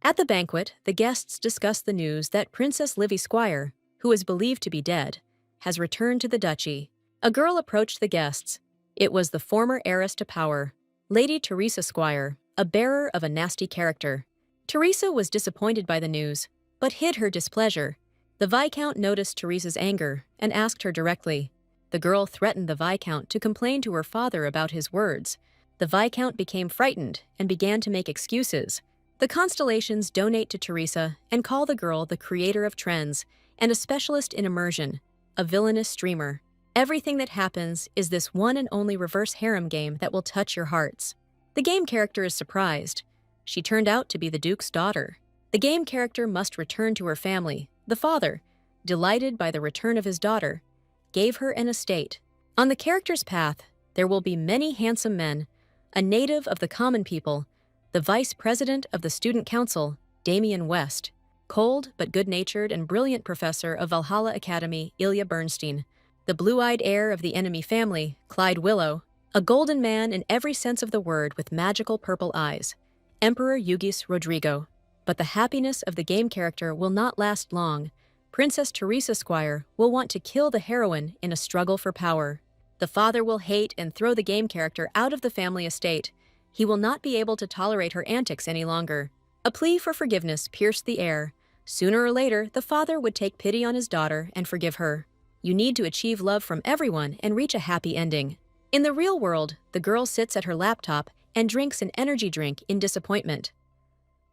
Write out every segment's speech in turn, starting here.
At the banquet, the guests discuss the news that Princess Livy Squire, who is believed to be dead, has returned to the duchy. A girl approached the guests. It was the former heiress to power, Lady Teresa Squire, a bearer of a nasty character. Teresa was disappointed by the news, but hid her displeasure. The Viscount noticed Teresa's anger and asked her directly. The girl threatened the Viscount to complain to her father about his words. The Viscount became frightened and began to make excuses. The constellations donate to Teresa and call the girl the creator of trends and a specialist in immersion, a villainous streamer. Everything that happens is this one and only reverse harem game that will touch your hearts. The game character is surprised. She turned out to be the Duke's daughter. The game character must return to her family. The father, delighted by the return of his daughter, gave her an estate. On the character's path, there will be many handsome men, a native of the common people, the vice president of the student council, Damian West, cold but good-natured and brilliant professor of Valhalla Academy, Ilya Bernstein, the blue-eyed heir of the enemy family, Clyde Willow, a golden man in every sense of the word with magical purple eyes, Emperor Yugis Rodrigo. But the happiness of the game character will not last long. Princess Teresa Squire will want to kill the heroine in a struggle for power. The father will hate and throw the game character out of the family estate. He will not be able to tolerate her antics any longer. A plea for forgiveness pierced the air. Sooner or later, the father would take pity on his daughter and forgive her. You need to achieve love from everyone and reach a happy ending. In the real world, the girl sits at her laptop and drinks an energy drink in disappointment.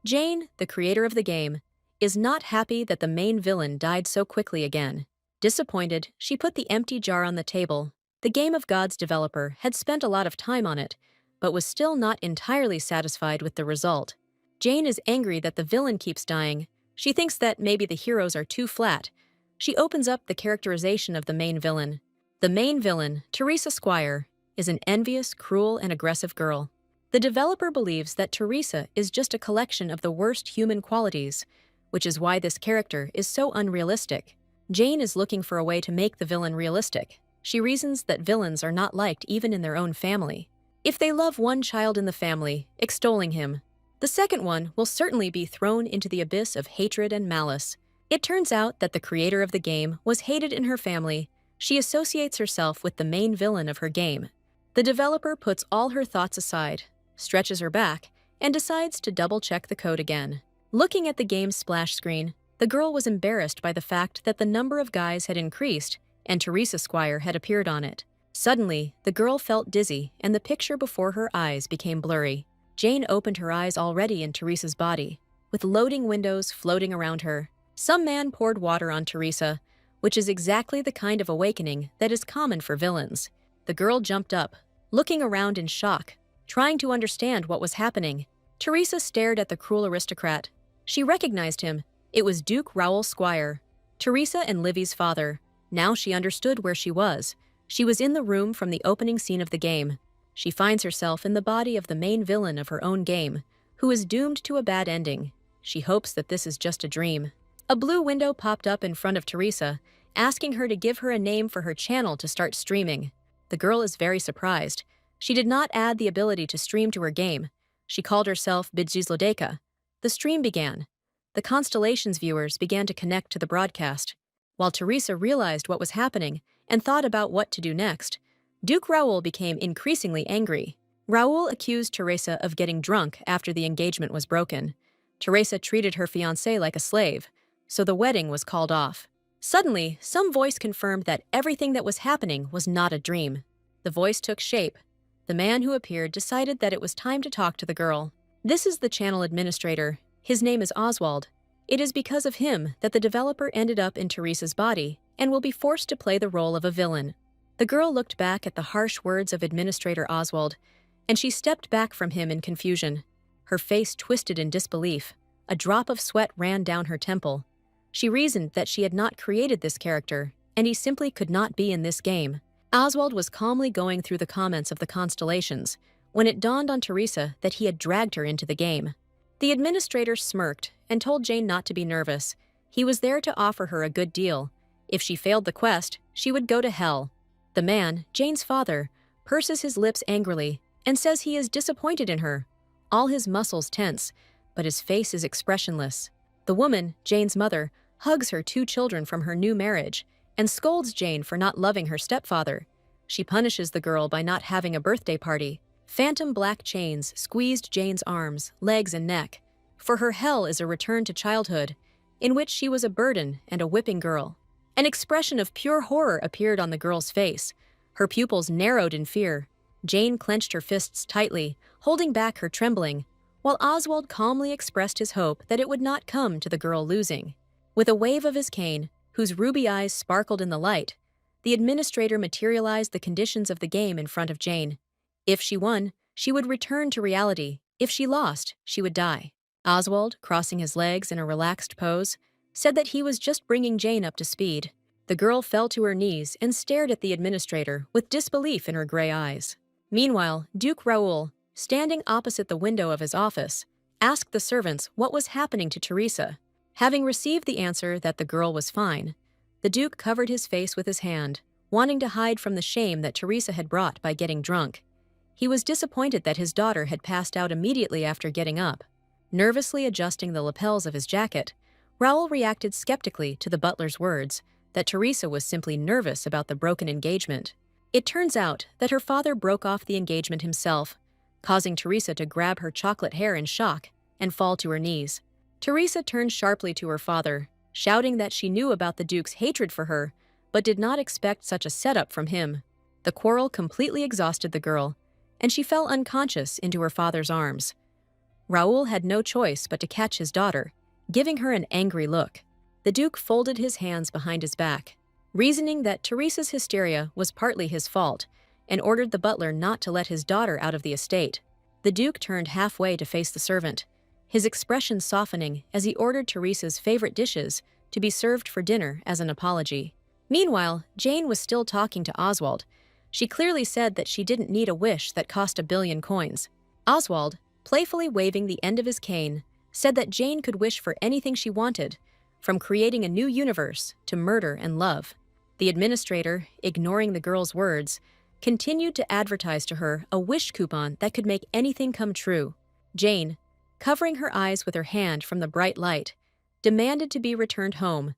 Jane, the creator of the game, is not happy that the main villain died so quickly again. Disappointed, she put the empty jar on the table. The Game of Gods developer had spent a lot of time on it, but was still not entirely satisfied with the result. Jane is angry that the villain keeps dying. She thinks that maybe the heroes are too flat. She opens up the characterization of the main villain. The main villain, Teresa Squire, is an envious, cruel, and aggressive girl. The developer believes that Teresa is just a collection of the worst human qualities, which is why this character is so unrealistic. Jane is looking for a way to make the villain realistic. She reasons that villains are not liked even in their own family. If they love one child in the family, extolling him, the second one will certainly be thrown into the abyss of hatred and malice. It turns out that the creator of the game was hated in her family. She associates herself with the main villain of her game. The developer puts all her thoughts aside, stretches her back, and decides to double-check the code again. Looking at the game's splash screen, the girl was embarrassed by the fact that the number of guys had increased and Teresa Squire had appeared on it. Suddenly, the girl felt dizzy and the picture before her eyes became blurry. Jane opened her eyes already in Teresa's body, with loading windows floating around her. Some man poured water on Teresa, which is exactly the kind of awakening that is common for villains. The girl jumped up, looking around in shock, trying to understand what was happening. Teresa stared at the cruel aristocrat. She recognized him. It was Duke Raoul Squire, Teresa and Livy's father. Now she understood where she was. She was in the room from the opening scene of the game. She finds herself in the body of the main villain of her own game, who is doomed to a bad ending. She hopes that this is just a dream. A blue window popped up in front of Teresa, asking her to give her a name for her channel to start streaming. The girl is very surprised. She did not add the ability to stream to her game. She called herself Bidzizlodeka. The stream began. The Constellations viewers began to connect to the broadcast. While Teresa realized what was happening and thought about what to do next, Duke Raoul became increasingly angry. Raoul accused Teresa of getting drunk after the engagement was broken. Teresa treated her fiancé like a slave, so the wedding was called off. Suddenly, some voice confirmed that everything that was happening was not a dream. The voice took shape. The man who appeared decided that it was time to talk to the girl. This is the channel administrator. His name is Oswald. It is because of him that the developer ended up in Teresa's body and will be forced to play the role of a villain. The girl looked back at the harsh words of Administrator Oswald, and she stepped back from him in confusion. Her face twisted in disbelief. A drop of sweat ran down her temple. She reasoned that she had not created this character, and he simply could not be in this game. Oswald was calmly going through the comments of the constellations when it dawned on Teresa that he had dragged her into the game. The administrator smirked and told Jane not to be nervous. He was there to offer her a good deal. If she failed the quest, she would go to hell. The man, Jane's father, purses his lips angrily and says he is disappointed in her. All his muscles tense, but his face is expressionless. The woman, Jane's mother, hugs her 2 children from her new marriage and scolds Jane for not loving her stepfather. She punishes the girl by not having a birthday party. Phantom black chains squeezed Jane's arms, legs, and neck. For her hell is a return to childhood, in which she was a burden and a whipping girl. An expression of pure horror appeared on the girl's face. Her pupils narrowed in fear. Jane clenched her fists tightly, holding back her trembling, while Oswald calmly expressed his hope that it would not come to the girl losing. With a wave of his cane, whose ruby eyes sparkled in the light, the administrator materialized the conditions of the game in front of Jane. If she won, she would return to reality. If she lost, she would die. Oswald, crossing his legs in a relaxed pose, said that he was just bringing Jane up to speed. The girl fell to her knees and stared at the administrator with disbelief in her gray eyes. Meanwhile, Duke Raoul, standing opposite the window of his office, asked the servants what was happening to Teresa. Having received the answer that the girl was fine, the Duke covered his face with his hand, wanting to hide from the shame that Teresa had brought by getting drunk. He was disappointed that his daughter had passed out immediately after getting up. Nervously adjusting the lapels of his jacket, Raoul reacted skeptically to the butler's words that Teresa was simply nervous about the broken engagement. It turns out that her father broke off the engagement himself, causing Teresa to grab her chocolate hair in shock and fall to her knees. Teresa turned sharply to her father, shouting that she knew about the Duke's hatred for her, but did not expect such a setup from him. The quarrel completely exhausted the girl, and she fell unconscious into her father's arms. Raoul had no choice but to catch his daughter, giving her an angry look. The Duke folded his hands behind his back, reasoning that Teresa's hysteria was partly his fault, and ordered the butler not to let his daughter out of the estate. The Duke turned halfway to face the servant, his expression softening as he ordered Teresa's favorite dishes to be served for dinner as an apology. Meanwhile, Jane was still talking to Oswald. She clearly said that she didn't need a wish that cost 1 billion coins. Oswald, playfully waving the end of his cane, said that Jane could wish for anything she wanted, from creating a new universe to murder and love. The administrator, ignoring the girl's words, continued to advertise to her a wish coupon that could make anything come true. Jane, covering her eyes with her hand from the bright light, demanded to be returned home.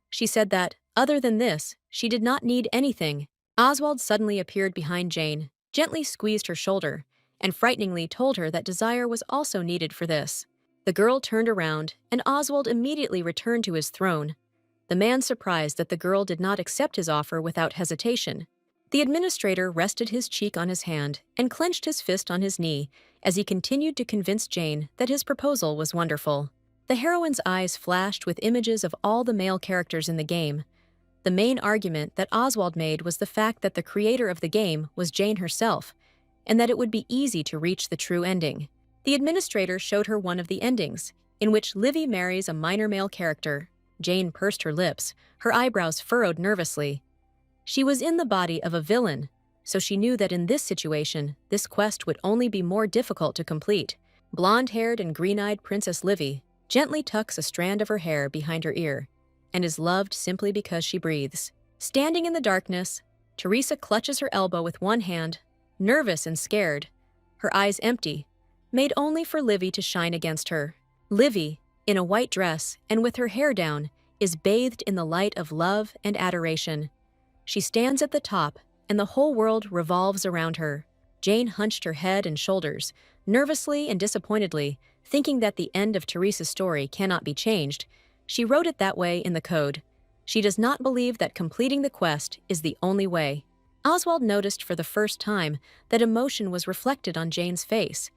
She said that, other than this, she did not need anything. Oswald suddenly appeared behind Jane, gently squeezed her shoulder, and frighteningly told her that desire was also needed for this. The girl turned around, and Oswald immediately returned to his throne, the man surprised that the girl did not accept his offer without hesitation. The administrator rested his cheek on his hand and clenched his fist on his knee as he continued to convince Jane that his proposal was wonderful. The heroine's eyes flashed with images of all the male characters in the game. The main argument that Oswald made was the fact that the creator of the game was Jane herself, and that it would be easy to reach the true ending. The administrator showed her one of the endings, in which Livy marries a minor male character. Jane pursed her lips, her eyebrows furrowed nervously. She was in the body of a villain, so she knew that in this situation, this quest would only be more difficult to complete. Blonde-haired and green-eyed Princess Livy gently tucks a strand of her hair behind her ear, and is loved simply because she breathes. Standing in the darkness, Teresa clutches her elbow with one hand, nervous and scared, her eyes empty, made only for Livy to shine against her. Livy, in a white dress and with her hair down, is bathed in the light of love and adoration. She stands at the top, and the whole world revolves around her. Jane hunched her head and shoulders, nervously and disappointedly, thinking that the end of Teresa's story cannot be changed. She wrote it that way in the code. She does not believe that completing the quest is the only way. Oswald noticed for the first time that emotion was reflected on Jane's face.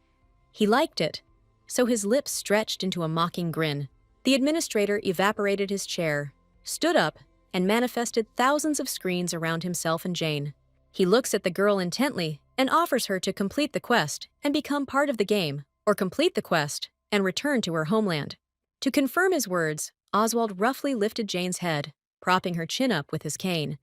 He liked it, so his lips stretched into a mocking grin. The administrator evaporated his chair, stood up, and manifested thousands of screens around himself and Jane. He looks at the girl intently and offers her to complete the quest and become part of the game, or complete the quest and return to her homeland. To confirm his words, Oswald roughly lifted Jane's head, propping her chin up with his cane.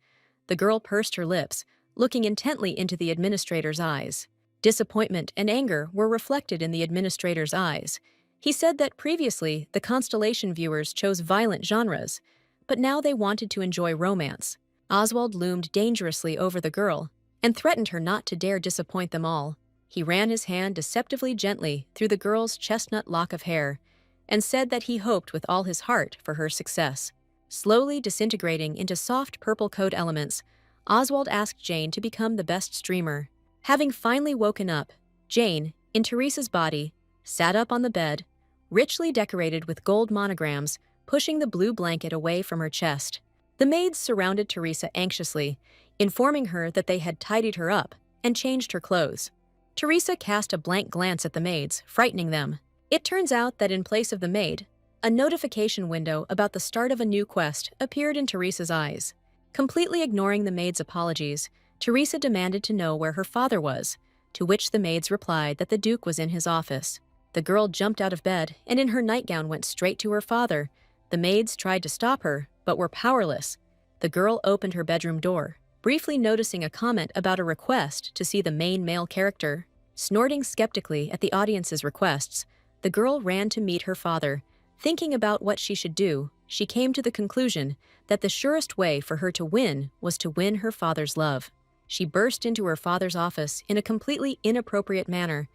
The girl pursed her lips, looking intently into the administrator's eyes. Disappointment and anger were reflected in the administrator's eyes. He said that previously the Constellation viewers chose violent genres, but now they wanted to enjoy romance. Oswald loomed dangerously over the girl and threatened her not to dare disappoint them all. He ran his hand deceptively gently through the girl's chestnut lock of hair, and said that he hoped with all his heart for her success. Slowly disintegrating into soft purple code elements, Oswald asked Jane to become the best streamer. Having finally woken up, Jane, in Teresa's body, sat up on the bed, richly decorated with gold monograms, pushing the blue blanket away from her chest. The maids surrounded Teresa anxiously, informing her that they had tidied her up and changed her clothes. Teresa cast a blank glance at the maids, frightening them. It turns out that in place of the maid, a notification window about the start of a new quest appeared in Teresa's eyes. Completely ignoring the maid's apologies, Teresa demanded to know where her father was, to which the maids replied that the Duke was in his office. The girl jumped out of bed and in her nightgown went straight to her father. The maids tried to stop her, but were powerless. The girl opened her bedroom door, briefly noticing a comment about a request to see the main male character. Snorting skeptically at the audience's requests, the girl ran to meet her father. Thinking about what she should do, she came to the conclusion that the surest way for her to win was to win her father's love. She burst into her father's office in a completely inappropriate manner,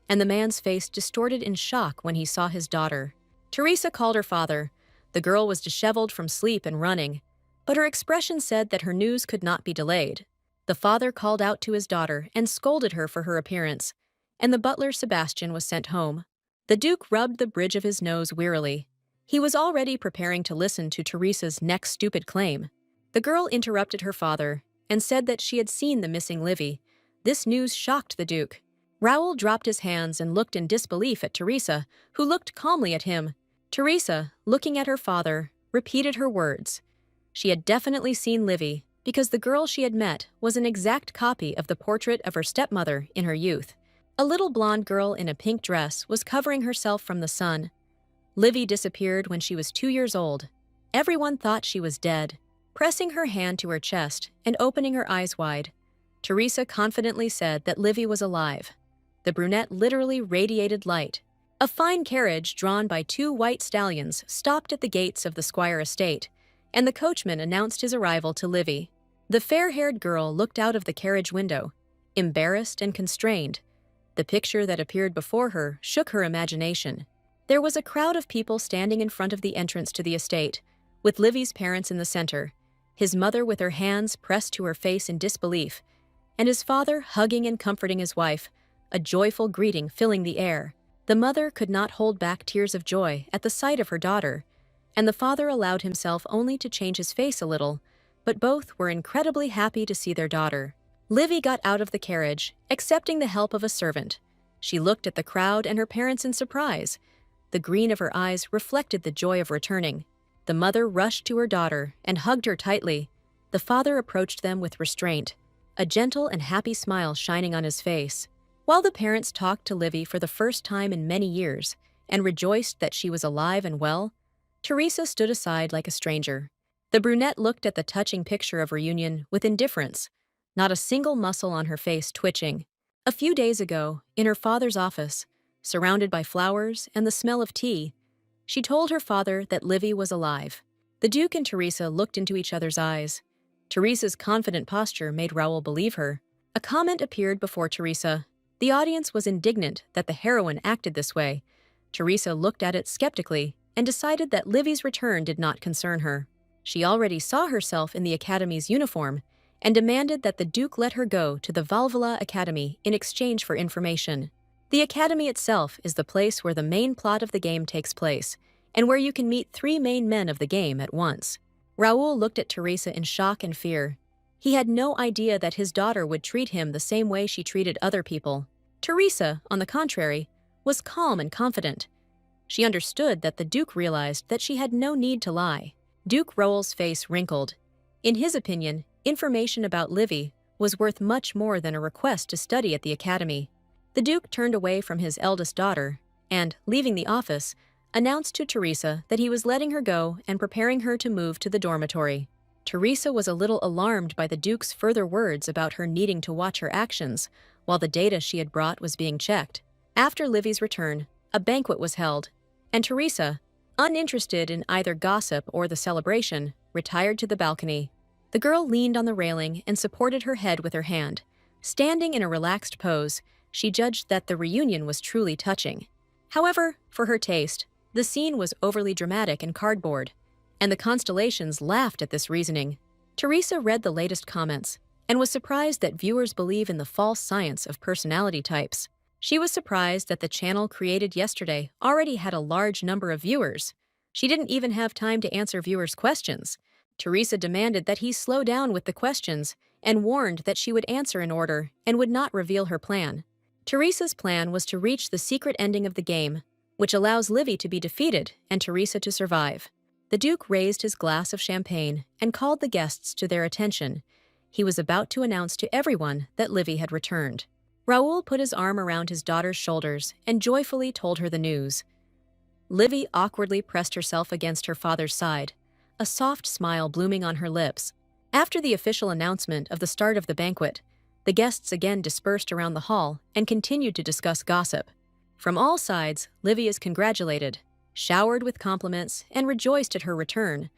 and the man's face distorted in shock when he saw his daughter. Teresa called her father. The girl was disheveled from sleep and running, but her expression said that her news could not be delayed. The father called out to his daughter and scolded her for her appearance, and the butler Sebastian was sent home. The Duke rubbed the bridge of his nose wearily. He was already preparing to listen to Teresa's next stupid claim. The girl interrupted her father and said that she had seen the missing Livy. This news shocked the Duke. Raoul dropped his hands and looked in disbelief at Teresa, who looked calmly at him. Teresa, looking at her father, repeated her words. She had definitely seen Livy, because the girl she had met was an exact copy of the portrait of her stepmother in her youth. A little blonde girl in a pink dress was covering herself from the sun. Livy disappeared when she was 2 years old. Everyone thought she was dead. Pressing her hand to her chest and opening her eyes wide, Teresa confidently said that Livy was alive. The brunette literally radiated light. A fine carriage drawn by 2 white stallions stopped at the gates of the Squire estate, and the coachman announced his arrival to Livy. The fair-haired girl looked out of the carriage window, embarrassed and constrained. The picture that appeared before her shook her imagination. There was a crowd of people standing in front of the entrance to the estate, with Livy's parents in the center, his mother with her hands pressed to her face in disbelief, and his father hugging and comforting his wife, a joyful greeting filling the air. The mother could not hold back tears of joy at the sight of her daughter, and the father allowed himself only to change his face a little, but both were incredibly happy to see their daughter. Livy got out of the carriage, accepting the help of a servant. She looked at the crowd and her parents in surprise. The green of her eyes reflected the joy of returning. The mother rushed to her daughter and hugged her tightly. The father approached them with restraint, a gentle and happy smile shining on his face. While the parents talked to Livy for the first time in many years and rejoiced that she was alive and well, Teresa stood aside like a stranger. The brunette looked at the touching picture of reunion with indifference, not a single muscle on her face twitching. A few days ago, in her father's office, surrounded by flowers and the smell of tea, she told her father that Livy was alive. The Duke and Teresa looked into each other's eyes. Teresa's confident posture made Raoul believe her. A comment appeared before Teresa. The audience was indignant that the heroine acted this way. Teresa looked at it skeptically and decided that Livy's return did not concern her. She already saw herself in the Academy's uniform and demanded that the Duke let her go to the Valhalla Academy in exchange for information. The Academy itself is the place where the main plot of the game takes place, and where you can meet 3 main men of the game at once. Raoul looked at Teresa in shock and fear. He had no idea that his daughter would treat him the same way she treated other people. Teresa, on the contrary, was calm and confident. She understood that the Duke realized that she had no need to lie. Duke Raoul's face wrinkled. In his opinion, information about Livy was worth much more than a request to study at the Academy. The Duke turned away from his eldest daughter and, leaving the office, announced to Teresa that he was letting her go and preparing her to move to the dormitory. Teresa was a little alarmed by the Duke's further words about her needing to watch her actions while the data she had brought was being checked. After Livy's return, a banquet was held, and Teresa, uninterested in either gossip or the celebration, retired to the balcony. The girl leaned on the railing and supported her head with her hand. Standing in a relaxed pose, she judged that the reunion was truly touching. However, for her taste, The scene was overly dramatic and cardboard, and the constellations laughed at this reasoning. Teresa read the latest comments and was surprised that viewers believe in the false science of personality types. She was surprised that the channel created yesterday already had a large number of viewers. She didn't even have time to answer viewers' questions. Teresa demanded that he slow down with the questions and warned that she would answer in order and would not reveal her plan. Teresa's plan was to reach the secret ending of the game, which allows Livy to be defeated and Teresa to survive. The Duke raised his glass of champagne and called the guests to their attention. He was about to announce to everyone that Livy had returned. Raoul put his arm around his daughter's shoulders and joyfully told her the news. Livy awkwardly pressed herself against her father's side, a soft smile blooming on her lips. After the official announcement of the start of the banquet, the guests again dispersed around the hall and continued to discuss gossip. From all sides, Livy is congratulated, showered with compliments, and rejoiced at her return,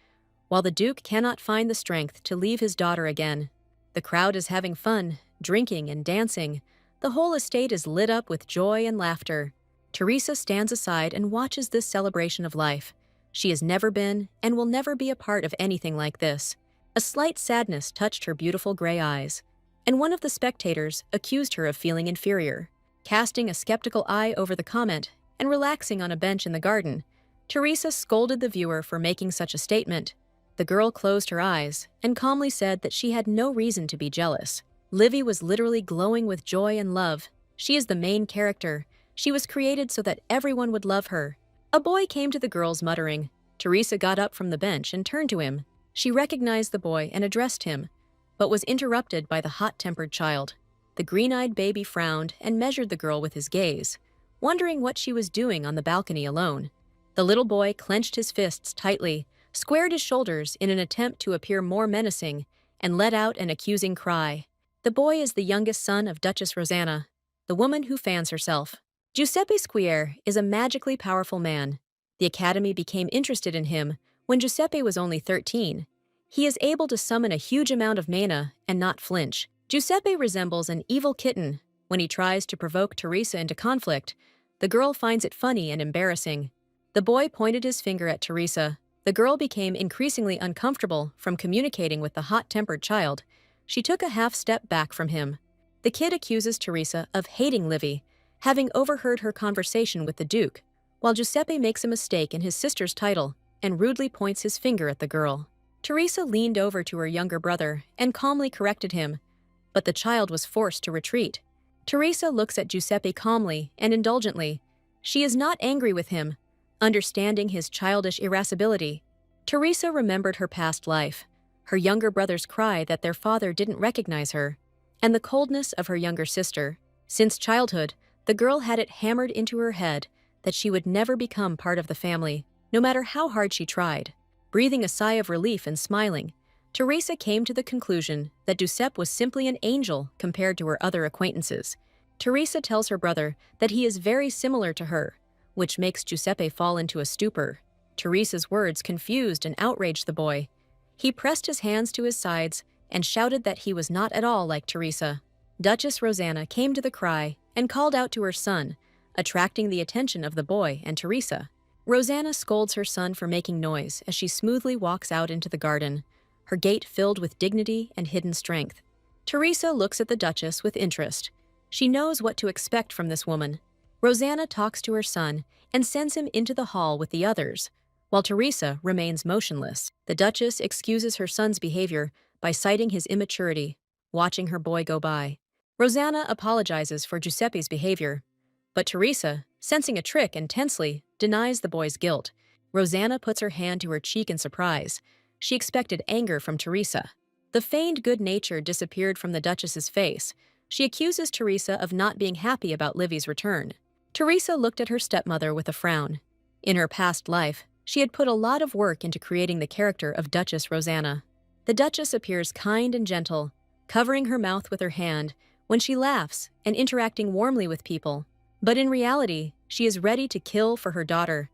while the Duke cannot find the strength to leave his daughter again. The crowd is having fun, drinking and dancing. The whole estate is lit up with joy and laughter. Teresa stands aside and watches this celebration of life. She has never been and will never be a part of anything like this. A slight sadness touched her beautiful gray eyes, and one of the spectators accused her of feeling inferior. Casting a skeptical eye over the comment and relaxing on a bench in the garden, Teresa scolded the viewer for making such a statement. The girl closed her eyes and calmly said that she had no reason to be jealous. Livy was literally glowing with joy and love. She is the main character. She was created so that everyone would love her. A boy came to the girls muttering. Teresa got up from the bench and turned to him. She recognized the boy and addressed him, but was interrupted by the hot-tempered child. The green-eyed baby frowned and measured the girl with his gaze, wondering what she was doing on the balcony alone. The little boy clenched his fists tightly, squared his shoulders in an attempt to appear more menacing, and let out an accusing cry. The boy is the youngest son of Duchess Rosanna, the woman who fans herself. Giuseppe Squier is a magically powerful man. The Academy became interested in him when Giuseppe was only 13. He is able to summon a huge amount of mana and not flinch. Giuseppe resembles an evil kitten. When he tries to provoke Teresa into conflict, the girl finds it funny and embarrassing. The boy pointed his finger at Teresa. The girl became increasingly uncomfortable from communicating with the hot-tempered child. She took a half-step back from him. The kid accuses Teresa of hating Livy, having overheard her conversation with the Duke, while Giuseppe makes a mistake in his sister's title and rudely points his finger at the girl. Teresa leaned over to her younger brother and calmly corrected him, but the child was forced to retreat. Teresa looks at Giuseppe calmly and indulgently. She is not angry with him, understanding his childish irascibility. Teresa remembered her past life, her younger brother's cry that their father didn't recognize her, and the coldness of her younger sister. Since childhood, the girl had it hammered into her head that she would never become part of the family, no matter how hard she tried. Breathing a sigh of relief and smiling, Teresa came to the conclusion that Giuseppe was simply an angel compared to her other acquaintances. Teresa tells her brother that he is very similar to her, which makes Giuseppe fall into a stupor. Teresa's words confused and outraged the boy. He pressed his hands to his sides and shouted that he was not at all like Teresa. Duchess Rosanna came to the cry and called out to her son, attracting the attention of the boy and Teresa. Rosanna scolds her son for making noise as she smoothly walks out into the garden, her gait filled with dignity and hidden strength. Teresa looks at the Duchess with interest. She knows what to expect from this woman. Rosanna talks to her son and sends him into the hall with the others, while Teresa remains motionless. The Duchess excuses her son's behavior by citing his immaturity, watching her boy go by. Rosanna apologizes for Giuseppe's behavior, but Teresa, sensing a trick and tensely, denies the boy's guilt. Rosanna puts her hand to her cheek in surprise. She expected anger from Teresa. The feigned good nature disappeared from the Duchess's face. She accuses Teresa of not being happy about Livy's return. Teresa looked at her stepmother with a frown. In her past life, she had put a lot of work into creating the character of Duchess Rosanna. The Duchess appears kind and gentle, covering her mouth with her hand when she laughs and interacting warmly with people. But in reality, she is ready to kill for her daughter.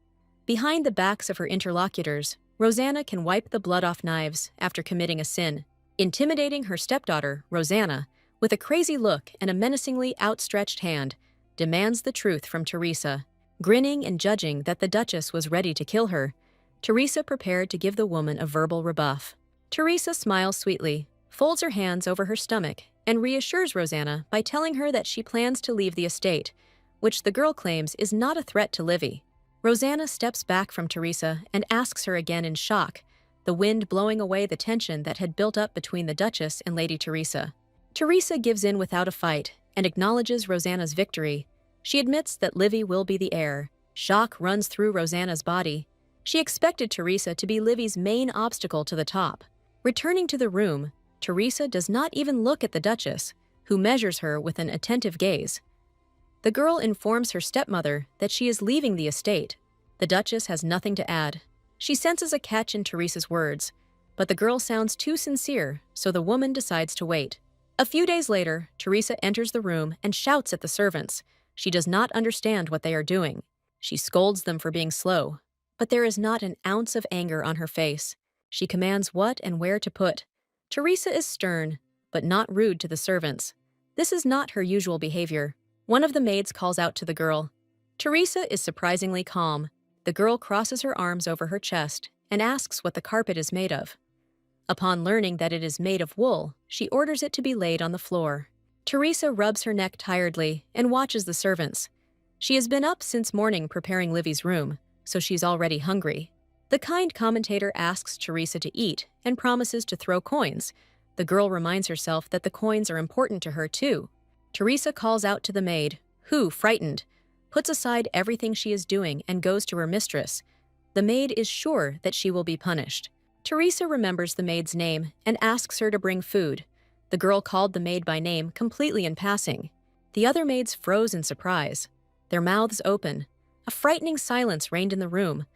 Behind the backs of her interlocutors, Rosanna can wipe the blood off knives after committing a sin, intimidating her stepdaughter, Rosanna, with a crazy look and a menacingly outstretched hand, demands the truth from Teresa. Grinning and judging that the Duchess was ready to kill her, Teresa prepared to give the woman a verbal rebuff. Teresa smiles sweetly, folds her hands over her stomach, and reassures Rosanna by telling her that she plans to leave the estate, which the girl claims is not a threat to Livy. Rosanna steps back from Teresa and asks her again in shock, the wind blowing away the tension that had built up between the Duchess and Lady Teresa. Teresa gives in without a fight and acknowledges Rosanna's victory. She admits that Livy will be the heir. Shock runs through Rosanna's body. She expected Teresa to be Livy's main obstacle to the top. Returning to the room, Teresa does not even look at the Duchess, who measures her with an attentive gaze. The girl informs her stepmother that she is leaving the estate. The Duchess has nothing to add. She senses a catch in Teresa's words, but the girl sounds too sincere, so the woman decides to wait. A few days later, Teresa enters the room and shouts at the servants. She does not understand what they are doing. She scolds them for being slow, but there is not an ounce of anger on her face. She commands what and where to put. Teresa is stern, but not rude to the servants. This is not her usual behavior. One of the maids calls out to the girl. Teresa is surprisingly calm. The girl crosses her arms over her chest and asks what the carpet is made of. Upon learning that it is made of wool, she orders it to be laid on the floor. Teresa rubs her neck tiredly and watches the servants. She has been up since morning preparing Livy's room, so she's already hungry. The kind commentator asks Teresa to eat and promises to throw coins. The girl reminds herself that the coins are important to her too. Teresa calls out to the maid, who, frightened, puts aside everything she is doing and goes to her mistress. The maid is sure that she will be punished. Teresa remembers the maid's name and asks her to bring food. The girl called the maid by name completely in passing. The other maids froze in surprise, their mouths open. A frightening silence reigned in the room.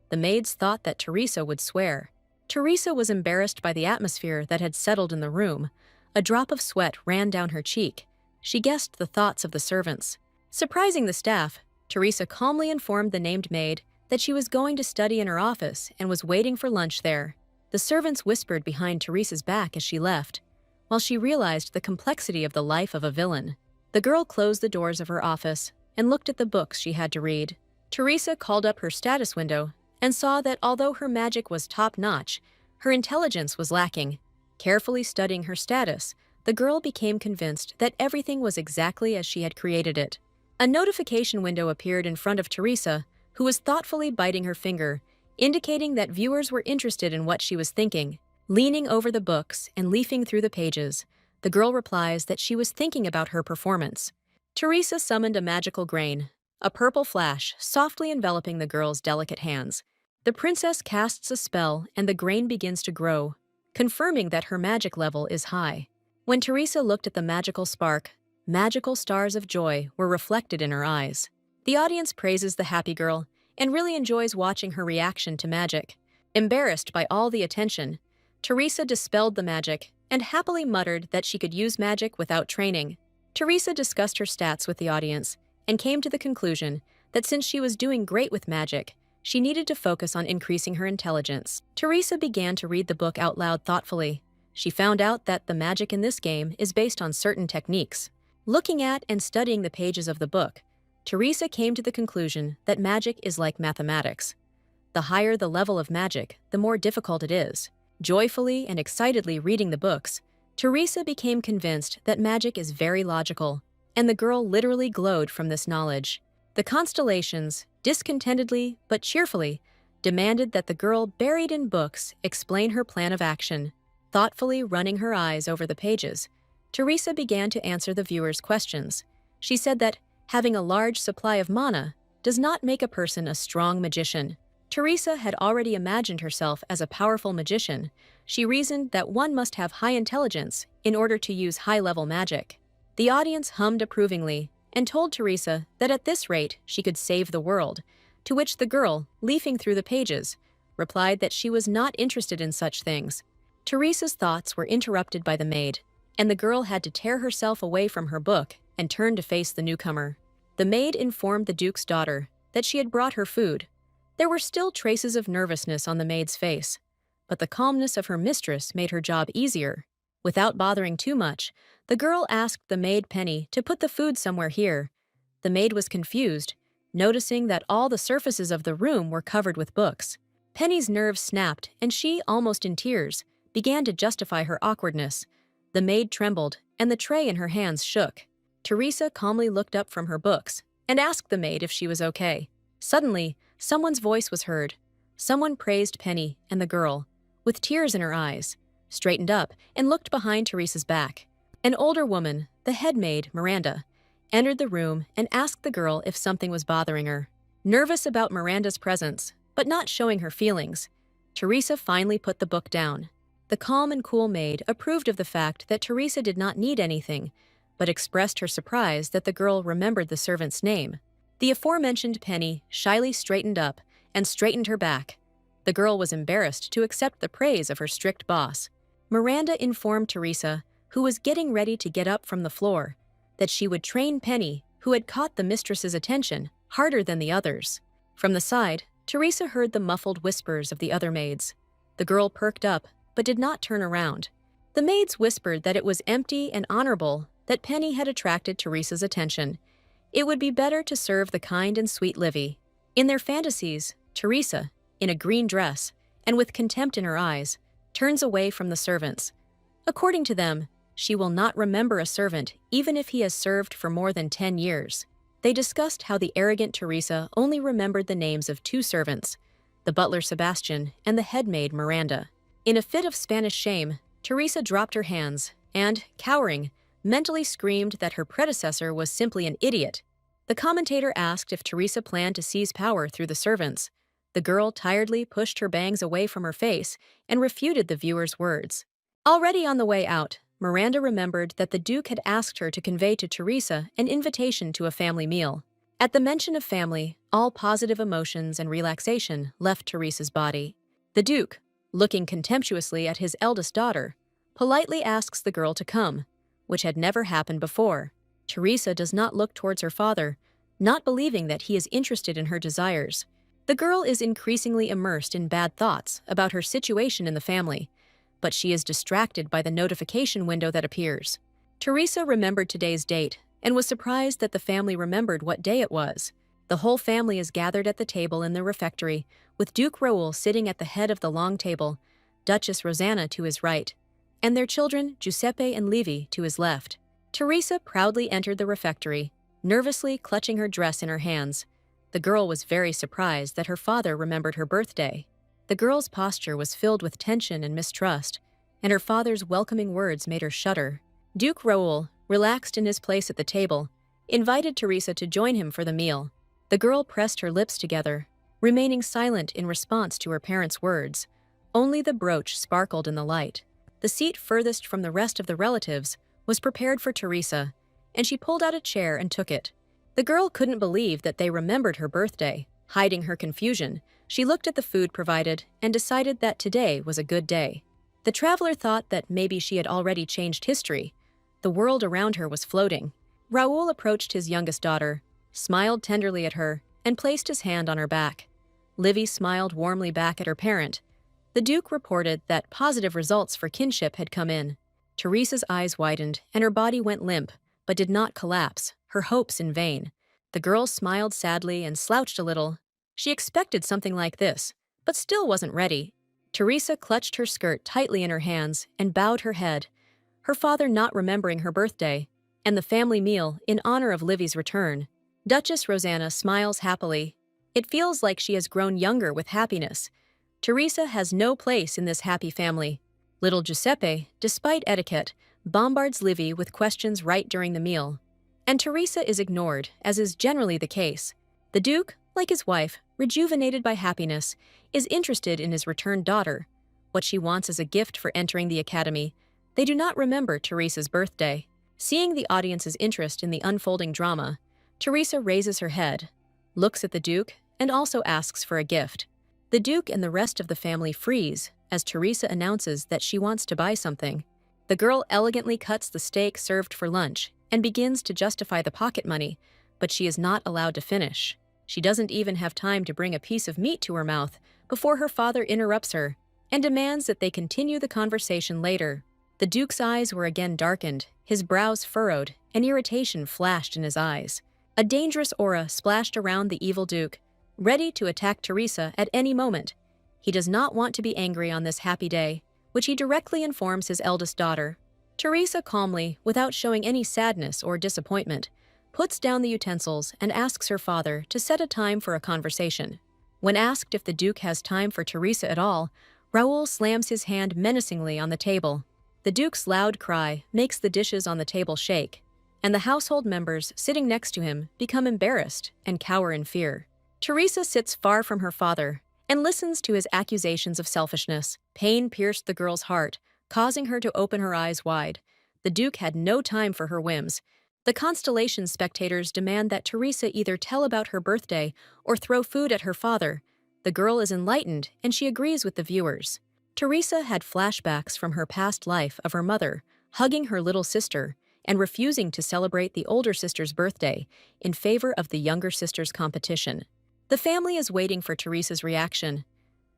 The maids thought that Teresa would swear. Teresa was embarrassed by the atmosphere that had settled in the room. A drop of sweat ran down her cheek. She guessed the thoughts of the servants. Surprising the staff, Teresa calmly informed the named maid that she was going to study in her office and was waiting for lunch there. The servants whispered behind Teresa's back as she left, while she realized the complexity of the life of a villain. The girl closed the doors of her office and looked at the books she had to read. Teresa called up her status window and saw that although her magic was top-notch, her intelligence was lacking. Carefully studying her status, the girl became convinced that everything was exactly as she had created it. A notification window appeared in front of Teresa, who was thoughtfully biting her finger, indicating that viewers were interested in what she was thinking. Leaning over the books and leafing through the pages, the girl replies that she was thinking about her performance. Teresa summoned a magical grain, a purple flash softly enveloping the girl's delicate hands. The princess casts a spell and the grain begins to grow, confirming that her magic level is high. When Teresa looked at the magical spark, magical stars of joy were reflected in her eyes. The audience praises the happy girl and really enjoys watching her reaction to magic. Embarrassed by all the attention, Teresa dispelled the magic and happily muttered that she could use magic without training. Teresa discussed her stats with the audience and came to the conclusion that since she was doing great with magic, she needed to focus on increasing her intelligence. Teresa began to read the book out loud thoughtfully. She found out that the magic in this game is based on certain techniques. Looking at and studying the pages of the book, Teresa came to the conclusion that magic is like mathematics. The higher the level of magic, the more difficult it is. Joyfully and excitedly reading the books, Teresa became convinced that magic is very logical, and the girl literally glowed from this knowledge. The constellations, discontentedly but cheerfully, demanded that the girl buried in books explain her plan of action. Thoughtfully running her eyes over the pages, Teresa began to answer the viewers' questions. She said that having a large supply of mana does not make a person a strong magician. Teresa had already imagined herself as a powerful magician. She reasoned that one must have high intelligence in order to use high-level magic. The audience hummed approvingly and told Teresa that at this rate she could save the world, to which the girl, leafing through the pages, replied that she was not interested in such things. Teresa's thoughts were interrupted by the maid, and the girl had to tear herself away from her book and turn to face the newcomer. The maid informed the Duke's daughter that she had brought her food. There were still traces of nervousness on the maid's face, but the calmness of her mistress made her job easier. Without bothering too much, the girl asked the maid Penny to put the food somewhere here. The maid was confused, noticing that all the surfaces of the room were covered with books. Penny's nerves snapped, and she, almost in tears, began to justify her awkwardness. The maid trembled, and the tray in her hands shook. Teresa calmly looked up from her books and asked the maid if she was okay. Suddenly, someone's voice was heard. Someone praised Penny and the girl, with tears in her eyes, straightened up and looked behind Teresa's back. An older woman, the head maid, Miranda, entered the room and asked the girl if something was bothering her. Nervous about Miranda's presence, but not showing her feelings, Teresa finally put the book down. The calm and cool maid approved of the fact that Teresa did not need anything, but expressed her surprise that the girl remembered the servant's name. The aforementioned Penny shyly straightened up and straightened her back. The girl was embarrassed to accept the praise of her strict boss. Miranda informed Teresa, who was getting ready to get up from the floor, that she would train Penny, who had caught the mistress's attention, harder than the others. From the side, Teresa heard the muffled whispers of the other maids. The girl perked up, but did not turn around. The maids whispered that it was empty and honorable that Penny had attracted Teresa's attention. It would be better to serve the kind and sweet Livy. In their fantasies, Teresa, in a green dress, and with contempt in her eyes, turns away from the servants. According to them, she will not remember a servant even if he has served for more than 10 years. They discussed how the arrogant Teresa only remembered the names of 2 servants, the butler Sebastian and the head maid Miranda. In a fit of Spanish shame, Teresa dropped her hands and, cowering, mentally screamed that her predecessor was simply an idiot. The commentator asked if Teresa planned to seize power through the servants. The girl tiredly pushed her bangs away from her face and refuted the viewer's words. Already on the way out, Miranda remembered that the Duke had asked her to convey to Teresa an invitation to a family meal. At the mention of family, all positive emotions and relaxation left Teresa's body. The Duke, looking contemptuously at his eldest daughter, politely asks the girl to come, which had never happened before. Teresa does not look towards her father, not believing that he is interested in her desires. The girl is increasingly immersed in bad thoughts about her situation in the family, but she is distracted by the notification window that appears. Teresa remembered today's date and was surprised that the family remembered what day it was. The whole family is gathered at the table in the refectory, with Duke Raoul sitting at the head of the long table, Duchess Rosanna to his right, and their children, Giuseppe and Livy, to his left. Teresa proudly entered the refectory, nervously clutching her dress in her hands. The girl was very surprised that her father remembered her birthday. The girl's posture was filled with tension and mistrust, and her father's welcoming words made her shudder. Duke Raoul, relaxed in his place at the table, invited Teresa to join him for the meal. The girl pressed her lips together, remaining silent in response to her parents' words. Only the brooch sparkled in the light. The seat furthest from the rest of the relatives was prepared for Teresa, and she pulled out a chair and took it. The girl couldn't believe that they remembered her birthday. Hiding her confusion, she looked at the food provided and decided that today was a good day. The traveler thought that maybe she had already changed history. The world around her was floating. Raoul approached his youngest daughter, smiled tenderly at her, and placed his hand on her back. Livy smiled warmly back at her parent. The Duke reported that positive results for kinship had come in. Teresa's eyes widened, and her body went limp, but did not collapse, her hopes in vain. The girl smiled sadly and slouched a little. She expected something like this, but still wasn't ready. Teresa clutched her skirt tightly in her hands and bowed her head, her father not remembering her birthday, and the family meal in honor of Livy's return. Duchess Rosanna smiles happily. It feels like she has grown younger with happiness. Teresa has no place in this happy family. Little Giuseppe, despite etiquette, bombards Livy with questions right during the meal. And Teresa is ignored, as is generally the case. The Duke, like his wife, rejuvenated by happiness, is interested in his returned daughter. What she wants is a gift for entering the academy. They do not remember Teresa's birthday. Seeing the audience's interest in the unfolding drama, Teresa raises her head, looks at the Duke, and also asks for a gift. The Duke and the rest of the family freeze as Teresa announces that she wants to buy something. The girl elegantly cuts the steak served for lunch and begins to justify the pocket money, but she is not allowed to finish. She doesn't even have time to bring a piece of meat to her mouth before her father interrupts her and demands that they continue the conversation later. The Duke's eyes were again darkened, his brows furrowed, and irritation flashed in his eyes. A dangerous aura splashed around the evil Duke, ready to attack Teresa at any moment. He does not want to be angry on this happy day, which he directly informs his eldest daughter. Teresa calmly, without showing any sadness or disappointment, puts down the utensils and asks her father to set a time for a conversation. When asked if the Duke has time for Teresa at all, Raoul slams his hand menacingly on the table. The Duke's loud cry makes the dishes on the table shake, and the household members sitting next to him become embarrassed and cower in fear. Teresa sits far from her father and listens to his accusations of selfishness. Pain pierced the girl's heart, causing her to open her eyes wide. The Duke had no time for her whims. The Constellation spectators demand that Teresa either tell about her birthday or throw food at her father. The girl is enlightened, and she agrees with the viewers. Teresa had flashbacks from her past life of her mother, hugging her little sister, and refusing to celebrate the older sister's birthday in favor of the younger sister's competition. The family is waiting for Teresa's reaction.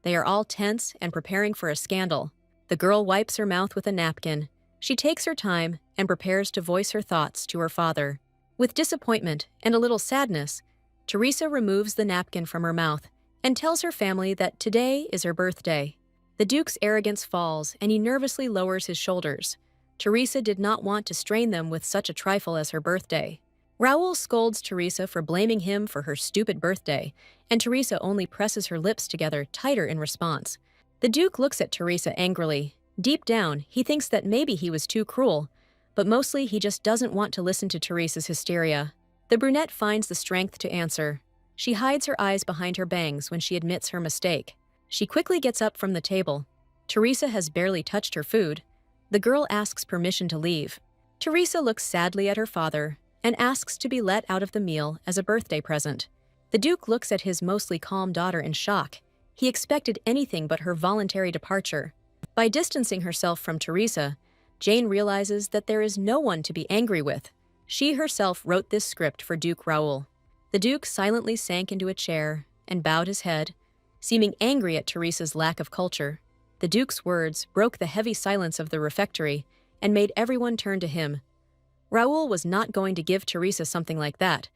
They are all tense and preparing for a scandal. The girl wipes her mouth with a napkin. She takes her time and prepares to voice her thoughts to her father. With disappointment and a little sadness, Teresa removes the napkin from her mouth and tells her family that today is her birthday. The Duke's arrogance falls, and he nervously lowers his shoulders. Teresa did not want to strain them with such a trifle as her birthday. Raoul scolds Teresa for blaming him for her stupid birthday, and Teresa only presses her lips together tighter in response. The Duke looks at Teresa angrily. Deep down, he thinks that maybe he was too cruel, but mostly he just doesn't want to listen to Teresa's hysteria. The brunette finds the strength to answer. She hides her eyes behind her bangs when she admits her mistake. She quickly gets up from the table. Teresa has barely touched her food. The girl asks permission to leave. Teresa looks sadly at her father and asks to be let out of the meal as a birthday present. The Duke looks at his mostly calm daughter in shock. He expected anything but her voluntary departure. By distancing herself from Teresa, Jane realizes that there is no one to be angry with. She herself wrote this script for Duke Raoul. The Duke silently sank into a chair and bowed his head, seeming angry at Teresa's lack of culture. The Duke's words broke the heavy silence of the refectory and made everyone turn to him. Raoul was not going to give Teresa something like that.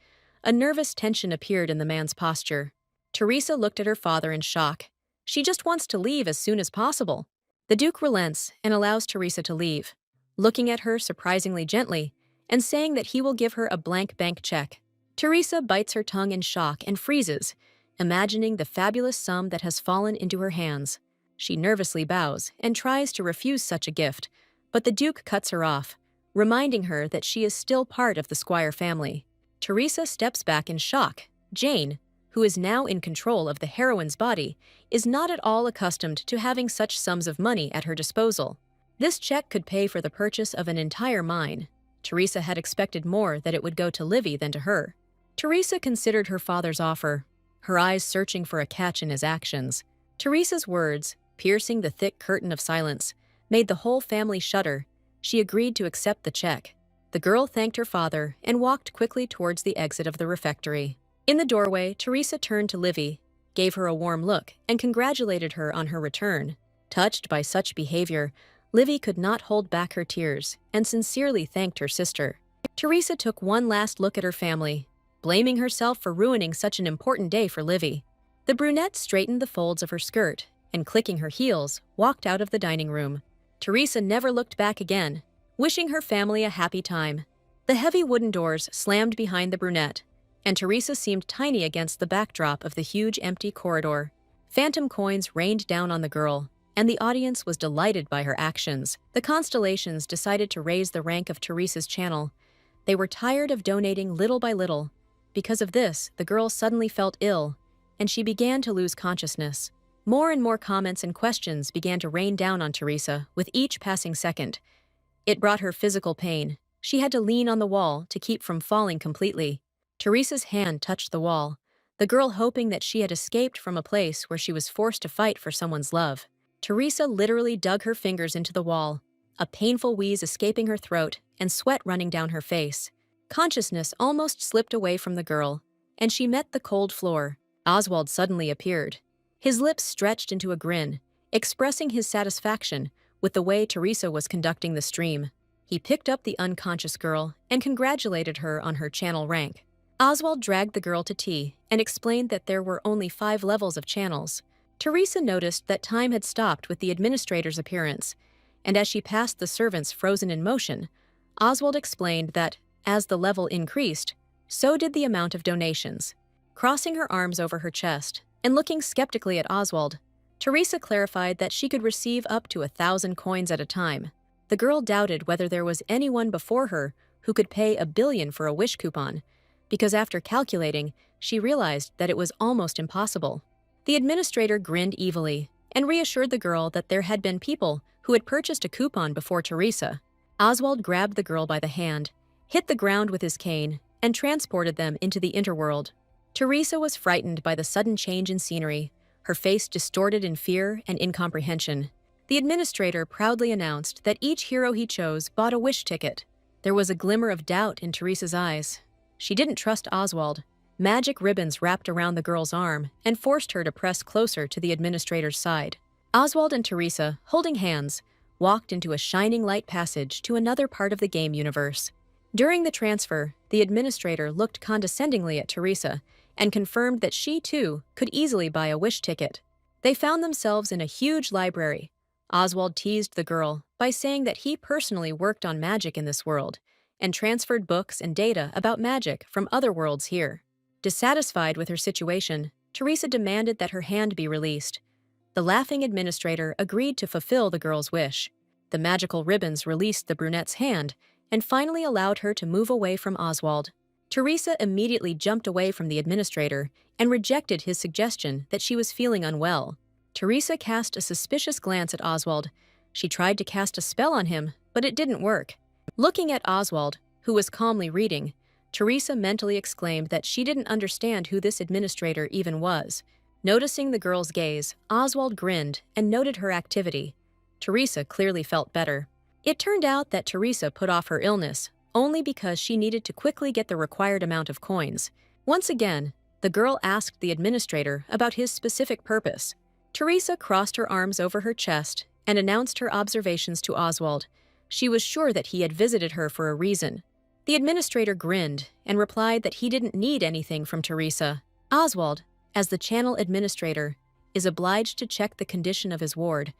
A nervous tension appeared in the man's posture. Teresa looked at her father in shock. She just wants to leave as soon as possible. The Duke relents and allows Teresa to leave, looking at her surprisingly gently and saying that he will give her a blank bank check. Teresa bites her tongue in shock and freezes, imagining the fabulous sum that has fallen into her hands. She nervously bows and tries to refuse such a gift, but the Duke cuts her off, reminding her that she is still part of the Squire family. Teresa steps back in shock. Jane, who is now in control of the heroine's body, is not at all accustomed to having such sums of money at her disposal. This check could pay for the purchase of an entire mine. Teresa had expected more that it would go to Livy than to her. Teresa considered her father's offer, her eyes searching for a catch in his actions. Teresa's words, piercing the thick curtain of silence, made the whole family shudder. She agreed to accept the check. The girl thanked her father and walked quickly towards the exit of the refectory. In the doorway, Teresa turned to Livy, gave her a warm look, and congratulated her on her return. Touched by such behavior, Livy could not hold back her tears and sincerely thanked her sister. Teresa took one last look at her family, blaming herself for ruining such an important day for Livy. The brunette straightened the folds of her skirt and, clicking her heels, walked out of the dining room. Teresa never looked back again, wishing her family a happy time. The heavy wooden doors slammed behind the brunette, and Teresa seemed tiny against the backdrop of the huge empty corridor. Phantom coins rained down on the girl, and the audience was delighted by her actions. The Constellations decided to raise the rank of Teresa's channel. They were tired of donating little by little. Because of this, the girl suddenly felt ill, and she began to lose consciousness. More and more comments and questions began to rain down on Teresa with each passing second. It brought her physical pain. She had to lean on the wall to keep from falling completely. Teresa's hand touched the wall, the girl hoping that she had escaped from a place where she was forced to fight for someone's love. Teresa literally dug her fingers into the wall, a painful wheeze escaping her throat and sweat running down her face. Consciousness almost slipped away from the girl, and she met the cold floor. Oswald suddenly appeared. His lips stretched into a grin, expressing his satisfaction with the way Teresa was conducting the stream. He picked up the unconscious girl and congratulated her on her channel rank. Oswald dragged the girl to tea and explained that there were only 5 levels of channels. Teresa noticed that time had stopped with the administrator's appearance, and as she passed the servants frozen in motion, Oswald explained that, as the level increased, so did the amount of donations. Crossing her arms over her chest and looking skeptically at Oswald, Teresa clarified that she could receive up to 1,000 coins at a time. The girl doubted whether there was anyone before her who could pay 1 billion for a wish coupon, because after calculating, she realized that it was almost impossible. The administrator grinned evilly and reassured the girl that there had been people who had purchased a coupon before Teresa. Oswald grabbed the girl by the hand, hit the ground with his cane, and transported them into the interworld. Teresa was frightened by the sudden change in scenery, her face distorted in fear and incomprehension. The administrator proudly announced that each hero he chose bought a wish ticket. There was a glimmer of doubt in Teresa's eyes. She didn't trust Oswald. Magic ribbons wrapped around the girl's arm and forced her to press closer to the administrator's side. Oswald and Teresa, holding hands, walked into a shining light passage to another part of the game universe. During the transfer, the administrator looked condescendingly at Teresa and confirmed that she, too, could easily buy a wish ticket. They found themselves in a huge library. Oswald teased the girl by saying that he personally worked on magic in this world and transferred books and data about magic from other worlds here. Dissatisfied with her situation, Teresa demanded that her hand be released. The laughing administrator agreed to fulfill the girl's wish. The magical ribbons released the brunette's hand and finally allowed her to move away from Oswald. Teresa immediately jumped away from the administrator and rejected his suggestion that she was feeling unwell. Teresa cast a suspicious glance at Oswald. She tried to cast a spell on him, but it didn't work. Looking at Oswald, who was calmly reading, Teresa mentally exclaimed that she didn't understand who this administrator even was. Noticing the girl's gaze, Oswald grinned and noted her activity. Teresa clearly felt better. It turned out that Teresa put off her illness only because she needed to quickly get the required amount of coins. Once again, the girl asked the administrator about his specific purpose. Teresa crossed her arms over her chest and announced her observations to Oswald. She was sure that he had visited her for a reason. The administrator grinned and replied that he didn't need anything from Teresa. Oswald, as the channel administrator, is obliged to check the condition of his ward.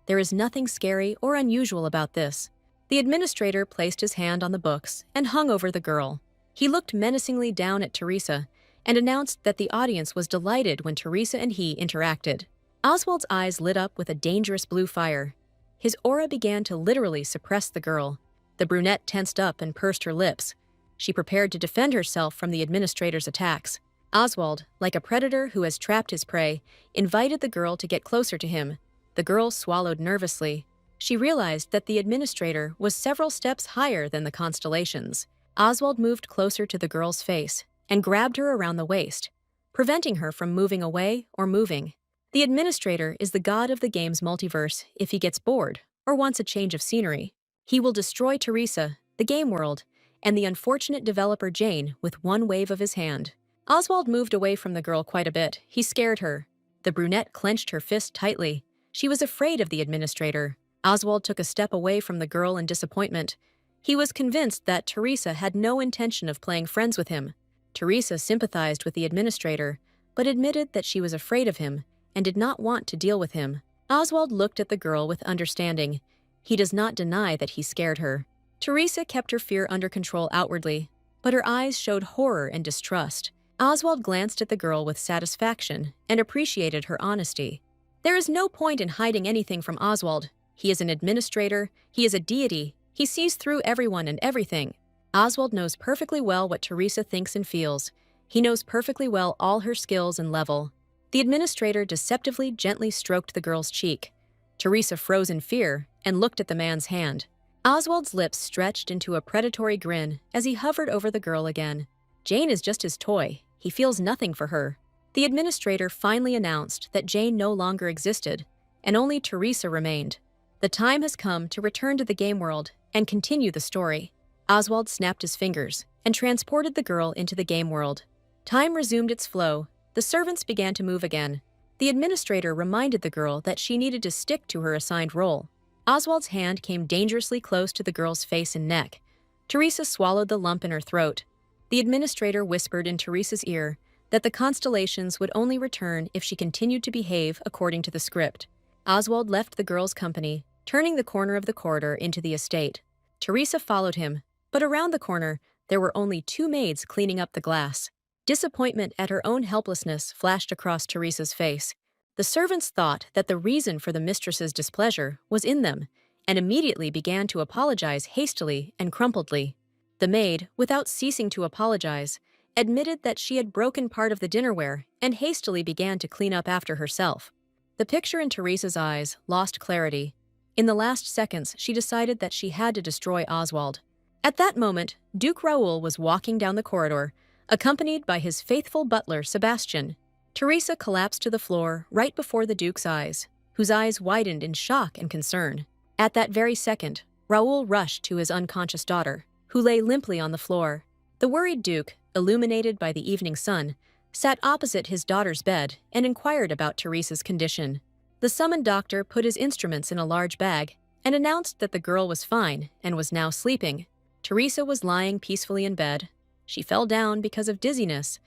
There is nothing scary or unusual about this. The administrator placed his hand on the books and hung over the girl. He looked menacingly down at Teresa and announced that the audience was delighted when Teresa and he interacted. Oswald's eyes lit up with a dangerous blue fire. His aura began to literally suppress the girl. The brunette tensed up and pursed her lips. She prepared to defend herself from the administrator's attacks. Oswald, like a predator who has trapped his prey, invited the girl to get closer to him. The girl swallowed nervously. She realized that the administrator was several steps higher than the constellations. Oswald moved closer to the girl's face and grabbed her around the waist, preventing her from moving away or moving. The administrator is the god of the game's multiverse if he gets bored or wants a change of scenery. He will destroy Teresa, the game world, and the unfortunate developer Jane with one wave of his hand. Oswald moved away from the girl quite a bit. He scared her. The brunette clenched her fist tightly. She was afraid of the administrator. Oswald took a step away from the girl in disappointment. He was convinced that Teresa had no intention of playing friends with him. Teresa sympathized with the administrator, but admitted that she was afraid of him and did not want to deal with him. Oswald looked at the girl with understanding. He does not deny that he scared her. Teresa kept her fear under control outwardly, but her eyes showed horror and distrust. Oswald glanced at the girl with satisfaction and appreciated her honesty. There is no point in hiding anything from Oswald. He is an administrator, he is a deity, he sees through everyone and everything. Oswald knows perfectly well what Teresa thinks and feels. He knows perfectly well all her skills and level. The administrator deceptively gently stroked the girl's cheek. Teresa froze in fear and looked at the man's hand. Oswald's lips stretched into a predatory grin as he hovered over the girl again. Jane is just his toy. He feels nothing for her. The administrator finally announced that Jane no longer existed, and only Teresa remained. The time has come to return to the game world and continue the story. Oswald snapped his fingers and transported the girl into the game world. Time resumed its flow. The servants began to move again. The administrator reminded the girl that she needed to stick to her assigned role. Oswald's hand came dangerously close to the girl's face and neck. Teresa swallowed the lump in her throat. The administrator whispered in Teresa's ear that the constellations would only return if she continued to behave according to the script. Oswald left the girl's company, turning the corner of the corridor into the estate. Teresa followed him, but around the corner, there were only two maids cleaning up the glass. Disappointment at her own helplessness flashed across Teresa's face. The servants thought that the reason for the mistress's displeasure was in them, and immediately began to apologize hastily and crumpledly. The maid, without ceasing to apologize, admitted that she had broken part of the dinnerware and hastily began to clean up after herself. The picture in Teresa's eyes lost clarity. In the last seconds, she decided that she had to destroy Oswald. At that moment, Duke Raoul was walking down the corridor, accompanied by his faithful butler, Sebastian. Teresa collapsed to the floor right before the Duke's eyes, whose eyes widened in shock and concern. At that very second, Raoul rushed to his unconscious daughter, who lay limply on the floor. The worried Duke, illuminated by the evening sun, sat opposite his daughter's bed and inquired about Teresa's condition. The summoned doctor put his instruments in a large bag and announced that the girl was fine and was now sleeping. Teresa was lying peacefully in bed. She fell down because of dizziness,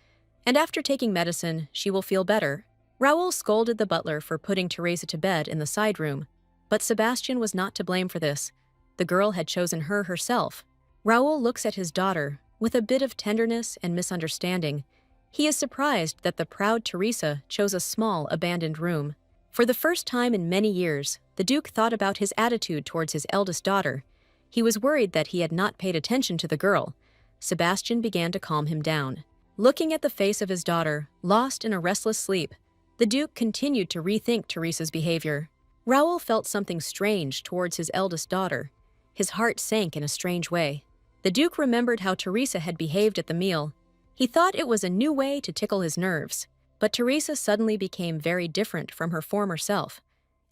and after taking medicine, she will feel better. Raoul scolded the butler for putting Teresa to bed in the side room, but Sebastian was not to blame for this. The girl had chosen her herself. Raoul looks at his daughter with a bit of tenderness and misunderstanding. He is surprised that the proud Teresa chose a small, abandoned room. For the first time in many years, the Duke thought about his attitude towards his eldest daughter. He was worried that he had not paid attention to the girl. Sebastian began to calm him down. Looking at the face of his daughter, lost in a restless sleep, the Duke continued to rethink Teresa's behavior. Raoul felt something strange towards his eldest daughter. His heart sank in a strange way. The Duke remembered how Teresa had behaved at the meal. He thought it was a new way to tickle his nerves, but Teresa suddenly became very different from her former self,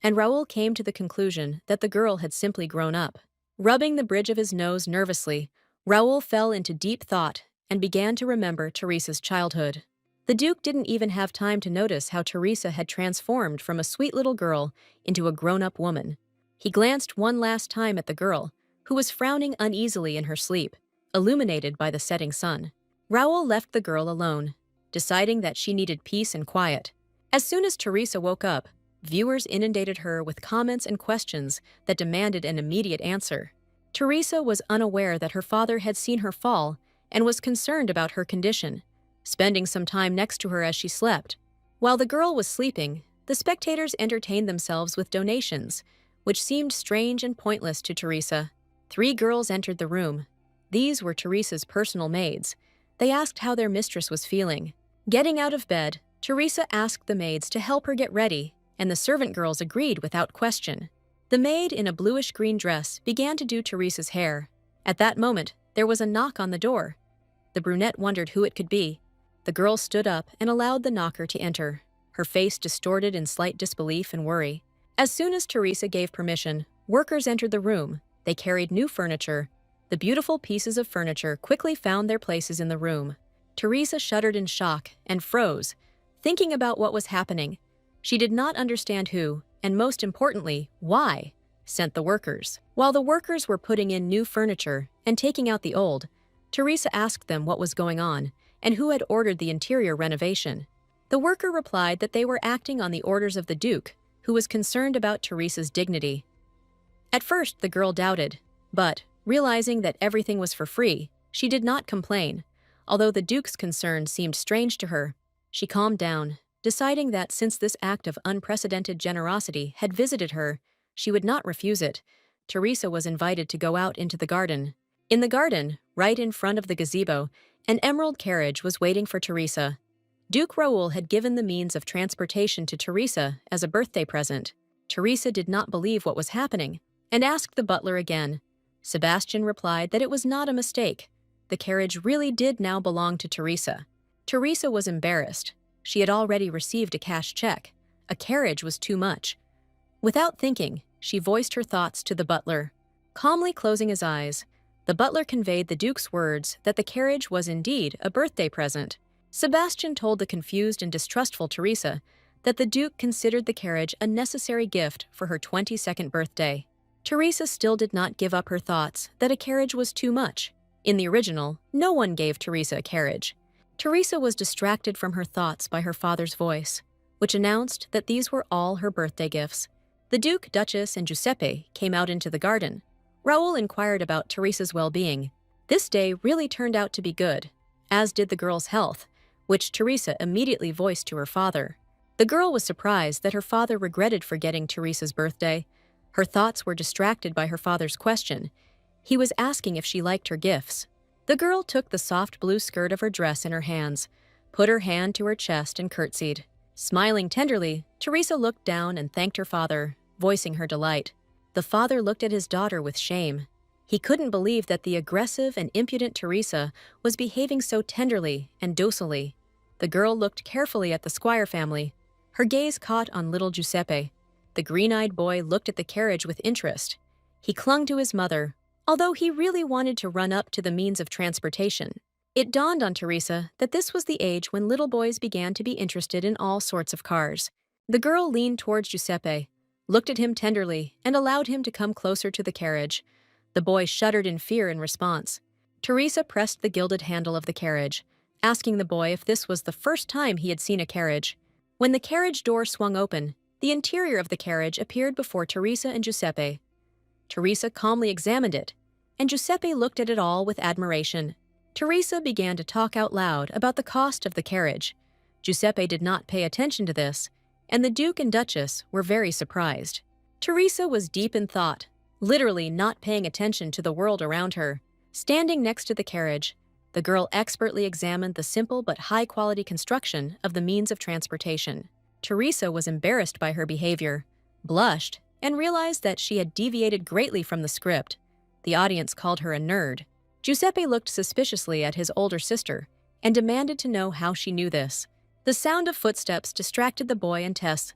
and Raoul came to the conclusion that the girl had simply grown up. Rubbing the bridge of his nose nervously, Raoul fell into deep thought and began to remember Teresa's childhood. The Duke didn't even have time to notice how Teresa had transformed from a sweet little girl into a grown-up woman. He glanced one last time at the girl, who was frowning uneasily in her sleep, illuminated by the setting sun. Raoul left the girl alone, deciding that she needed peace and quiet. As soon as Teresa woke up, viewers inundated her with comments and questions that demanded an immediate answer. Teresa was unaware that her father had seen her fall and was concerned about her condition, spending some time next to her as she slept. While the girl was sleeping, the spectators entertained themselves with donations, which seemed strange and pointless to Teresa. 3 girls entered the room. These were Teresa's personal maids. They asked how their mistress was feeling. Getting out of bed, Teresa asked the maids to help her get ready, and the servant girls agreed without question. The maid in a bluish-green dress began to do Teresa's hair. At that moment, there was a knock on the door. The brunette wondered who it could be. The girl stood up and allowed the knocker to enter, her face distorted in slight disbelief and worry. As soon as Teresa gave permission, workers entered the room. They carried new furniture. The beautiful pieces of furniture quickly found their places in the room. Teresa shuddered in shock and froze, thinking about what was happening. She did not understand who, and most importantly, why, sent the workers. While the workers were putting in new furniture and taking out the old, Teresa asked them what was going on and who had ordered the interior renovation. The worker replied that they were acting on the orders of the Duke, who was concerned about Teresa's dignity. At first, the girl doubted, but, realizing that everything was for free, she did not complain. Although the Duke's concern seemed strange to her, she calmed down, deciding that since this act of unprecedented generosity had visited her, she would not refuse it. Teresa was invited to go out into the garden. In the garden, right in front of the gazebo, an emerald carriage was waiting for Teresa. Duke Raoul had given the means of transportation to Teresa as a birthday present. Teresa did not believe what was happening and asked the butler again. Sebastian replied that it was not a mistake. The carriage really did now belong to Teresa. Teresa was embarrassed. She had already received a cash check. A carriage was too much. Without thinking, she voiced her thoughts to the butler. Calmly closing his eyes, the butler conveyed the Duke's words that the carriage was indeed a birthday present. Sebastian told the confused and distrustful Teresa that the Duke considered the carriage a necessary gift for her 22nd birthday. Teresa still did not give up her thoughts that a carriage was too much. In the original, no one gave Teresa a carriage. Teresa was distracted from her thoughts by her father's voice, which announced that these were all her birthday gifts. The Duke, Duchess, and Giuseppe came out into the garden. Raoul inquired about Teresa's well-being. This day really turned out to be good, as did the girl's health, which Teresa immediately voiced to her father. The girl was surprised that her father regretted forgetting Teresa's birthday. Her thoughts were distracted by her father's question. He was asking if she liked her gifts. The girl took the soft blue skirt of her dress in her hands, put her hand to her chest and curtsied. Smiling tenderly, Teresa looked down and thanked her father, voicing her delight. The father looked at his daughter with shame. He couldn't believe that the aggressive and impudent Teresa was behaving so tenderly and docilely. The girl looked carefully at the Squire family. Her gaze caught on little Giuseppe. The green-eyed boy looked at the carriage with interest. He clung to his mother, although he really wanted to run up to the means of transportation. It dawned on Teresa that this was the age when little boys began to be interested in all sorts of cars. The girl leaned towards Giuseppe, looked at him tenderly, and allowed him to come closer to the carriage. The boy shuddered in fear in response. Teresa pressed the gilded handle of the carriage, asking the boy if this was the first time he had seen a carriage. When the carriage door swung open, the interior of the carriage appeared before Teresa and Giuseppe. Teresa calmly examined it, and Giuseppe looked at it all with admiration. Teresa began to talk out loud about the cost of the carriage. Giuseppe did not pay attention to this, and the Duke and Duchess were very surprised. Teresa was deep in thought, literally not paying attention to the world around her. Standing next to the carriage, the girl expertly examined the simple but high-quality construction of the means of transportation. Teresa was embarrassed by her behavior, blushed, and realized that she had deviated greatly from the script. The audience called her a nerd. Giuseppe looked suspiciously at his older sister and demanded to know how she knew this. The sound of footsteps distracted the boy and Tess.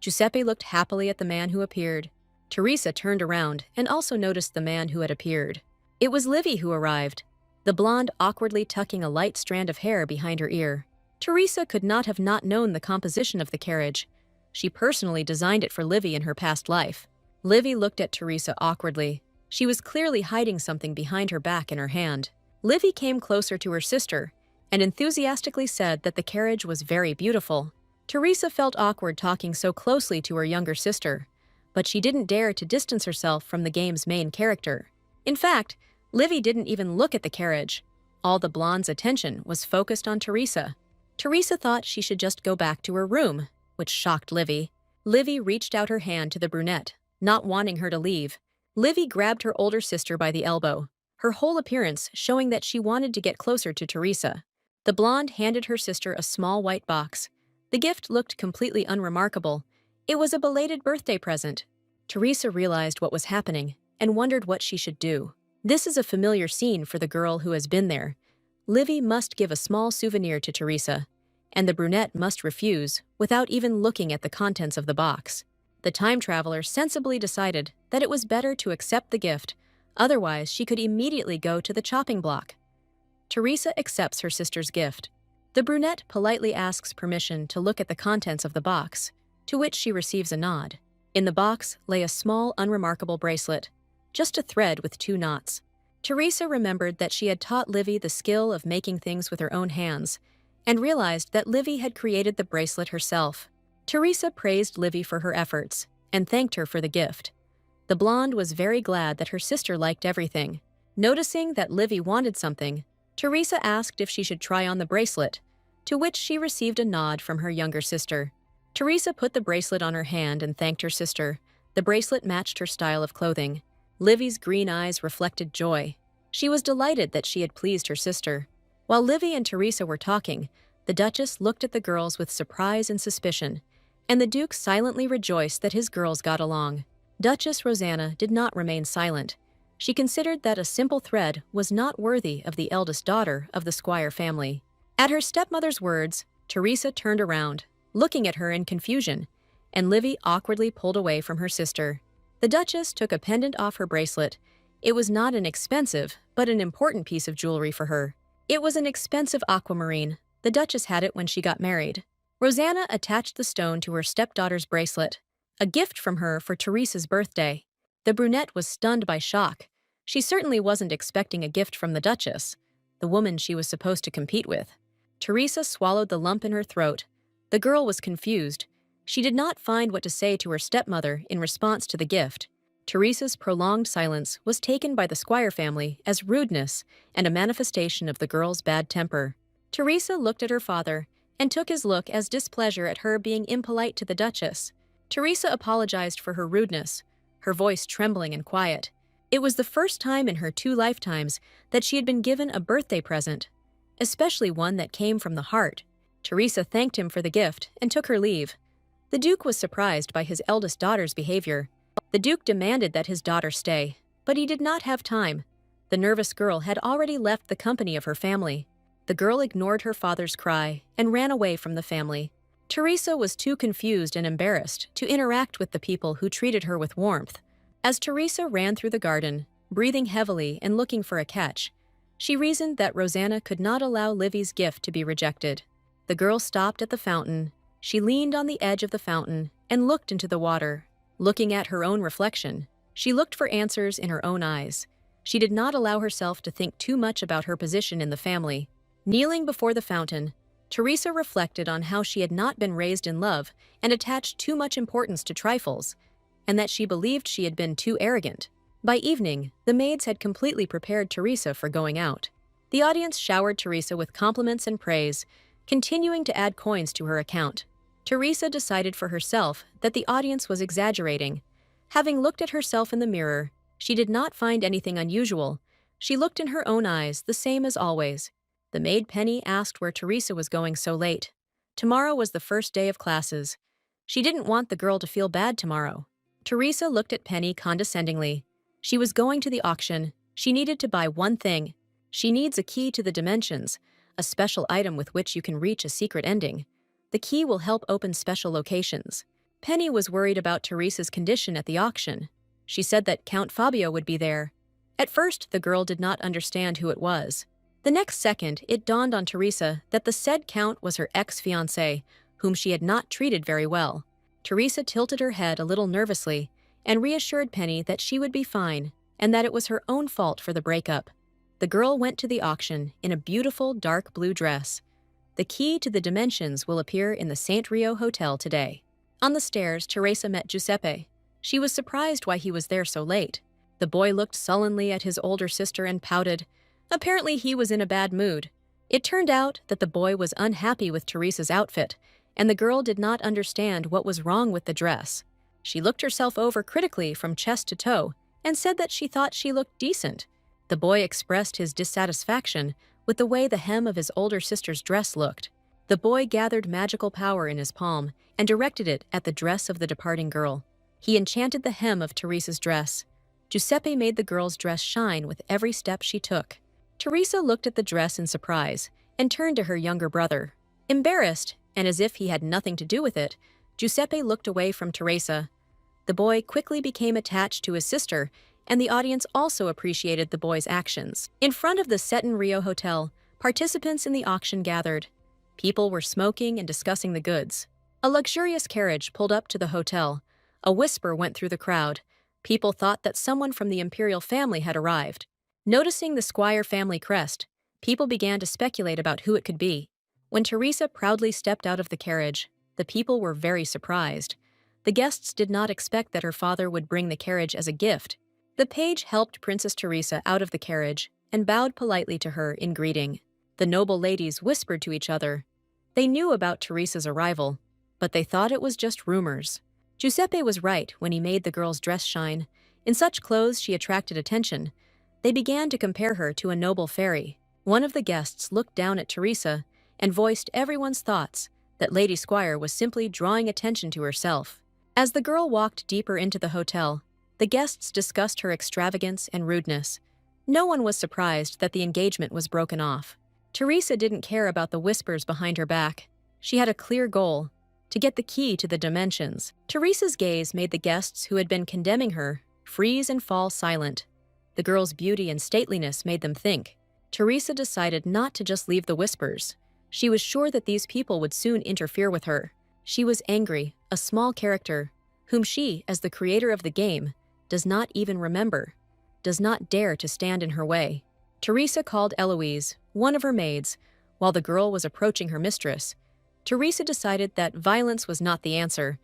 Giuseppe looked happily at the man who appeared. Teresa turned around and also noticed the man who had appeared. It was Livy who arrived, the blonde awkwardly tucking a light strand of hair behind her ear. Teresa could not have not known the composition of the carriage. She personally designed it for Livy in her past life. Livy looked at Teresa awkwardly. She was clearly hiding something behind her back in her hand. Livy came closer to her sister and enthusiastically said that the carriage was very beautiful. Teresa felt awkward talking so closely to her younger sister, but she didn't dare to distance herself from the game's main character. In fact, Livy didn't even look at the carriage. All the blonde's attention was focused on Teresa. Teresa thought she should just go back to her room, which shocked Livy. Livy reached out her hand to the brunette, not wanting her to leave. Livy grabbed her older sister by the elbow, her whole appearance showing that she wanted to get closer to Teresa. The blonde handed her sister a small white box. The gift looked completely unremarkable. It was a belated birthday present. Teresa realized what was happening and wondered what she should do. This is a familiar scene for the girl who has been there. Livy must give a small souvenir to Teresa, and the brunette must refuse without even looking at the contents of the box. The time traveler sensibly decided that it was better to accept the gift, otherwise she could immediately go to the chopping block. Teresa accepts her sister's gift. The brunette politely asks permission to look at the contents of the box, to which she receives a nod. In the box lay a small, unremarkable bracelet, just a thread with 2 knots. Teresa remembered that she had taught Livy the skill of making things with her own hands, and realized that Livy had created the bracelet herself. Teresa praised Livy for her efforts and thanked her for the gift. The blonde was very glad that her sister liked everything. Noticing that Livy wanted something, Teresa asked if she should try on the bracelet, to which she received a nod from her younger sister. Teresa put the bracelet on her hand and thanked her sister. The bracelet matched her style of clothing. Livy's green eyes reflected joy. She was delighted that she had pleased her sister. While Livy and Teresa were talking, the Duchess looked at the girls with surprise and suspicion, and the Duke silently rejoiced that his girls got along. Duchess Rosanna did not remain silent. She considered that a simple thread was not worthy of the eldest daughter of the Squire family. At her stepmother's words, Teresa turned around, looking at her in confusion, and Livy awkwardly pulled away from her sister. The Duchess took a pendant off her bracelet. It was not an expensive, but an important piece of jewelry for her. It was an expensive aquamarine. The Duchess had it when she got married. Rosanna attached the stone to her stepdaughter's bracelet, a gift from her for Teresa's birthday. The brunette was stunned by shock. She certainly wasn't expecting a gift from the Duchess, the woman she was supposed to compete with. Teresa swallowed the lump in her throat. The girl was confused. She did not find what to say to her stepmother in response to the gift. Teresa's prolonged silence was taken by the Squire family as rudeness and a manifestation of the girl's bad temper. Teresa looked at her father and took his look as displeasure at her being impolite to the Duchess. Teresa apologized for her rudeness, her voice trembling and quiet. It was the first time in her 2 lifetimes that she had been given a birthday present, especially one that came from the heart. Teresa thanked him for the gift and took her leave. The Duke was surprised by his eldest daughter's behavior. The Duke demanded that his daughter stay, but he did not have time. The nervous girl had already left the company of her family. The girl ignored her father's cry and ran away from the family. Teresa was too confused and embarrassed to interact with the people who treated her with warmth. As Teresa ran through the garden, breathing heavily and looking for a catch, she reasoned that Rosanna could not allow Livy's gift to be rejected. The girl stopped at the fountain. She leaned on the edge of the fountain and looked into the water. Looking at her own reflection, she looked for answers in her own eyes. She did not allow herself to think too much about her position in the family. Kneeling before the fountain, Teresa reflected on how she had not been raised in love and attached too much importance to trifles, and that she believed she had been too arrogant. By evening, the maids had completely prepared Teresa for going out. The audience showered Teresa with compliments and praise, continuing to add coins to her account. Teresa decided for herself that the audience was exaggerating. Having looked at herself in the mirror, she did not find anything unusual. She looked in her own eyes, the same as always. The maid Penny asked where Teresa was going so late. Tomorrow was the first day of classes. She didn't want the girl to feel bad tomorrow. Teresa looked at Penny condescendingly. She was going to the auction. She needed to buy one thing. She needs a key to the dimensions, a special item with which you can reach a secret ending. The key will help open special locations. Penny was worried about Teresa's condition at the auction. She said that Count Fabio would be there. At first, the girl did not understand who it was. The next second, it dawned on Teresa that the said Count was her ex-fiancé, whom she had not treated very well. Teresa tilted her head a little nervously and reassured Penny that she would be fine and that it was her own fault for the breakup. The girl went to the auction in a beautiful dark blue dress. The key to the dimensions will appear in the St. Rio Hotel today. On the stairs, Teresa met Giuseppe. She was surprised why he was there so late. The boy looked sullenly at his older sister and pouted. Apparently he was in a bad mood. It turned out that the boy was unhappy with Teresa's outfit, and the girl did not understand what was wrong with the dress. She looked herself over critically from chest to toe and said that she thought she looked decent. The boy expressed his dissatisfaction with the way the hem of his older sister's dress looked. The boy gathered magical power in his palm and directed it at the dress of the departing girl. He enchanted the hem of Teresa's dress. Giuseppe made the girl's dress shine with every step she took. Teresa looked at the dress in surprise and turned to her younger brother. Embarrassed, and as if he had nothing to do with it, Giuseppe looked away from Teresa. The boy quickly became attached to his sister, and the audience also appreciated the boy's actions. In front of the Seton Rio Hotel, participants in the auction gathered. People were smoking and discussing the goods. A luxurious carriage pulled up to the hotel. A whisper went through the crowd. People thought that someone from the imperial family had arrived. Noticing the Squire family crest, people began to speculate about who it could be. When Teresa proudly stepped out of the carriage, the people were very surprised. The guests did not expect that her father would bring the carriage as a gift. The page helped Princess Teresa out of the carriage and bowed politely to her in greeting. The noble ladies whispered to each other. They knew about Teresa's arrival, but they thought it was just rumors. Giuseppe was right when he made the girl's dress shine. In such clothes, she attracted attention. They began to compare her to a noble fairy. One of the guests looked down at Teresa and voiced everyone's thoughts that Lady Squire was simply drawing attention to herself. As the girl walked deeper into the hotel, the guests discussed her extravagance and rudeness. No one was surprised that the engagement was broken off. Teresa didn't care about the whispers behind her back. She had a clear goal: to get the key to the dimensions. Teresa's gaze made the guests who had been condemning her freeze and fall silent. The girl's beauty and stateliness made them think. Teresa decided not to just leave the whispers. She was sure that these people would soon interfere with her. She was angry, a small character, whom she, as the creator of the game, does not even remember. does not dare to stand in her way. Teresa called Eloise, one of her maids, while the girl was approaching her mistress. Teresa decided that violence was not the answer,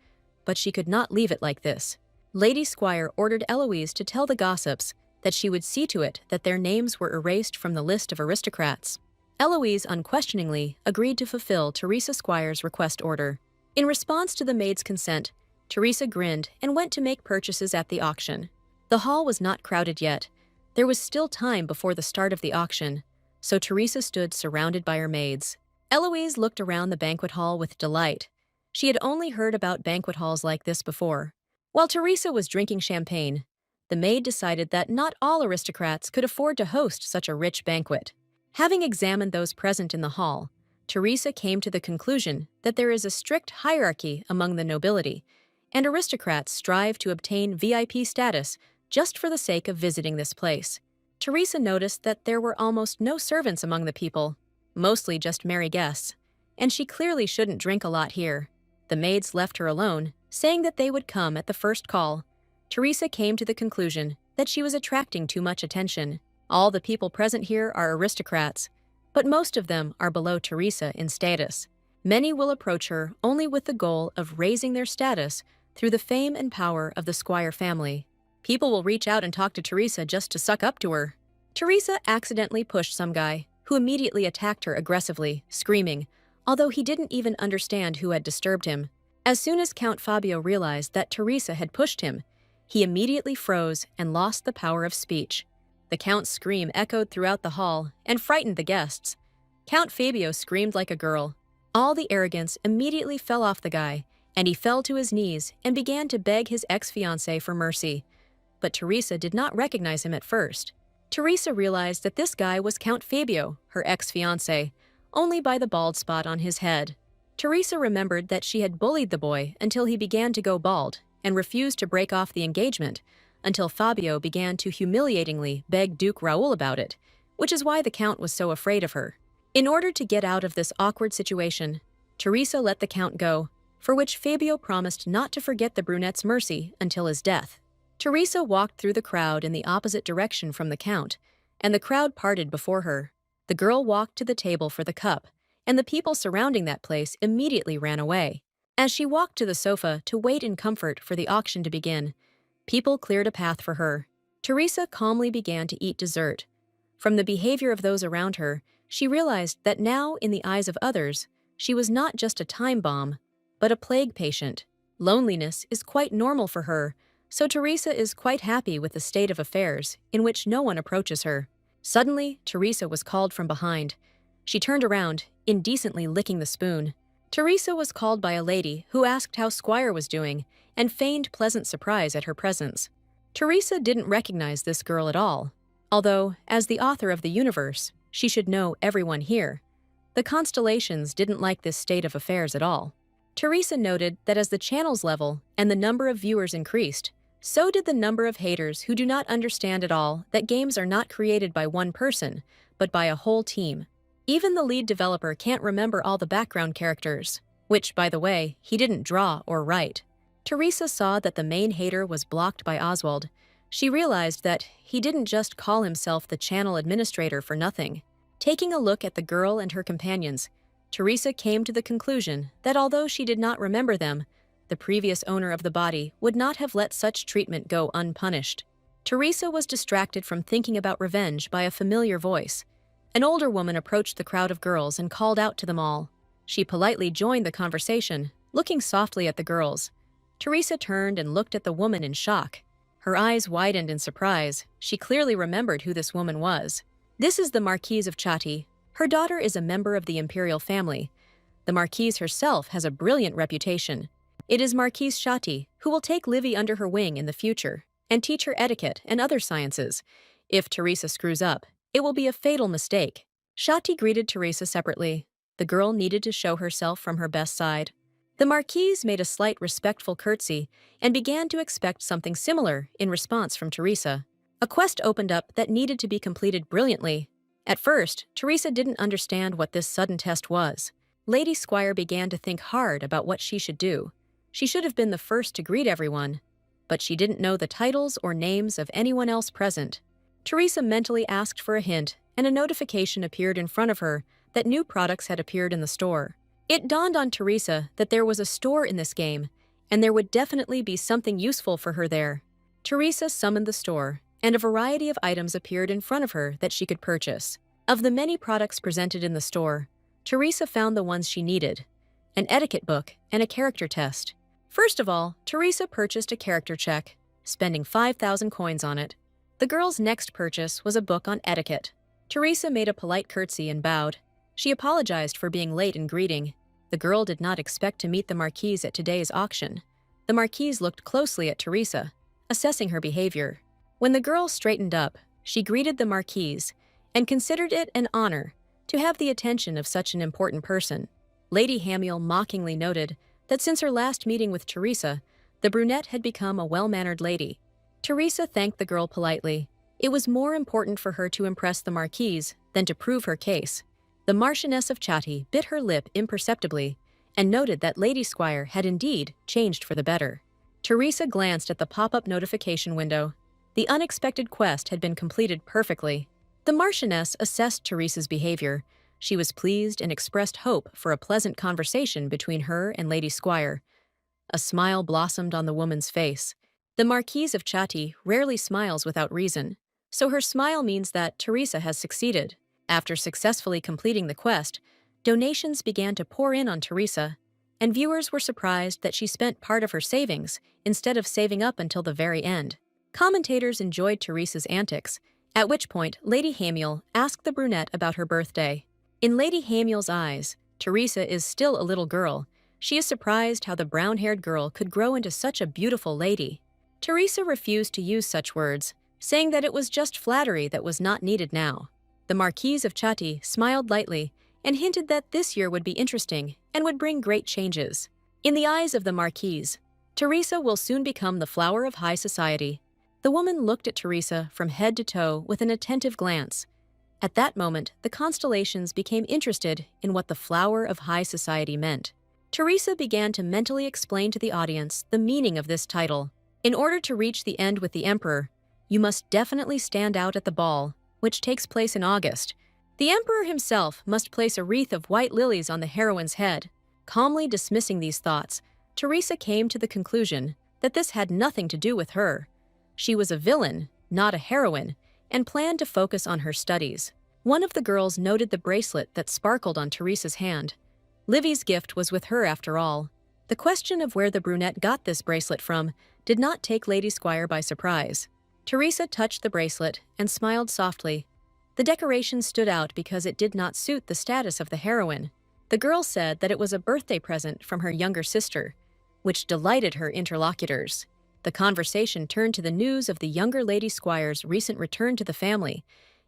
but she could not leave it like this. Lady Squire ordered Eloise to tell the gossips that she would see to it that their names were erased from the list of aristocrats. Eloise unquestioningly agreed to fulfill Teresa Squire's request order. In response to the maid's consent, Teresa grinned and went to make purchases at the auction. The hall was not crowded yet. There was still time before the start of the auction, so Teresa stood surrounded by her maids. Eloise looked around the banquet hall with delight. She had only heard about banquet halls like this before. While Teresa was drinking champagne, the maid decided that not all aristocrats could afford to host such a rich banquet. Having examined those present in the hall, Teresa came to the conclusion that there is a strict hierarchy among the nobility, and aristocrats strive to obtain VIP status just for the sake of visiting this place. Teresa noticed that there were almost no servants among the people, mostly just merry guests, and she clearly shouldn't drink a lot here. The maids left her alone, saying that they would come at the first call. Teresa came to the conclusion that she was attracting too much attention. All the people present here are aristocrats, but most of them are below Teresa in status. Many will approach her only with the goal of raising their status through the fame and power of the Squire family. People will reach out and talk to Teresa just to suck up to her. Teresa accidentally pushed some guy, who immediately attacked her aggressively, screaming, although he didn't even understand who had disturbed him. As soon as Count Fabio realized that Teresa had pushed him, he immediately froze and lost the power of speech. The Count's scream echoed throughout the hall and frightened the guests. Count Fabio screamed like a girl. All the arrogance immediately fell off the guy, and he fell to his knees and began to beg his ex-fiancée for mercy. But Teresa did not recognize him at first. Teresa realized that this guy was Count Fabio, her ex-fiancé, only by the bald spot on his head. Teresa remembered that she had bullied the boy until he began to go bald and refused to break off the engagement until Fabio began to humiliatingly beg Duke Raoul about it, which is why the Count was so afraid of her. In order to get out of this awkward situation, Teresa let the Count go, for which Fabio promised not to forget the brunette's mercy until his death. Teresa walked through the crowd in the opposite direction from the Count, and the crowd parted before her. The girl walked to the table for the cup, and the people surrounding that place immediately ran away. As she walked to the sofa to wait in comfort for the auction to begin, people cleared a path for her. Teresa calmly began to eat dessert. From the behavior of those around her, she realized that now, in the eyes of others, she was not just a time bomb, but a plague patient. Loneliness is quite normal for her, so Teresa is quite happy with the state of affairs in which no one approaches her. Suddenly, Teresa was called from behind. She turned around, indecently licking the spoon. Teresa was called by a lady who asked how Squire was doing and feigned pleasant surprise at her presence. Teresa didn't recognize this girl at all, although, as the author of the universe, she should know everyone here. The constellations didn't like this state of affairs at all. Teresa noted that as the channel's level and the number of viewers increased, so did the number of haters who do not understand at all that games are not created by one person, but by a whole team. Even the lead developer can't remember all the background characters, which, by the way, he didn't draw or write. Teresa saw that the main hater was blocked by Oswald. She realized that he didn't just call himself the channel administrator for nothing. Taking a look at the girl and her companions, Teresa came to the conclusion that although she did not remember them, the previous owner of the body would not have let such treatment go unpunished. Teresa was distracted from thinking about revenge by a familiar voice. An older woman approached the crowd of girls and called out to them all. She politely joined the conversation, looking softly at the girls. Teresa turned and looked at the woman in shock. Her eyes widened in surprise. She clearly remembered who this woman was. This is the Marquise of Chatti. Her daughter is a member of the imperial family. The Marquise herself has a brilliant reputation. It is Marquise Chatti who will take Livy under her wing in the future and teach her etiquette and other sciences. If Teresa screws up, it will be a fatal mistake. Chatti greeted Teresa separately. The girl needed to show herself from her best side. The Marquise made a slight respectful curtsy and began to expect something similar in response from Teresa. A quest opened up that needed to be completed brilliantly. At first, Teresa didn't understand what this sudden test was. Lady Squire began to think hard about what she should do. She should have been the first to greet everyone, but she didn't know the titles or names of anyone else present. Teresa mentally asked for a hint, and a notification appeared in front of her that new products had appeared in the store. It dawned on Teresa that there was a store in this game, and there would definitely be something useful for her there. Teresa summoned the store, and a variety of items appeared in front of her that she could purchase. Of the many products presented in the store, Teresa found the ones she needed: an etiquette book and a character test. First of all, Teresa purchased a character check, spending 5,000 coins on it. The girl's next purchase was a book on etiquette. Teresa made a polite curtsy and bowed. She apologized for being late in greeting. The girl did not expect to meet the Marquise at today's auction. The Marquise looked closely at Teresa, assessing her behavior. When the girl straightened up, she greeted the Marquise and considered it an honor to have the attention of such an important person. Lady Hamiel mockingly noted that since her last meeting with Teresa, the brunette had become a well-mannered lady. Teresa thanked the girl politely. It was more important for her to impress the Marquise than to prove her case. The Marchioness of Chatty bit her lip imperceptibly and noted that Lady Squire had indeed changed for the better. Teresa glanced at the pop-up notification window. The unexpected quest had been completed perfectly. The Marchioness assessed Teresa's behavior. She was pleased and expressed hope for a pleasant conversation between her and Lady Squire. A smile blossomed on the woman's face. The Marquise of Chatty rarely smiles without reason, so her smile means that Teresa has succeeded. After successfully completing the quest, donations began to pour in on Teresa, and viewers were surprised that she spent part of her savings instead of saving up until the very end. Commentators enjoyed Teresa's antics, at which point Lady Hamiel asked the brunette about her birthday. In Lady Hamiel's eyes, Teresa is still a little girl. She is surprised how the brown-haired girl could grow into such a beautiful lady. Teresa refused to use such words, saying that it was just flattery that was not needed now. The Marquise of Chatty smiled lightly and hinted that this year would be interesting and would bring great changes. In the eyes of the Marquise, Teresa will soon become the flower of high society. The woman looked at Teresa from head to toe with an attentive glance. At that moment, the constellations became interested in what the flower of high society meant. Teresa began to mentally explain to the audience the meaning of this title. In order to reach the end with the Emperor, you must definitely stand out at the ball, which takes place in August. The Emperor himself must place a wreath of white lilies on the heroine's head. Calmly dismissing these thoughts, Teresa came to the conclusion that this had nothing to do with her. She was a villain, not a heroine, and planned to focus on her studies. One of the girls noted the bracelet that sparkled on Teresa's hand. Livy's gift was with her after all. The question of where the brunette got this bracelet from did not take Lady Squire by surprise. Teresa touched the bracelet and smiled softly. The decoration stood out because it did not suit the status of the heroine. The girl said that it was a birthday present from her younger sister, which delighted her interlocutors. The conversation turned to the news of the younger Lady Squire's recent return to the family,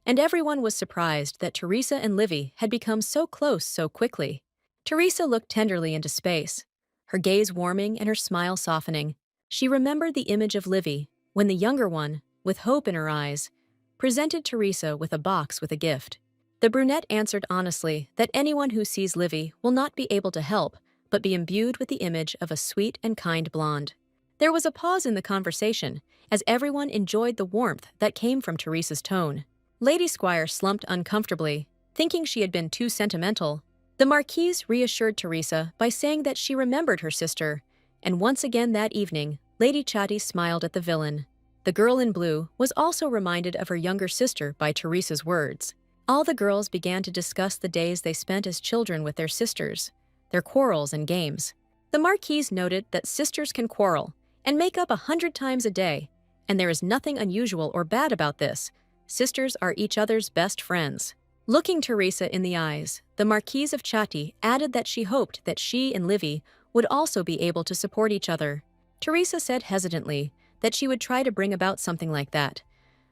and everyone was surprised that Teresa and Livy had become so close so quickly. Teresa looked tenderly into space, her gaze warming and her smile softening. She remembered the image of Livy when the younger one, with hope in her eyes, presented Teresa with a box with a gift. The brunette answered honestly that anyone who sees Livy will not be able to help but be imbued with the image of a sweet and kind blonde. There was a pause in the conversation as everyone enjoyed the warmth that came from Teresa's tone. Lady Squire slumped uncomfortably, thinking she had been too sentimental. The Marquise reassured Teresa by saying that she remembered her sister, and once again that evening, Lady Chatty smiled at the villain. The girl in blue was also reminded of her younger sister by Teresa's words. All the girls began to discuss the days they spent as children with their sisters, their quarrels and games. The Marquise noted that sisters can quarrel and make up 100 times a day, and there is nothing unusual or bad about this. Sisters are each other's best friends. Looking Teresa in the eyes, the Marquise of Chatty added that she hoped that she and Livy would also be able to support each other. Teresa said hesitantly that she would try to bring about something like that,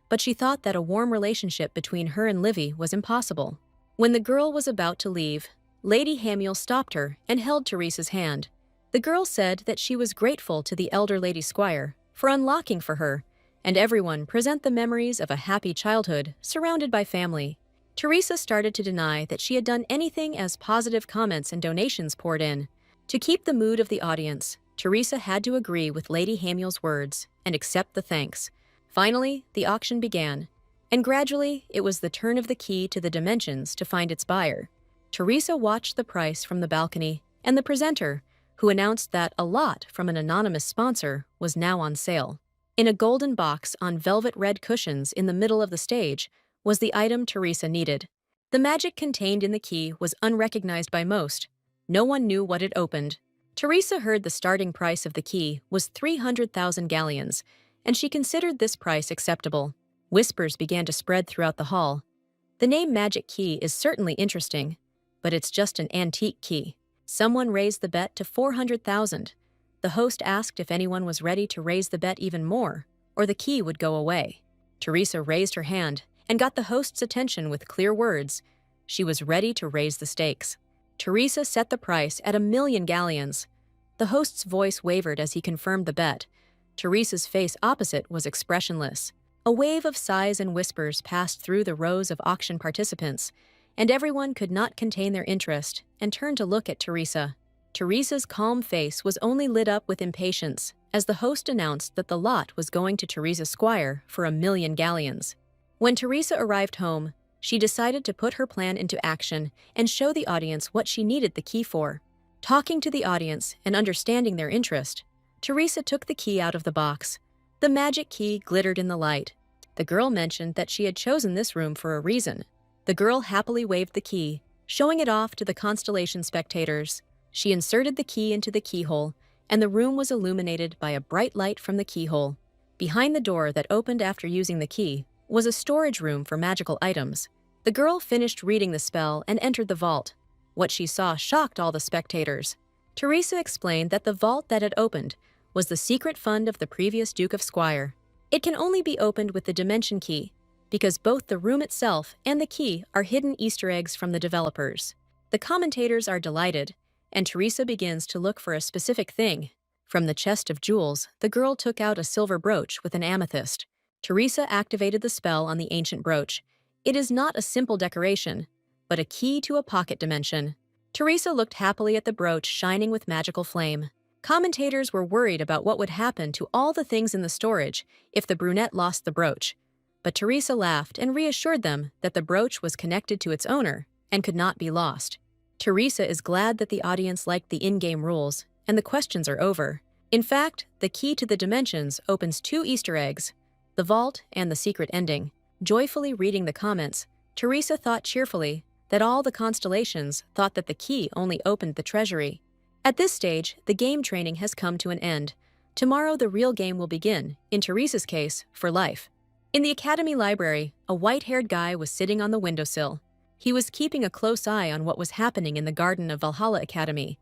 but she thought that a warm relationship between her and Livy was impossible. When the girl was about to leave, Lady Hamiel stopped her and held Teresa's hand. The girl said that she was grateful to the elder Lady Squire for unlocking for her, and everyone present the memories of a happy childhood surrounded by family. Teresa started to deny that she had done anything as positive comments and donations poured in. To keep the mood of the audience, Teresa had to agree with Lady Hamiel's words and accept the thanks. Finally, the auction began, And gradually, it was the turn of the key to the dimensions to find its buyer. Teresa watched the price from the balcony, and the presenter, who announced that a lot from an anonymous sponsor was now on sale. In a golden box on velvet red cushions in the middle of the stage was the item Teresa needed. The magic contained in the key was unrecognized by most. No one knew what it opened. Teresa heard the starting price of the key was 300,000 galleons, and she considered this price acceptable. Whispers began to spread throughout the hall. The name Magic Key is certainly interesting, but it's just an antique key. Someone raised the bet to 400,000. The host asked if anyone was ready to raise the bet even more, or the key would go away. Teresa raised her hand and got the host's attention with clear words. She was ready to raise the stakes. Teresa set the price at 1,000,000 galleons. The host's voice wavered as he confirmed the bet. Teresa's face opposite was expressionless. A wave of sighs and whispers passed through the rows of auction participants, and everyone could not contain their interest and turned to look at Teresa. Teresa's calm face was only lit up with impatience as the host announced that the lot was going to Teresa Squire for 1,000,000 galleons. When Teresa arrived home, she decided to put her plan into action and show the audience what she needed the key for. Talking to the audience and understanding their interest, Teresa took the key out of the box. The magic key glittered in the light. The girl mentioned that she had chosen this room for a reason. The girl happily waved the key, showing it off to the constellation spectators. She inserted the key into the keyhole, and the room was illuminated by a bright light from the keyhole. Behind the door that opened after using the key was a storage room for magical items. The girl finished reading the spell and entered the vault. What she saw shocked all the spectators. Teresa explained that the vault that had opened was the secret fund of the previous Duke of Squire. It can only be opened with the dimension key, because both the room itself and the key are hidden Easter eggs from the developers. The commentators are delighted, and Teresa begins to look for a specific thing. From the chest of jewels, the girl took out a silver brooch with an amethyst. Teresa activated the spell on the ancient brooch. It is not a simple decoration, but a key to a pocket dimension. Teresa looked happily at the brooch shining with magical flame. Commentators were worried about what would happen to all the things in the storage if the brunette lost the brooch. But Teresa laughed and reassured them that the brooch was connected to its owner and could not be lost. Teresa is glad that the audience liked the in-game rules, and the questions are over. In fact, the key to the dimensions opens 2 Easter eggs, the vault and the secret ending. Joyfully reading the comments, Teresa thought cheerfully that all the constellations thought that the key only opened the treasury. At this stage, the game training has come to an end. Tomorrow the real game will begin, in Teresa's case, for life. In the Academy library, a white-haired guy was sitting on the windowsill. He was keeping a close eye on what was happening in the garden of Valhalla Academy.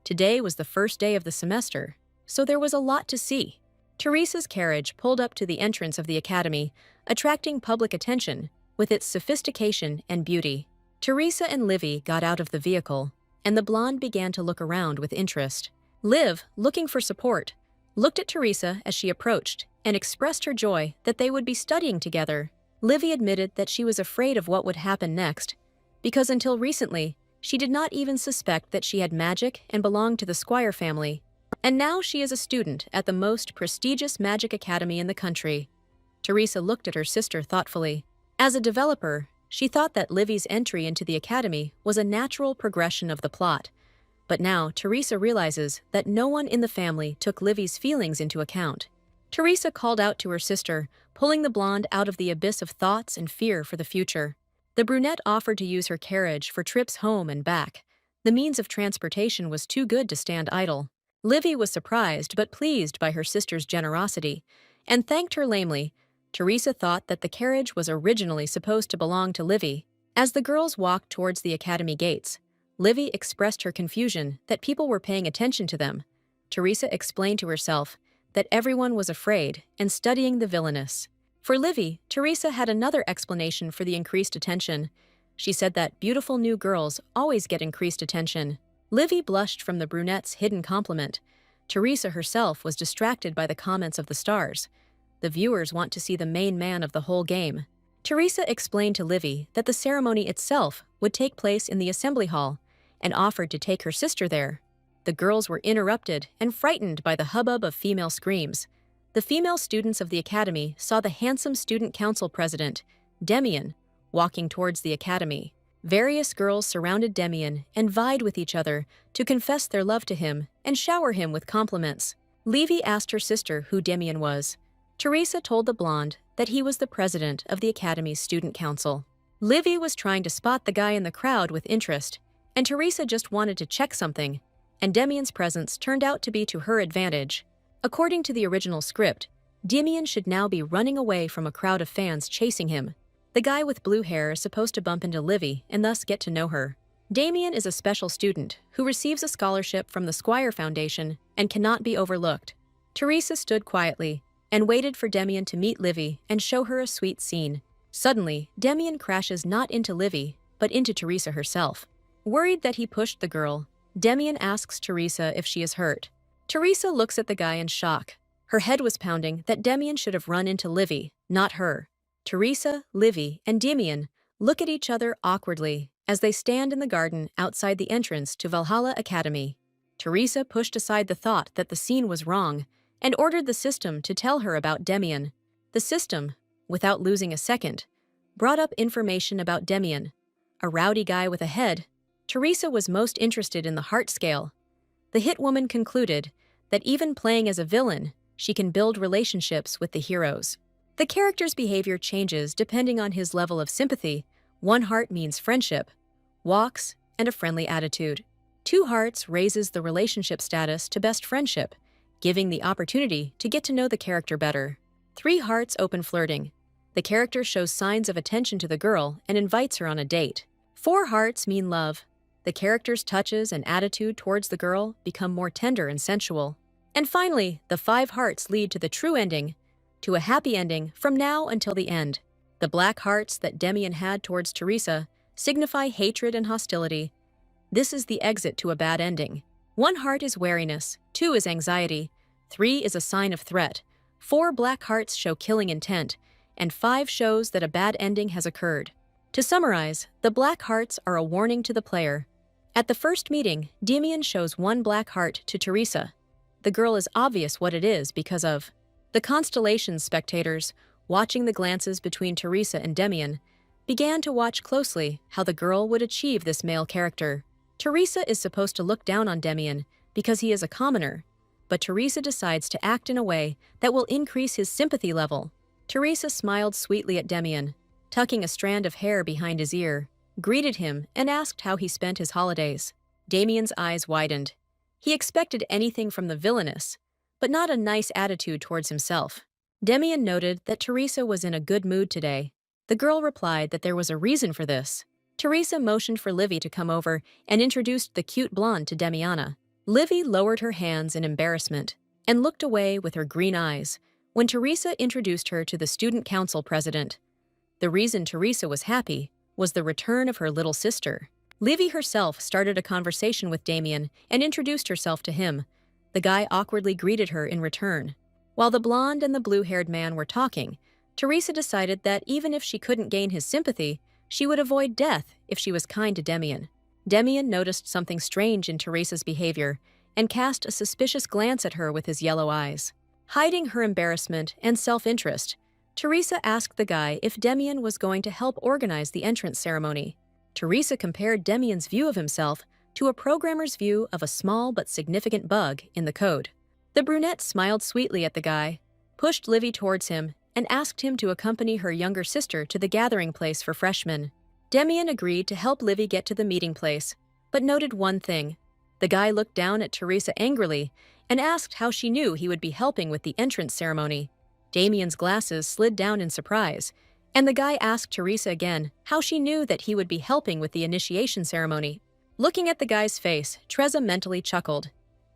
Today was the first day of the semester, so there was a lot to see. Teresa's carriage pulled up to the entrance of the academy, attracting public attention with its sophistication and beauty. Teresa and Livy got out of the vehicle, and the blonde began to look around with interest. Liv, looking for support, looked at Teresa as she approached and expressed her joy that they would be studying together. Livy admitted that she was afraid of what would happen next, because until recently, she did not even suspect that she had magic and belonged to the Squire family. And now she is a student at the most prestigious magic academy in the country. Teresa looked at her sister thoughtfully. As a developer, she thought that Livy's entry into the academy was a natural progression of the plot. But now Teresa realizes that no one in the family took Livy's feelings into account. Teresa called out to her sister, pulling the blonde out of the abyss of thoughts and fear for the future. The brunette offered to use her carriage for trips home and back. The means of transportation was too good to stand idle. Livy was surprised but pleased by her sister's generosity, and thanked her lamely. Teresa thought that the carriage was originally supposed to belong to Livy. As the girls walked towards the academy gates, Livy expressed her confusion that people were paying attention to them. Teresa explained to herself that everyone was afraid and studying the Villainess. For Livy, Teresa had another explanation for the increased attention. She said that beautiful new girls always get increased attention. Livy blushed from the brunette's hidden compliment. Teresa herself was distracted by the comments of the stars. The viewers want to see the main man of the whole game. Teresa explained to Livy that the ceremony itself would take place in the assembly hall, and offered to take her sister there. The girls were interrupted and frightened by the hubbub of female screams. The female students of the academy saw the handsome student council president, Demian, walking towards the academy. Various girls surrounded Demian and vied with each other to confess their love to him and shower him with compliments. Levy asked her sister who Demian was. Teresa told the blonde that he was the president of the academy's student council. Livy was trying to spot the guy in the crowd with interest, and Teresa just wanted to check something, and Demian's presence turned out to be to her advantage. According to the original script, Demian should now be running away from a crowd of fans chasing him. The guy with blue hair is supposed to bump into Livy and thus get to know her. Demian is a special student who receives a scholarship from the Squire Foundation and cannot be overlooked. Teresa stood quietly and waited for Demian to meet Livy and show her a sweet scene. Suddenly, Demian crashes not into Livy, but into Teresa herself. Worried that he pushed the girl, Demian asks Teresa if she is hurt. Teresa looks at the guy in shock. Her head was pounding that Demian should have run into Livy, not her. Teresa, Livy, and Demian look at each other awkwardly as they stand in the garden outside the entrance to Valhalla Academy. Teresa pushed aside the thought that the scene was wrong and ordered the system to tell her about Demian. The system, without losing a second, brought up information about Demian, a rowdy guy with a head. Teresa was most interested in the heart scale. The hit woman concluded that even playing as a villain, she can build relationships with the heroes. The character's behavior changes depending on his level of sympathy. 1 heart means friendship, walks, and a friendly attitude. 2 hearts raises the relationship status to best friendship, giving the opportunity to get to know the character better. 3 hearts open flirting. The character shows signs of attention to the girl and invites her on a date. 4 hearts mean love. The character's touches and attitude towards the girl become more tender and sensual. And finally, the 5 hearts lead to the true ending, to a happy ending from now until the end. The black hearts that Demian had towards Teresa signify hatred and hostility. This is the exit to a bad ending. 1 heart is wariness, 2 is anxiety, 3 is a sign of threat, 4 black hearts show killing intent, and 5 shows that a bad ending has occurred. To summarize, the black hearts are a warning to the player. At the first meeting, Demian shows 1 black heart to Teresa. The girl is obvious what it is because of the constellation's spectators, watching the glances between Teresa and Demian, began to watch closely how the girl would achieve this male character. Teresa is supposed to look down on Demian because he is a commoner, but Teresa decides to act in a way that will increase his sympathy level. Teresa smiled sweetly at Demian, tucking a strand of hair behind his ear, greeted him, and asked how he spent his holidays. Demian's eyes widened. He expected anything from the Villainess, but not a nice attitude towards himself. Demian noted that Teresa was in a good mood today. The girl replied that there was a reason for this. Teresa motioned for Livy to come over and introduced the cute blonde to Demiana. Livy lowered her hands in embarrassment and looked away with her green eyes when Teresa introduced her to the student council president. The reason Teresa was happy was the return of her little sister. Livy herself started a conversation with Demian and introduced herself to him. The guy awkwardly greeted her in return. While the blonde and the blue-haired man were talking, Teresa decided that even if she couldn't gain his sympathy, she would avoid death if she was kind to Demian. Demian noticed something strange in Teresa's behavior and cast a suspicious glance at her with his yellow eyes. Hiding her embarrassment and self-interest, Teresa asked the guy if Demian was going to help organize the entrance ceremony. Teresa compared Demian's view of himself to a programmer's view of a small but significant bug in the code. The brunette smiled sweetly at the guy, pushed Livy towards him, and asked him to accompany her younger sister to the gathering place for freshmen. Demian agreed to help Livy get to the meeting place, but noted one thing. The guy looked down at Teresa angrily and asked how she knew he would be helping with the entrance ceremony. Demian's glasses slid down in surprise, and the guy asked Teresa again how she knew that he would be helping with the initiation ceremony. Looking at the guy's face, Teresa mentally chuckled.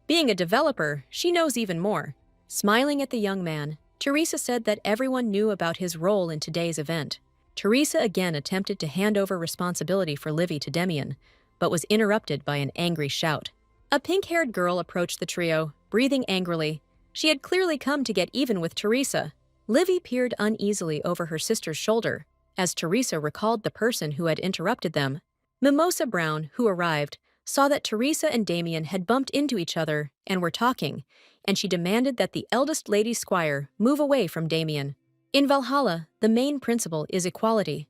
Being a developer, she knows even more. Smiling at the young man, Teresa said that everyone knew about his role in today's event. Teresa again attempted to hand over responsibility for Livy to Demian, but was interrupted by an angry shout. A pink-haired girl approached the trio, breathing angrily. She had clearly come to get even with Teresa. Livy peered uneasily over her sister's shoulder, as Teresa recalled the person who had interrupted them. Mimosa Brown, who arrived, saw that Teresa and Demian had bumped into each other and were talking, and she demanded that the eldest lady squire move away from Demian. In Valhalla, the main principle is equality.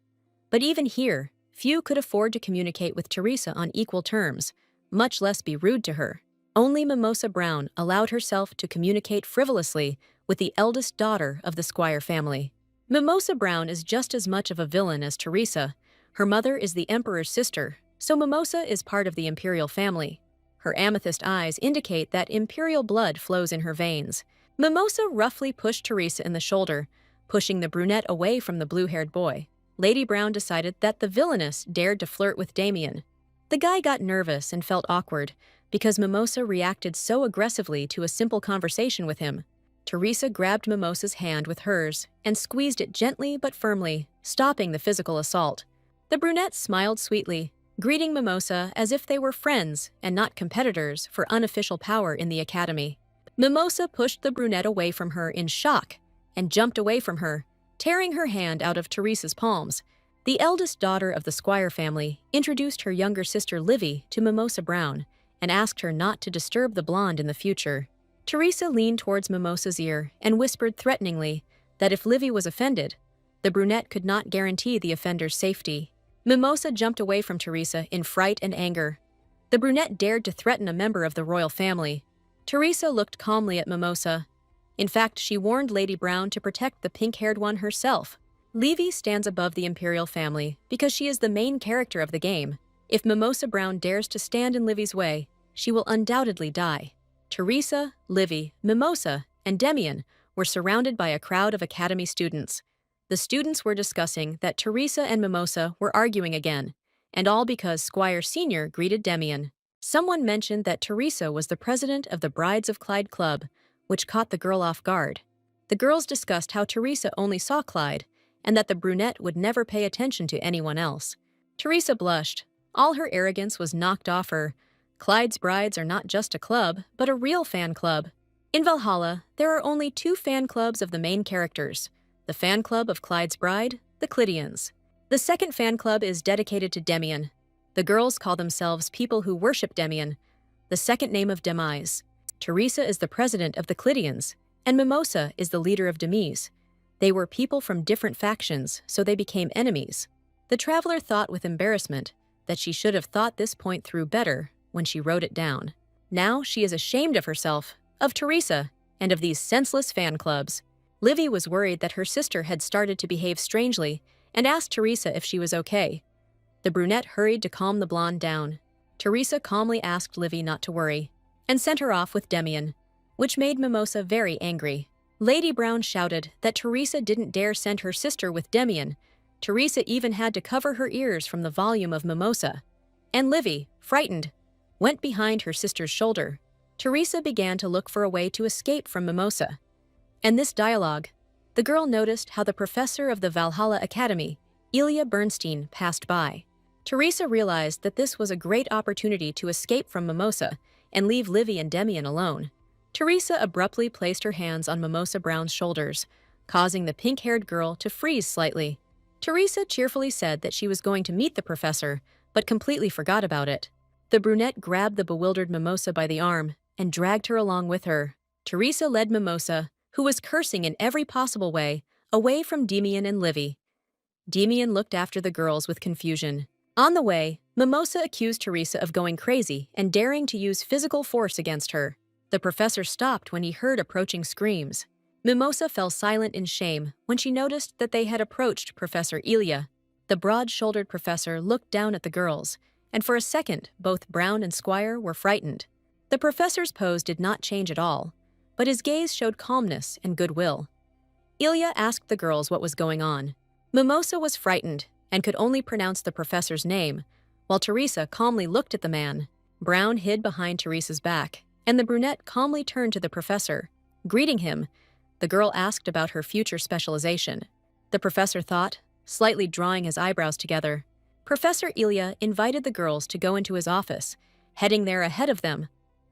But even here, few could afford to communicate with Teresa on equal terms, much less be rude to her. Only Mimosa Brown allowed herself to communicate frivolously with the eldest daughter of the Squire family. Mimosa Brown is just as much of a villain as Teresa. Her mother is the Emperor's sister, so Mimosa is part of the imperial family. Her amethyst eyes indicate that imperial blood flows in her veins. Mimosa roughly pushed Teresa in the shoulder, pushing the brunette away from the blue-haired boy. Lady Brown decided that the Villainess dared to flirt with Damien. The guy got nervous and felt awkward because Mimosa reacted so aggressively to a simple conversation with him. Teresa grabbed Mimosa's hand with hers and squeezed it gently but firmly, stopping the physical assault. The brunette smiled sweetly, greeting Mimosa as if they were friends and not competitors for unofficial power in the academy. Mimosa pushed the brunette away from her in shock and jumped away from her, tearing her hand out of Teresa's palms. The eldest daughter of the Squire family introduced her younger sister Livy to Mimosa Brown and asked her not to disturb the blonde in the future. Teresa leaned towards Mimosa's ear and whispered threateningly that if Livy was offended, the brunette could not guarantee the offender's safety. Mimosa jumped away from Teresa in fright and anger. The brunette dared to threaten a member of the royal family. Teresa looked calmly at Mimosa. In fact, she warned Lady Brown to protect the pink-haired one herself. Livy stands above the imperial family because she is the main character of the game. If Mimosa Brown dares to stand in Livy's way, she will undoubtedly die. Teresa, Livy, Mimosa, and Damien were surrounded by a crowd of academy students. The students were discussing that Teresa and Mimosa were arguing again, and all because Squire Senior greeted Damien. Someone mentioned that Teresa was the president of the Brides of Clyde Club, which caught the girl off guard. The girls discussed how Teresa only saw Clyde, and that the brunette would never pay attention to anyone else. Teresa blushed. All her arrogance was knocked off her. Clyde's Brides are not just a club, but a real fan club. In Valhalla, there are only 2 fan clubs of the main characters: the fan club of Clyde's bride, the Clydians. The second fan club is dedicated to Damien. The girls call themselves people who worship Damien, the second name of Demise. Teresa is the president of the Clydians, and Mimosa is the leader of Demise. They were people from different factions, so they became enemies. The traveler thought with embarrassment that she should have thought this point through better when she wrote it down. Now she is ashamed of herself, of Teresa, and of these senseless fan clubs. Livy was worried that her sister had started to behave strangely and asked Teresa if she was okay. The brunette hurried to calm the blonde down. Teresa calmly asked Livy not to worry and sent her off with Damien, which made Mimosa very angry. Lady Brown shouted that Teresa didn't dare send her sister with Damien. Teresa even had to cover her ears from the volume of Mimosa. And Livy, frightened, went behind her sister's shoulder. Teresa began to look for a way to escape from Mimosa. And this dialogue, the girl noticed how the professor of the Valhalla Academy, Ilya Bernstein, passed by. Teresa realized that this was a great opportunity to escape from Mimosa and leave Livy and Damien alone. Teresa abruptly placed her hands on Mimosa Brown's shoulders, causing the pink-haired girl to freeze slightly. Teresa cheerfully said that she was going to meet the professor, but completely forgot about it. The brunette grabbed the bewildered Mimosa by the arm and dragged her along with her. Teresa led Mimosa, who was cursing in every possible way, away from Damien and Livy. Damien looked after the girls with confusion. On the way, Mimosa accused Teresa of going crazy and daring to use physical force against her. The professor stopped when he heard approaching screams. Mimosa fell silent in shame when she noticed that they had approached Professor Ilya. The broad-shouldered professor looked down at the girls, and for a second, both Brown and Squire were frightened. The professor's pose did not change at all, but his gaze showed calmness and goodwill. Ilya asked the girls what was going on. Mimosa was frightened and could only pronounce the professor's name, while Teresa calmly looked at the man. Brown hid behind Teresa's back, and the brunette calmly turned to the professor. Greeting him, the girl asked about her future specialization. The professor thought, slightly drawing his eyebrows together. Professor Ilya invited the girls to go into his office, heading there ahead of them.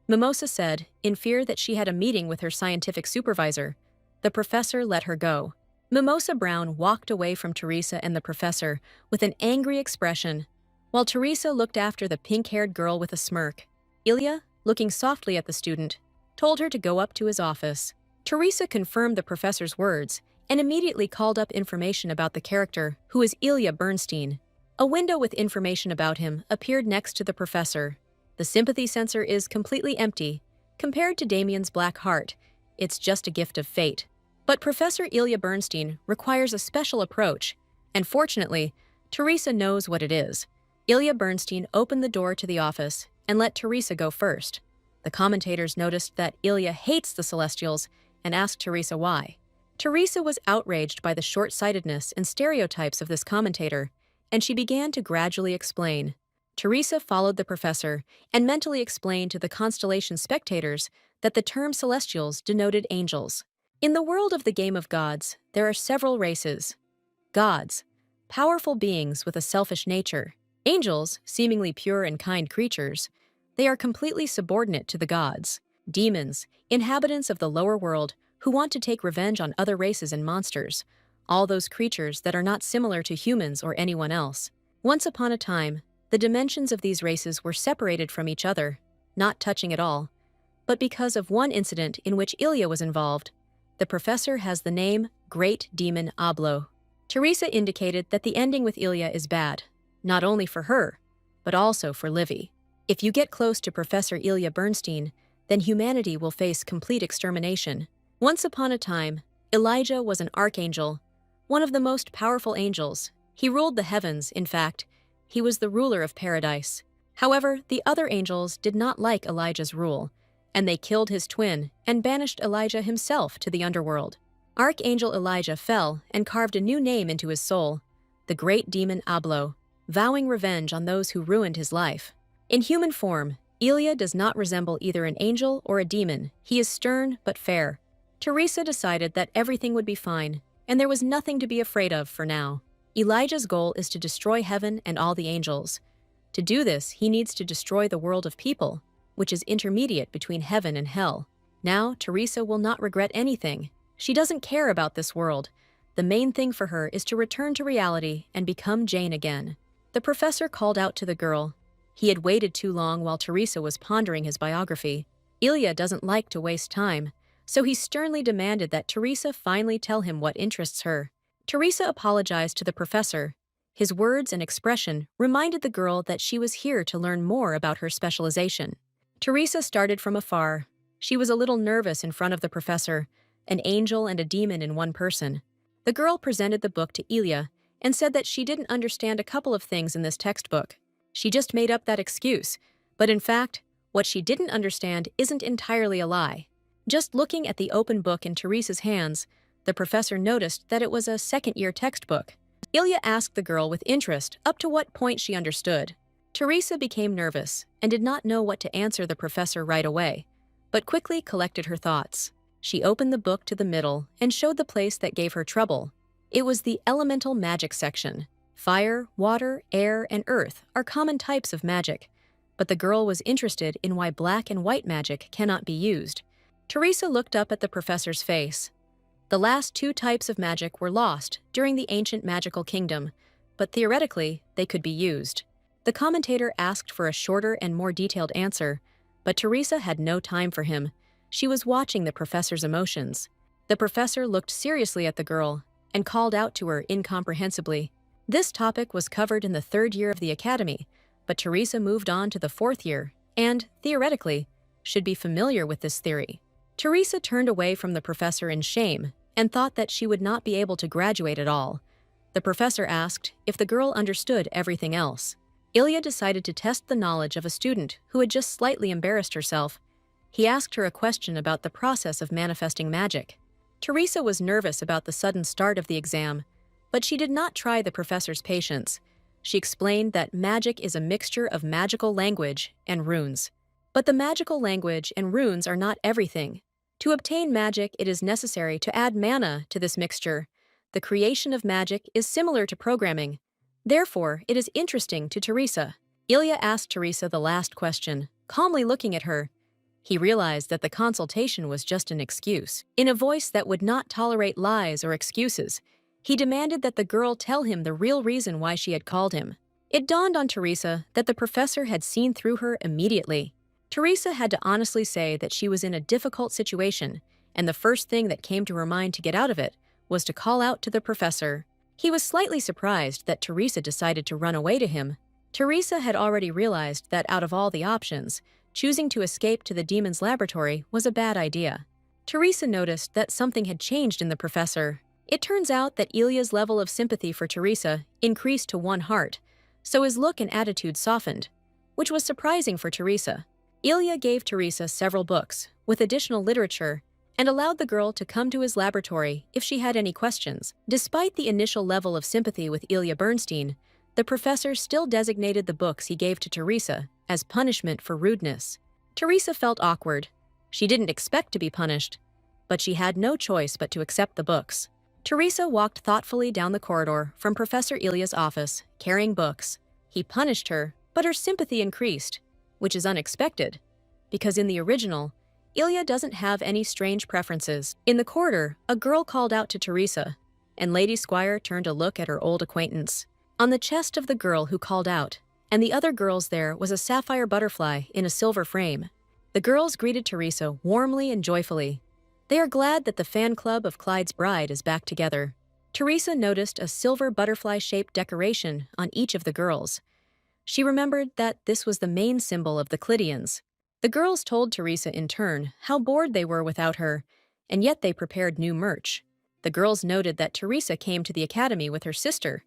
Mimosa said, in fear that she had a meeting with her scientific supervisor. The professor let her go. Mimosa Brown walked away from Teresa and the professor with an angry expression, while Teresa looked after the pink-haired girl with a smirk. Ilya, looking softly at the student, told her to go up to his office. Teresa confirmed the professor's words and immediately called up information about the character, who is Ilya Bernstein. A window with information about him appeared next to the professor. The sympathy sensor is completely empty. Compared to Damien's black heart, it's just a gift of fate. But Professor Ilya Bernstein requires a special approach, and fortunately, Teresa knows what it is. Ilya Bernstein opened the door to the office and let Teresa go first. The commentators noticed that Ilya hates the Celestials and asked Teresa why. Teresa was outraged by the short-sightedness and stereotypes of this commentator, and she began to gradually explain. Teresa followed the professor and mentally explained to the constellation spectators that the term Celestials denoted angels. In the world of the game of gods, there are several races. Gods, powerful beings with a selfish nature. Angels, seemingly pure and kind creatures. They are completely subordinate to the gods. Demons, inhabitants of the lower world who want to take revenge on other races and monsters. All those creatures that are not similar to humans or anyone else. Once upon a time, the dimensions of these races were separated from each other, not touching at all. But because of one incident in which Ilya was involved, the professor has the name Great Demon Ablo. Teresa indicated that the ending with Ilya is bad, not only for her, but also for Livy. If you get close to Professor Ilya Bernstein, then humanity will face complete extermination. Once upon a time, Elijah was an archangel, one of the most powerful angels. He ruled the heavens, in fact. He was the ruler of paradise. However, the other angels did not like Elijah's rule, and they killed his twin and banished Elijah himself to the underworld. Archangel Elijah fell and carved a new name into his soul, the great demon Ablo, vowing revenge on those who ruined his life. In human form, Ilya does not resemble either an angel or a demon. He is stern but fair. Teresa decided that everything would be fine, and there was nothing to be afraid of for now. Elijah's goal is to destroy heaven and all the angels. To do this, he needs to destroy the world of people, which is intermediate between heaven and hell. Now, Teresa will not regret anything. She doesn't care about this world. The main thing for her is to return to reality and become Jane again. The professor called out to the girl. He had waited too long while Teresa was pondering his biography. Ilya doesn't like to waste time, so he sternly demanded that Teresa finally tell him what interests her. Teresa apologized to the professor. His words and expression reminded the girl that she was here to learn more about her specialization. Teresa started from afar. She was a little nervous in front of the professor, an angel and a demon in one person. The girl presented the book to Ilya and said that she didn't understand a couple of things in this textbook. She just made up that excuse, but in fact, what she didn't understand isn't entirely a lie. Just looking at the open book in Teresa's hands, the professor noticed that it was a second-year textbook. Ilya asked the girl with interest up to what point she understood. Teresa became nervous and did not know what to answer the professor right away, but quickly collected her thoughts. She opened the book to the middle and showed the place that gave her trouble. It was the elemental magic section. Fire, water, air, and earth are common types of magic, but the girl was interested in why black and white magic cannot be used. Teresa looked up at the professor's face. The last two types of magic were lost during the ancient magical kingdom, but theoretically, they could be used. The commentator asked for a shorter and more detailed answer, but Teresa had no time for him. She was watching the professor's emotions. The professor looked seriously at the girl and called out to her incomprehensibly. This topic was covered in the third year of the academy, but Teresa moved on to the fourth year and, theoretically, should be familiar with this theory. Teresa turned away from the professor in shame and thought that she would not be able to graduate at all. The professor asked if the girl understood everything else. Ilya decided to test the knowledge of a student who had just slightly embarrassed herself. He asked her a question about the process of manifesting magic. Teresa was nervous about the sudden start of the exam, but she did not try the professor's patience. She explained that magic is a mixture of magical language and runes. But the magical language and runes are not everything. To obtain magic, it is necessary to add mana to this mixture. The creation of magic is similar to programming. Therefore, it is interesting to Teresa. Ilya asked Teresa the last question, calmly looking at her. He realized that the consultation was just an excuse. In a voice that would not tolerate lies or excuses, he demanded that the girl tell him the real reason why she had called him. It dawned on Teresa that the professor had seen through her immediately. Teresa had to honestly say that she was in a difficult situation, and the first thing that came to her mind to get out of it was to call out to the professor. He was slightly surprised that Teresa decided to run away to him. Teresa had already realized that out of all the options, choosing to escape to the demon's laboratory was a bad idea. Teresa noticed that something had changed in the professor. It turns out that Ilya's level of sympathy for Teresa increased to 1 heart, so his look and attitude softened, which was surprising for Teresa. Ilya gave Teresa several books, with additional literature, and allowed the girl to come to his laboratory if she had any questions. Despite the initial level of sympathy with Ilya Bernstein, the professor still designated the books he gave to Teresa as punishment for rudeness. Teresa felt awkward. She didn't expect to be punished, but she had no choice but to accept the books. Teresa walked thoughtfully down the corridor from Professor Ilya's office, carrying books. He punished her, but her sympathy increased, which is unexpected, because in the original, Ilya doesn't have any strange preferences. In the corridor, a girl called out to Teresa, and Lady Squire turned to look at her old acquaintance. On the chest of the girl who called out, and the other girls there, was a sapphire butterfly in a silver frame. The girls greeted Teresa warmly and joyfully. They are glad that the fan club of Clyde's bride is back together. Teresa noticed a silver butterfly-shaped decoration on each of the girls. She remembered that this was the main symbol of the Clydians. The girls told Teresa in turn how bored they were without her, and yet they prepared new merch. The girls noted that Teresa came to the academy with her sister.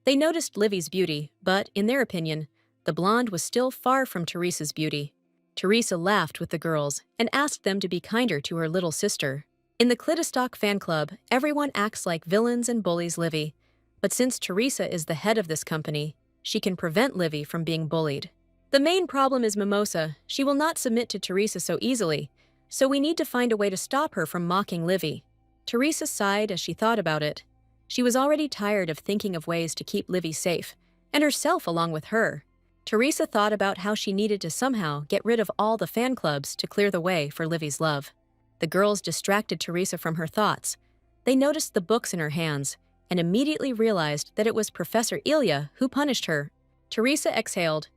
They noticed Livy's beauty, but, in their opinion, the blonde was still far from Teresa's beauty. Teresa laughed with the girls and asked them to be kinder to her little sister. In the Clitostock fan club, everyone acts like villains and bullies Livy, but since Teresa is the head of this company, she can prevent Livy from being bullied. The main problem is Mimosa. She will not submit to Teresa so easily, so we need to find a way to stop her from mocking Livy. Teresa sighed as she thought about it. She was already tired of thinking of ways to keep Livy safe, and herself along with her. Teresa thought about how she needed to somehow get rid of all the fan clubs to clear the way for Livy's love. The girls distracted Teresa from her thoughts. They noticed the books in her hands and immediately realized that it was Professor Ilya who punished her. Teresa exhaled.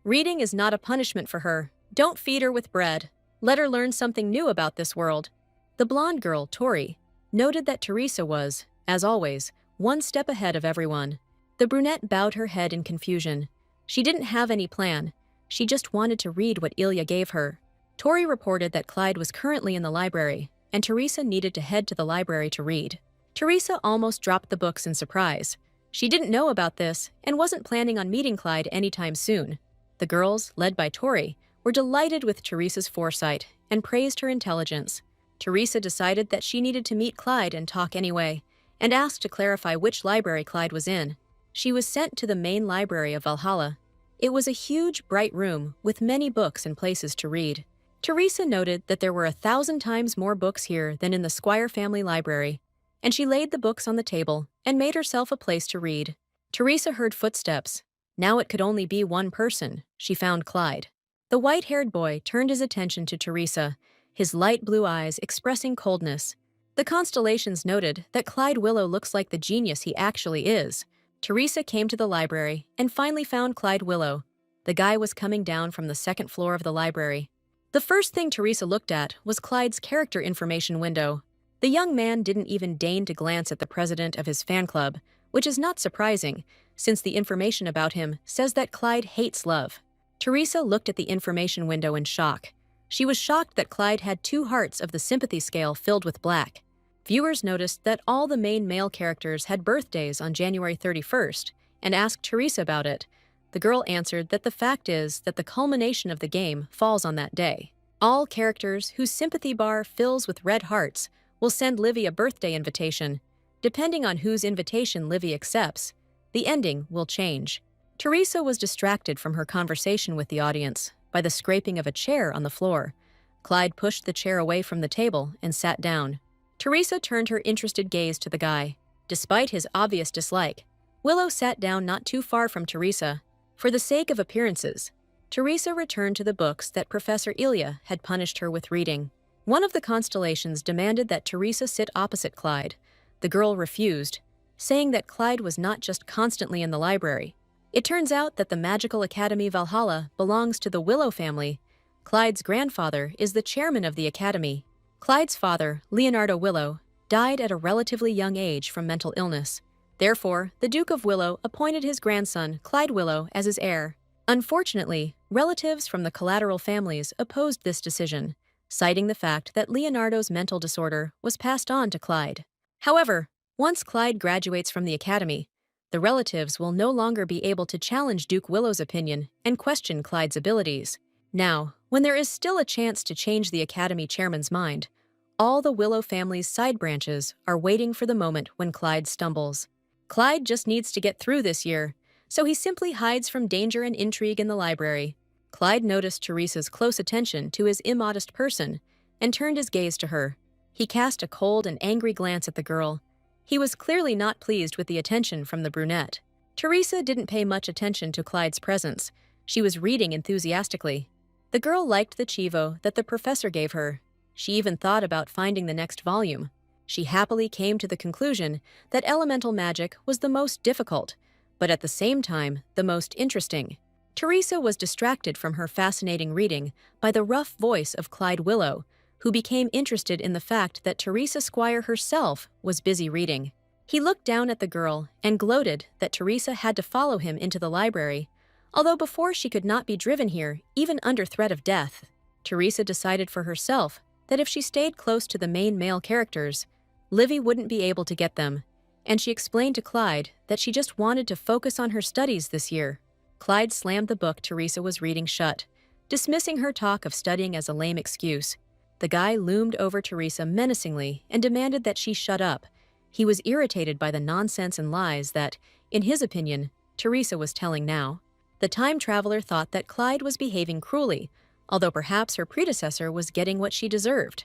Reading is not a punishment for her. Don't feed her with bread. Let her learn something new about this world. The blonde girl, Tori, noted that Teresa was, as always, 1 step ahead of everyone. The brunette bowed her head in confusion. She didn't have any plan. She just wanted to read what Ilya gave her. Tori reported that Clyde was currently in the library, and Teresa needed to head to the library to read. Teresa almost dropped the books in surprise. She didn't know about this and wasn't planning on meeting Clyde anytime soon. The girls, led by Tori, were delighted with Teresa's foresight and praised her intelligence. Teresa decided that she needed to meet Clyde and talk anyway, and asked to clarify which library Clyde was in. She was sent to the main library of Valhalla. It was a huge, bright room with many books and places to read. Teresa noted that there were 1,000 times more books here than in the Squire family library, and she laid the books on the table and made herself a place to read. Teresa heard footsteps. Now it could only be one person. She found Clyde. The white-haired boy turned his attention to Teresa, his light blue eyes expressing coldness. The constellations noted that Clyde Willow looks like the genius he actually is. Teresa came to the library and finally found Clyde Willow. The guy was coming down from the 2nd floor of the library. The first thing Teresa looked at was Clyde's character information window. The young man didn't even deign to glance at the president of his fan club, which is not surprising, since the information about him says that Clyde hates love. Teresa looked at the information window in shock. She was shocked that Clyde had 2 hearts of the sympathy scale filled with black. Viewers noticed that all the main male characters had birthdays on January 31st and asked Teresa about it. The girl answered that the fact is that the culmination of the game falls on that day. All characters whose sympathy bar fills with red hearts will send Livy a birthday invitation. Depending on whose invitation Livy accepts, the ending will change. Teresa was distracted from her conversation with the audience by the scraping of a chair on the floor. Clyde pushed the chair away from the table and sat down. Teresa turned her interested gaze to the guy. Despite his obvious dislike, Willow sat down not too far from Teresa. For the sake of appearances, Teresa returned to the books that Professor Ilya had punished her with reading. One of the constellations demanded that Teresa sit opposite Clyde. The girl refused, saying that Clyde was not just constantly in the library. It turns out that the Magical Academy Valhalla belongs to the Willow family. Clyde's grandfather is the chairman of the academy. Clyde's father, Leonardo Willow, died at a relatively young age from mental illness. Therefore, the Duke of Willow appointed his grandson, Clyde Willow, as his heir. Unfortunately, relatives from the collateral families opposed this decision, citing the fact that Leonardo's mental disorder was passed on to Clyde. However, once Clyde graduates from the academy, the relatives will no longer be able to challenge Duke Willow's opinion and question Clyde's abilities. Now, when there is still a chance to change the academy chairman's mind, all the Willow family's side branches are waiting for the moment when Clyde stumbles. Clyde just needs to get through this year, so he simply hides from danger and intrigue in the library. Clyde noticed Teresa's close attention to his immodest person and turned his gaze to her. He cast a cold and angry glance at the girl. He was clearly not pleased with the attention from the brunette. Teresa didn't pay much attention to Clyde's presence. She was reading enthusiastically. The girl liked the chivo that the professor gave her. She even thought about finding the next volume. She happily came to the conclusion that elemental magic was the most difficult, but at the same time, the most interesting. Teresa was distracted from her fascinating reading by the rough voice of Clyde Willow, who became interested in the fact that Teresa Squire herself was busy reading. He looked down at the girl and gloated that Teresa had to follow him into the library, although before she could not be driven here, even under threat of death. Teresa decided for herself that if she stayed close to the main male characters, Livy wouldn't be able to get them, and she explained to Clyde that she just wanted to focus on her studies this year. Clyde slammed the book Teresa was reading shut, dismissing her talk of studying as a lame excuse. The guy loomed over Teresa menacingly and demanded that she shut up. He was irritated by the nonsense and lies that, in his opinion, Teresa was telling now. The time traveler thought that Clyde was behaving cruelly, although perhaps her predecessor was getting what she deserved.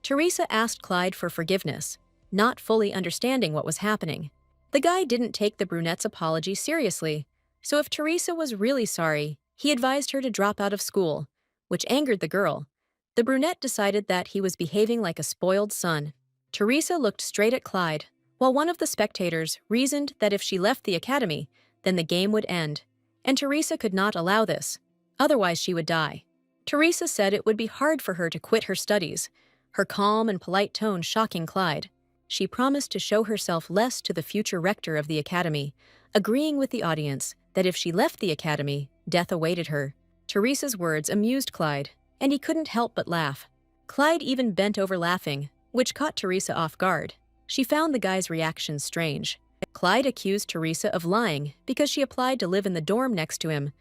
Teresa asked Clyde for forgiveness, not fully understanding what was happening. The guy didn't take the brunette's apology seriously, so if Teresa was really sorry, he advised her to drop out of school, which angered the girl. The brunette decided that he was behaving like a spoiled son. Teresa looked straight at Clyde, while one of the spectators reasoned that if she left the academy, then the game would end, and Teresa could not allow this. Otherwise, she would die. Teresa said it would be hard for her to quit her studies, her calm and polite tone shocking Clyde. She promised to show herself less to the future rector of the academy, agreeing with the audience that if she left the academy, death awaited her. Teresa's words amused Clyde, and he couldn't help but laugh. Clyde even bent over laughing, which caught Teresa off guard. She found the guy's reaction strange. Clyde accused Teresa of lying because she applied to live in the dorm next to him.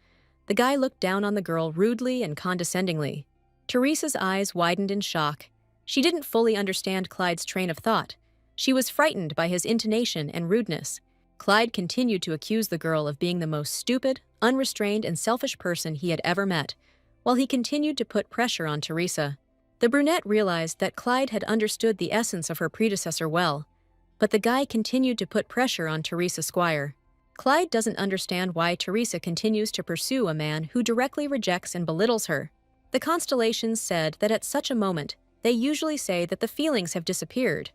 The guy looked down on the girl rudely and condescendingly. Teresa's eyes widened in shock. She didn't fully understand Clyde's train of thought. She was frightened by his intonation and rudeness. Clyde continued to accuse the girl of being the most stupid, unrestrained, and selfish person he had ever met, while he continued to put pressure on Teresa. The brunette realized that Clyde had understood the essence of her predecessor well, but the guy continued to put pressure on Teresa Squire. Clyde doesn't understand why Teresa continues to pursue a man who directly rejects and belittles her. The constellations said that at such a moment, they usually say that the feelings have disappeared.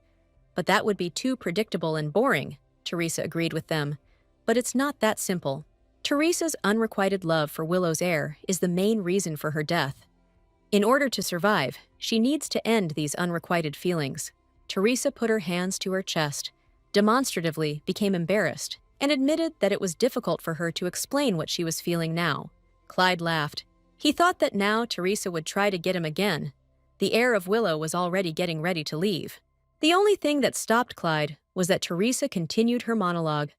But that would be too predictable and boring, Teresa agreed with them. But it's not that simple. Teresa's unrequited love for Willow's heir is the main reason for her death. In order to survive, she needs to end these unrequited feelings. Teresa put her hands to her chest, demonstratively became embarrassed, and admitted that it was difficult for her to explain what she was feeling now. Clyde laughed. He thought that now Teresa would try to get him again. The heir of Willow was already getting ready to leave. The only thing that stopped Clyde was that Teresa continued her monologue,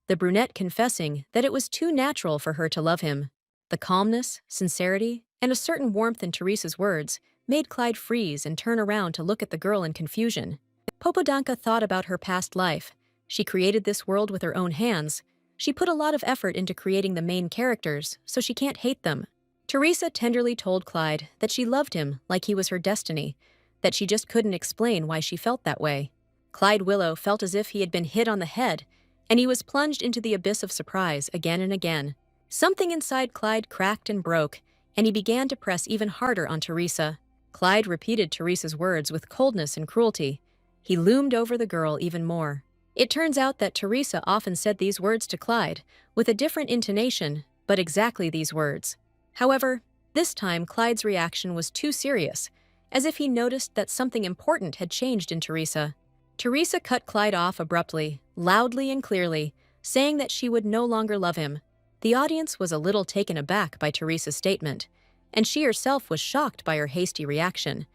the brunette confessing that it was too natural for her to love him. The calmness, sincerity, and a certain warmth in Teresa's words made Clyde freeze and turn around to look at the girl in confusion. Popodanka thought about her past life. She created this world with her own hands. She put a lot of effort into creating the main characters, so she can't hate them. Teresa tenderly told Clyde that she loved him like he was her destiny, that she just couldn't explain why she felt that way. Clyde Willow felt as if he had been hit on the head, and he was plunged into the abyss of surprise again and again. Something inside Clyde cracked and broke, and he began to press even harder on Teresa. Clyde repeated Teresa's words with coldness and cruelty. He loomed over the girl even more. It turns out that Teresa often said these words to Clyde, with a different intonation, but exactly these words. However, this time Clyde's reaction was too serious, as if he noticed that something important had changed in Teresa. Teresa cut Clyde off abruptly, loudly and clearly, saying that she would no longer love him. The audience was a little taken aback by Teresa's statement, and she herself was shocked by her hasty reaction.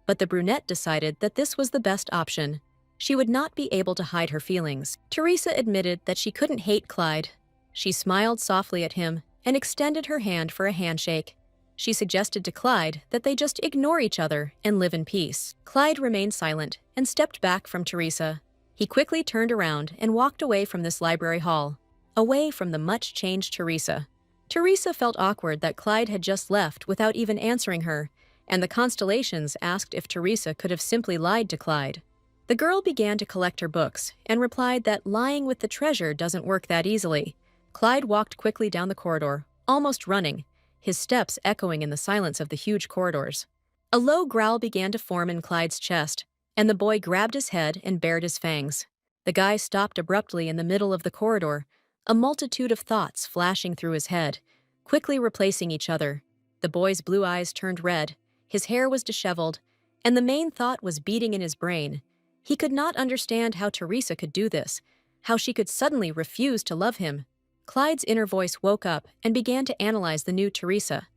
But the brunette decided that this was the best option. She would not be able to hide her feelings. Teresa admitted that she couldn't hate Clyde. She smiled softly at him and extended her hand for a handshake. She suggested to Clyde that they just ignore each other and live in peace. Clyde remained silent and stepped back from Teresa. He quickly turned around and walked away from this library hall, away from the much-changed Teresa. Teresa felt awkward that Clyde had just left without even answering her, and the constellations asked if Teresa could have simply lied to Clyde. The girl began to collect her books and replied that lying with the treasure doesn't work that easily. Clyde walked quickly down the corridor, almost running, his steps echoing in the silence of the huge corridors. A low growl began to form in Clyde's chest, and the boy grabbed his head and bared his fangs. The guy stopped abruptly in the middle of the corridor, a multitude of thoughts flashing through his head, quickly replacing each other. The boy's blue eyes turned red, his hair was disheveled, and the main thought was beating in his brain. He could not understand how Teresa could do this, how she could suddenly refuse to love him. Clyde's inner voice woke up and began to analyze the new Teresa.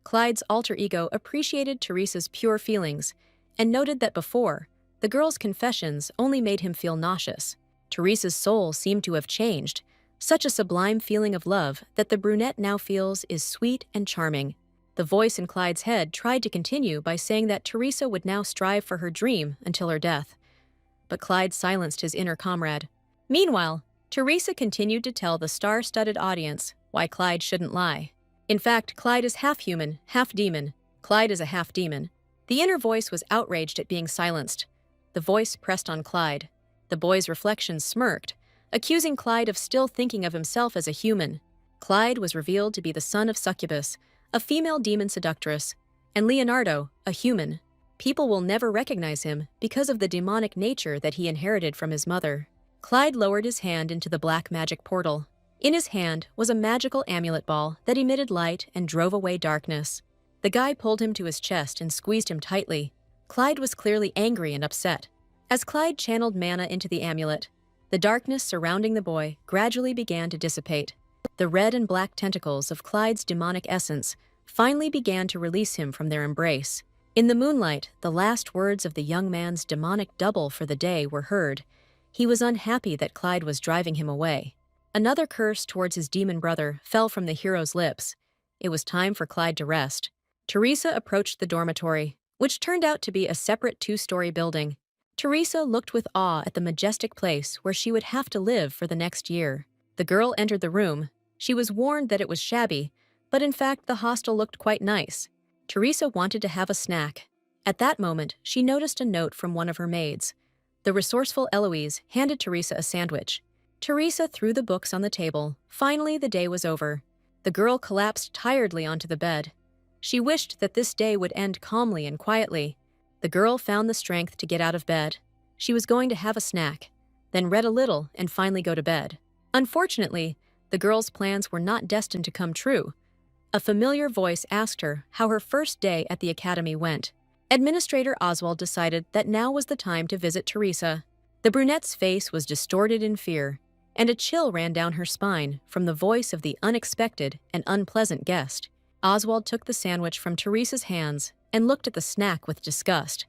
Clyde's alter ego appreciated Teresa's pure feelings and noted that before, the girl's confessions only made him feel nauseous. Teresa's soul seemed to have changed, such a sublime feeling of love that the brunette now feels is sweet and charming. The voice in Clyde's head tried to continue by saying that Teresa would now strive for her dream until her death. But Clyde silenced his inner comrade. Meanwhile, Teresa continued to tell the star-studded audience why Clyde shouldn't lie. In fact, Clyde is half human, half demon. Clyde is a half demon. The inner voice was outraged at being silenced. The voice pressed on Clyde. The boy's reflection smirked, accusing Clyde of still thinking of himself as a human. Clyde was revealed to be the son of Succubus, a female demon seductress, and Leonardo, a human. People will never recognize him because of the demonic nature that he inherited from his mother. Clyde lowered his hand into the black magic portal. In his hand was a magical amulet ball that emitted light and drove away darkness. The guy pulled him to his chest and squeezed him tightly. Clyde was clearly angry and upset. As Clyde channeled mana into the amulet, the darkness surrounding the boy gradually began to dissipate. The red and black tentacles of Clyde's demonic essence finally began to release him from their embrace. In the moonlight, the last words of the young man's demonic double for the day were heard. He was unhappy that Clyde was driving him away. Another curse towards his demon brother fell from the hero's lips. It was time for Clyde to rest. Teresa approached the dormitory, which turned out to be a separate two-story building. Teresa looked with awe at the majestic place where she would have to live for the next year. The girl entered the room. She was warned that it was shabby, but in fact the hostel looked quite nice. Teresa wanted to have a snack. At that moment, she noticed a note from one of her maids. The resourceful Eloise handed Teresa a sandwich. Teresa threw the books on the table. Finally, the day was over. The girl collapsed tiredly onto the bed. She wished that this day would end calmly and quietly. The girl found the strength to get out of bed. She was going to have a snack, then read a little and finally go to bed. Unfortunately, the girl's plans were not destined to come true. A familiar voice asked her how her first day at the academy went. Administrator Oswald decided that now was the time to visit Teresa. The brunette's face was distorted in fear, and a chill ran down her spine from the voice of the unexpected and unpleasant guest. Oswald took the sandwich from Teresa's hands and looked at the snack with disgust,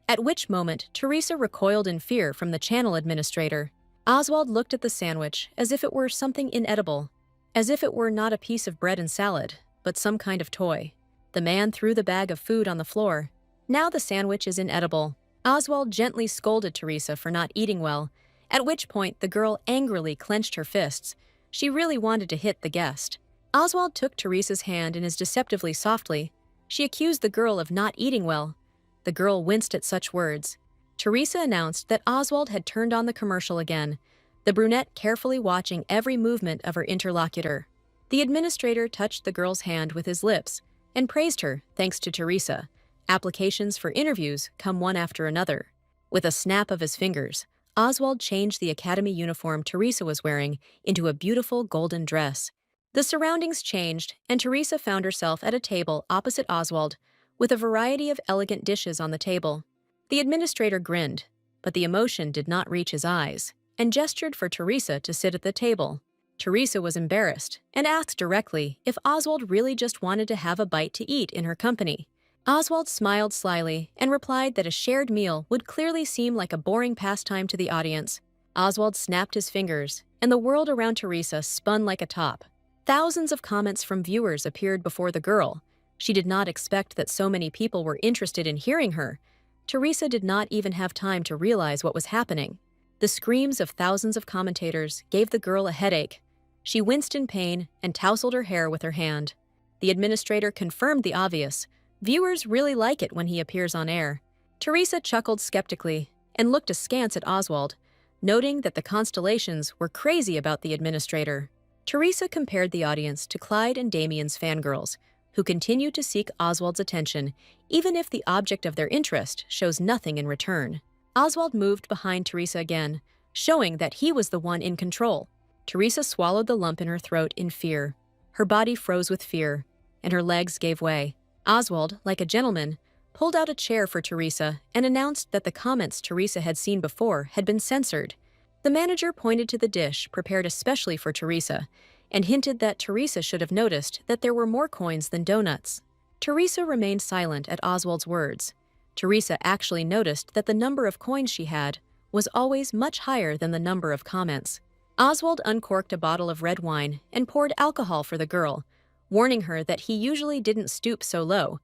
at which moment Teresa recoiled in fear from the channel administrator. Oswald looked at the sandwich as if it were something inedible, as if it were not a piece of bread and salad, but some kind of toy. The man threw the bag of food on the floor. Now the sandwich is inedible. Oswald gently scolded Teresa for not eating well, at which point the girl angrily clenched her fists. She really wanted to hit the guest. Oswald took Teresa's hand and as deceptively softly. She accused the girl of not eating well. The girl winced at such words. Teresa announced that Oswald had turned on the commercial again, the brunette carefully watching every movement of her interlocutor. The administrator touched the girl's hand with his lips and praised her, thanks to Teresa. Applications for interviews come one after another. With a snap of his fingers, Oswald changed the academy uniform Teresa was wearing into a beautiful golden dress. The surroundings changed, and Teresa found herself at a table opposite Oswald, with a variety of elegant dishes on the table. The administrator grinned, but the emotion did not reach his eyes, and gestured for Teresa to sit at the table. Teresa was embarrassed and asked directly if Oswald really just wanted to have a bite to eat in her company. Oswald smiled slyly and replied that a shared meal would clearly seem like a boring pastime to the audience. Oswald snapped his fingers, and the world around Teresa spun like a top. Thousands of comments from viewers appeared before the girl. She did not expect that so many people were interested in hearing her. Teresa did not even have time to realize what was happening. The screams of thousands of commentators gave the girl a headache. She winced in pain and tousled her hair with her hand. The administrator confirmed the obvious. Viewers really like it when he appears on air. Teresa chuckled skeptically and looked askance at Oswald, noting that the constellations were crazy about the administrator. Teresa compared the audience to Clyde and Damien's fangirls, who continue to seek Oswald's attention even if the object of their interest shows nothing in return. Oswald moved behind Teresa again, showing that he was the one in control. Teresa swallowed the lump in her throat in fear. Her body froze with fear, and her legs gave way. Oswald, like a gentleman, pulled out a chair for Teresa and announced that the comments Teresa had seen before had been censored. The manager pointed to the dish prepared especially for Teresa and hinted that Teresa should have noticed that there were more coins than donuts. Teresa remained silent at Oswald's words. Teresa actually noticed that the number of coins she had was always much higher than the number of comments. Oswald uncorked a bottle of red wine and poured alcohol for the girl, warning her that he usually didn't stoop so low,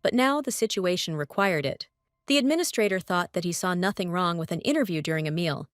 but now the situation required it. The administrator thought that he saw nothing wrong with an interview during a meal.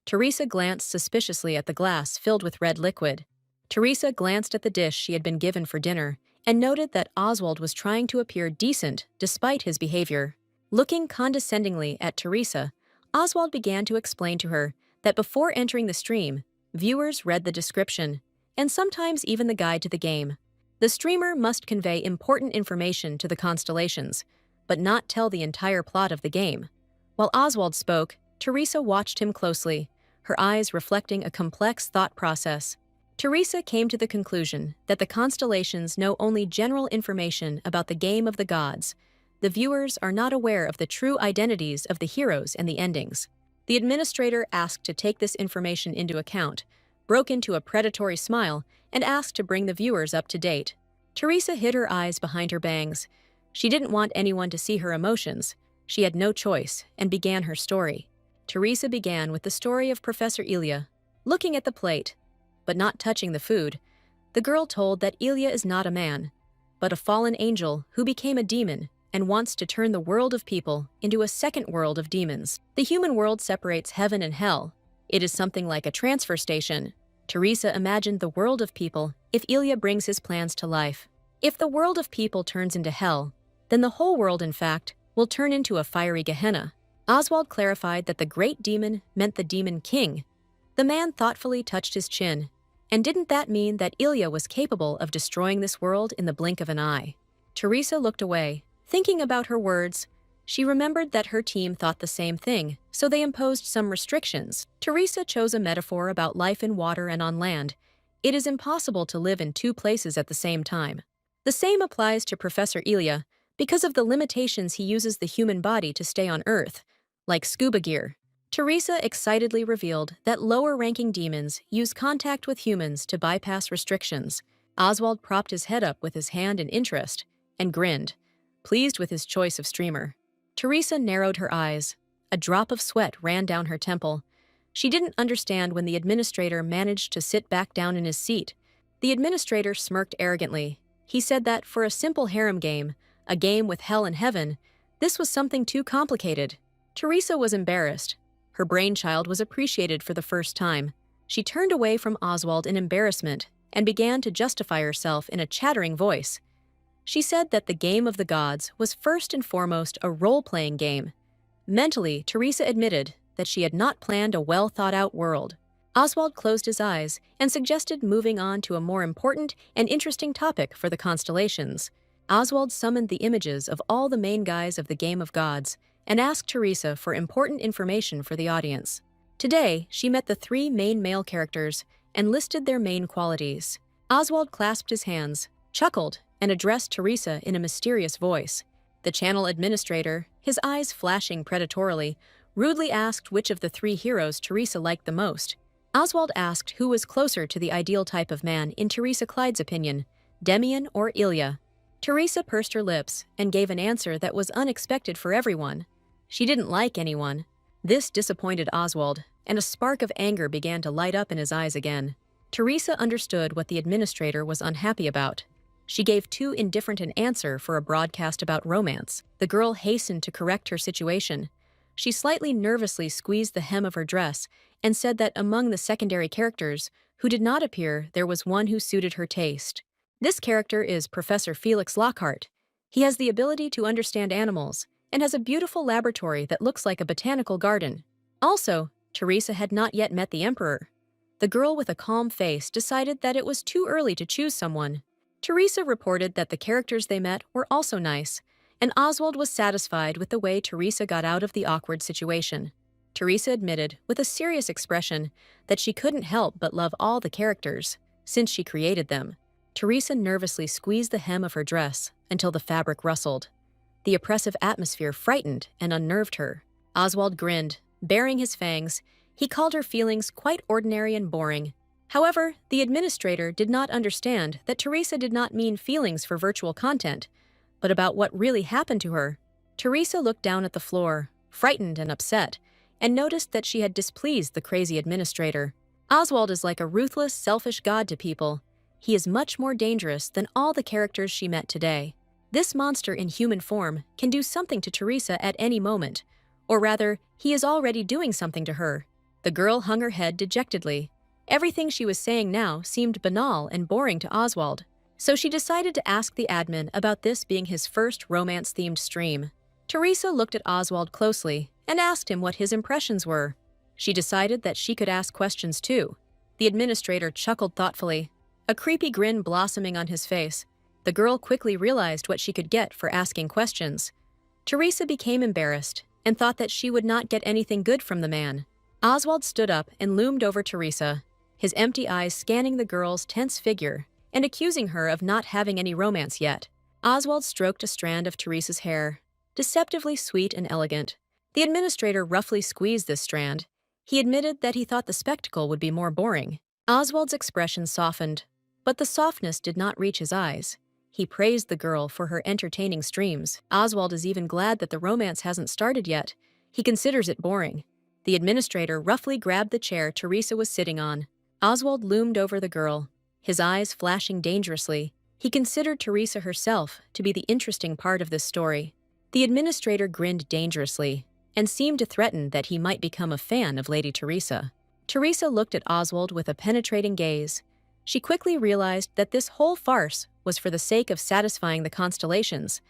Teresa glanced suspiciously at the glass filled with red liquid. Teresa glanced at the dish she had been given for dinner and noted that Oswald was trying to appear decent despite his behavior. Looking condescendingly at Teresa, Oswald began to explain to her that before entering the stream, viewers read the description, and sometimes even the guide to the game. The streamer must convey important information to the constellations, but not tell the entire plot of the game. While Oswald spoke, Teresa watched him closely, her eyes reflecting a complex thought process. Teresa came to the conclusion that the constellations know only general information about the game of the gods. The viewers are not aware of the true identities of the heroes and the endings. The administrator asked to take this information into account, broke into a predatory smile, and asked to bring the viewers up to date. Teresa hid her eyes behind her bangs. She didn't want anyone to see her emotions. She had no choice and began her story. Teresa began with the story of Professor Ilya. Looking at the plate, but not touching the food, the girl told that Ilya is not a man, but a fallen angel who became a demon and wants to turn the world of people into a second world of demons. The human world separates heaven and hell. It is something like a transfer station. Teresa imagined the world of people if Ilya brings his plans to life. If the world of people turns into hell, then the whole world, in fact, will turn into a fiery Gehenna. Oswald clarified that the great demon meant the demon king. The man thoughtfully touched his chin. And didn't that mean that Ilya was capable of destroying this world in the blink of an eye? Teresa looked away, thinking about her words. She remembered that her team thought the same thing, so they imposed some restrictions. Teresa chose a metaphor about life in water and on land. It is impossible to live in two places at the same time. The same applies to Professor Ilya because of the limitations he uses the human body to stay on Earth, like scuba gear. Teresa excitedly revealed that lower-ranking demons use contact with humans to bypass restrictions. Oswald propped his head up with his hand in interest and grinned, pleased with his choice of streamer. Teresa narrowed her eyes. A drop of sweat ran down her temple. She didn't understand when the administrator managed to sit back down in his seat. The administrator smirked arrogantly. He said that for a simple harem game, a game with hell and heaven, this was something too complicated. Teresa was embarrassed. Her brainchild was appreciated for the first time. She turned away from Oswald in embarrassment and began to justify herself in a chattering voice. She said that the game of the gods was first and foremost a role-playing game. Mentally, Teresa admitted that she had not planned a well-thought-out world. Oswald closed his eyes and suggested moving on to a more important and interesting topic for the constellations. Oswald summoned the images of all the main guys of the game of gods and asked Teresa for important information for the audience. Today, she met the three main male characters and listed their main qualities. Oswald clasped his hands, chuckled, and addressed Teresa in a mysterious voice. The channel administrator, his eyes flashing predatorily, rudely asked which of the three heroes Teresa liked the most. Oswald asked who was closer to the ideal type of man in Teresa Clyde's opinion, Demian or Ilya. Teresa pursed her lips and gave an answer that was unexpected for everyone. She didn't like anyone. This disappointed Oswald, and a spark of anger began to light up in his eyes again. Teresa understood what the administrator was unhappy about. She gave too indifferent an answer for a broadcast about romance. The girl hastened to correct her situation. She slightly nervously squeezed the hem of her dress and said that among the secondary characters who did not appear, there was one who suited her taste. This character is Professor Felix Lockhart. He has the ability to understand animals and has a beautiful laboratory that looks like a botanical garden. Also, Teresa had not yet met the Emperor. The girl with a calm face decided that it was too early to choose someone. Teresa reported that the characters they met were also nice, and Oswald was satisfied with the way Teresa got out of the awkward situation. Teresa admitted, with a serious expression, that she couldn't help but love all the characters, since she created them. Teresa nervously squeezed the hem of her dress until the fabric rustled. The oppressive atmosphere frightened and unnerved her. Oswald grinned, baring his fangs. He called her feelings quite ordinary and boring. However, the administrator did not understand that Teresa did not mean feelings for virtual content, but about what really happened to her. Teresa looked down at the floor, frightened and upset, and noticed that she had displeased the crazy administrator. Oswald is like a ruthless, selfish god to people. He is much more dangerous than all the characters she met today. This monster in human form can do something to Teresa at any moment, or rather, he is already doing something to her. The girl hung her head dejectedly. Everything she was saying now seemed banal and boring to Oswald, so she decided to ask the admin about this being his first romance-themed stream. Teresa looked at Oswald closely and asked him what his impressions were. She decided that she could ask questions too. The administrator chuckled thoughtfully, a creepy grin blossoming on his face. The girl quickly realized what she could get for asking questions. Teresa became embarrassed and thought that she would not get anything good from the man. Oswald stood up and loomed over Teresa, his empty eyes scanning the girl's tense figure and accusing her of not having any romance yet. Oswald stroked a strand of Teresa's hair, deceptively sweet and elegant. The administrator roughly squeezed this strand. He admitted that he thought the spectacle would be more boring. Oswald's expression softened, but the softness did not reach his eyes. He praised the girl for her entertaining streams. Oswald is even glad that the romance hasn't started yet. He considers it boring. The administrator roughly grabbed the chair Teresa was sitting on. Oswald loomed over the girl, his eyes flashing dangerously. He considered Teresa herself to be the interesting part of this story. The administrator grinned dangerously and seemed to threaten that he might become a fan of Lady Teresa. Teresa looked at Oswald with a penetrating gaze. She quickly realized that this whole farce was for the sake of satisfying the constellations,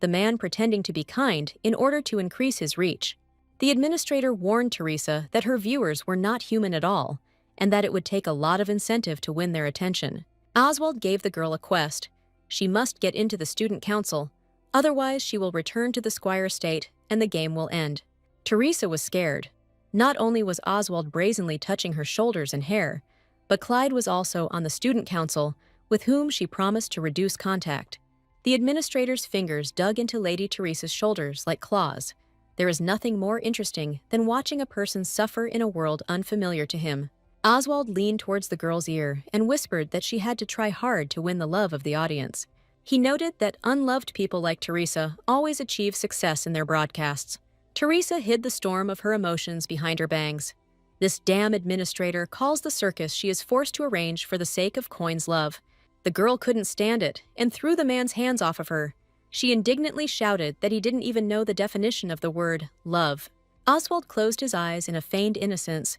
the man pretending to be kind in order to increase his reach. The administrator warned Teresa that her viewers were not human at all, and that it would take a lot of incentive to win their attention. Oswald gave the girl a quest. She must get into the student council, otherwise she will return to the Squire estate and the game will end. Teresa was scared. Not only was Oswald brazenly touching her shoulders and hair, but Clyde was also on the student council, with whom she promised to reduce contact. The administrator's fingers dug into Lady Teresa's shoulders like claws. There is nothing more interesting than watching a person suffer in a world unfamiliar to him. Oswald leaned towards the girl's ear and whispered that she had to try hard to win the love of the audience. He noted that unloved people like Teresa always achieve success in their broadcasts. Teresa hid the storm of her emotions behind her bangs. This damn administrator calls the circus she is forced to arrange for the sake of Coin's love. The girl couldn't stand it and threw the man's hands off of her. She indignantly shouted that he didn't even know the definition of the word love. Oswald closed his eyes in a feigned innocence.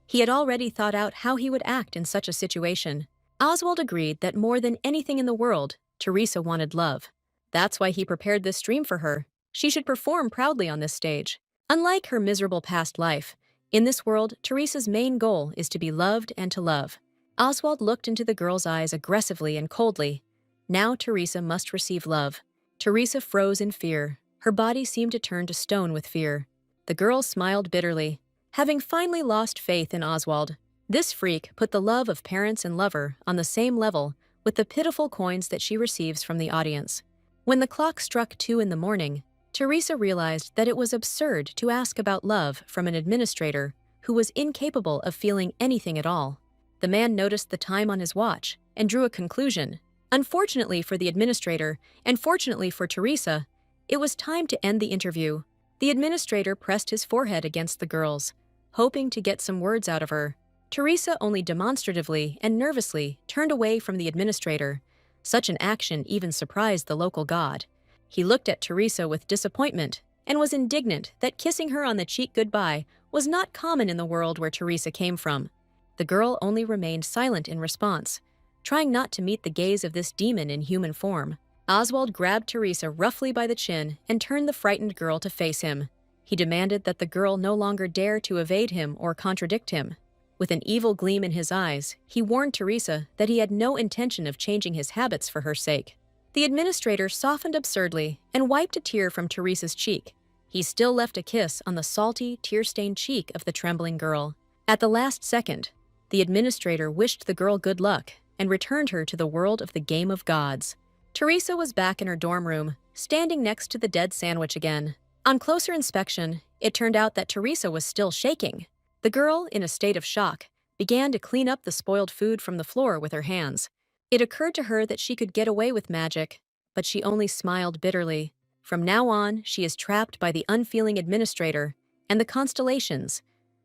He had already thought out how he would act in such a situation. Oswald agreed that more than anything in the world, Teresa wanted love. That's why he prepared this stream for her. She should perform proudly on this stage. Unlike her miserable past life, in this world, Teresa's main goal is to be loved and to love. Oswald looked into the girl's eyes aggressively and coldly. Now Teresa must receive love. Teresa froze in fear. Her body seemed to turn to stone with fear. The girl smiled bitterly. Having finally lost faith in Oswald, this freak put the love of parents and lover on the same level with the pitiful coins that she receives from the audience. When the clock struck 2 in the morning, Teresa realized that it was absurd to ask about love from an administrator who was incapable of feeling anything at all. The man noticed the time on his watch and drew a conclusion. Unfortunately for the administrator, and fortunately for Teresa, it was time to end the interview. The administrator pressed his forehead against the girl's, hoping to get some words out of her. Teresa only demonstratively and nervously turned away from the administrator. Such an action even surprised the local god. He looked at Teresa with disappointment and was indignant that kissing her on the cheek goodbye was not common in the world where Teresa came from. The girl only remained silent in response, trying not to meet the gaze of this demon in human form. Oswald grabbed Teresa roughly by the chin and turned the frightened girl to face him. He demanded that the girl no longer dare to evade him or contradict him. With an evil gleam in his eyes, he warned Teresa that he had no intention of changing his habits for her sake. The administrator softened absurdly and wiped a tear from Teresa's cheek. He still left a kiss on the salty, tear-stained cheek of the trembling girl. At the last second, the administrator wished the girl good luck and returned her to the world of the game of gods. Teresa was back in her dorm room, standing next to the dead sandwich again. On closer inspection, it turned out that Teresa was still shaking. The girl, in a state of shock, began to clean up the spoiled food from the floor with her hands. It occurred to her that she could get away with magic, but she only smiled bitterly. From now on, she is trapped by the unfeeling administrator and the constellations.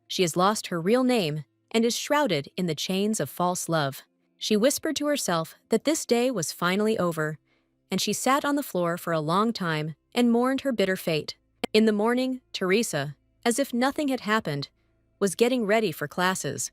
She has lost her real name and is shrouded in the chains of false love. She whispered to herself that this day was finally over, and she sat on the floor for a long time and mourned her bitter fate. In the morning, Teresa, as if nothing had happened, was getting ready for classes.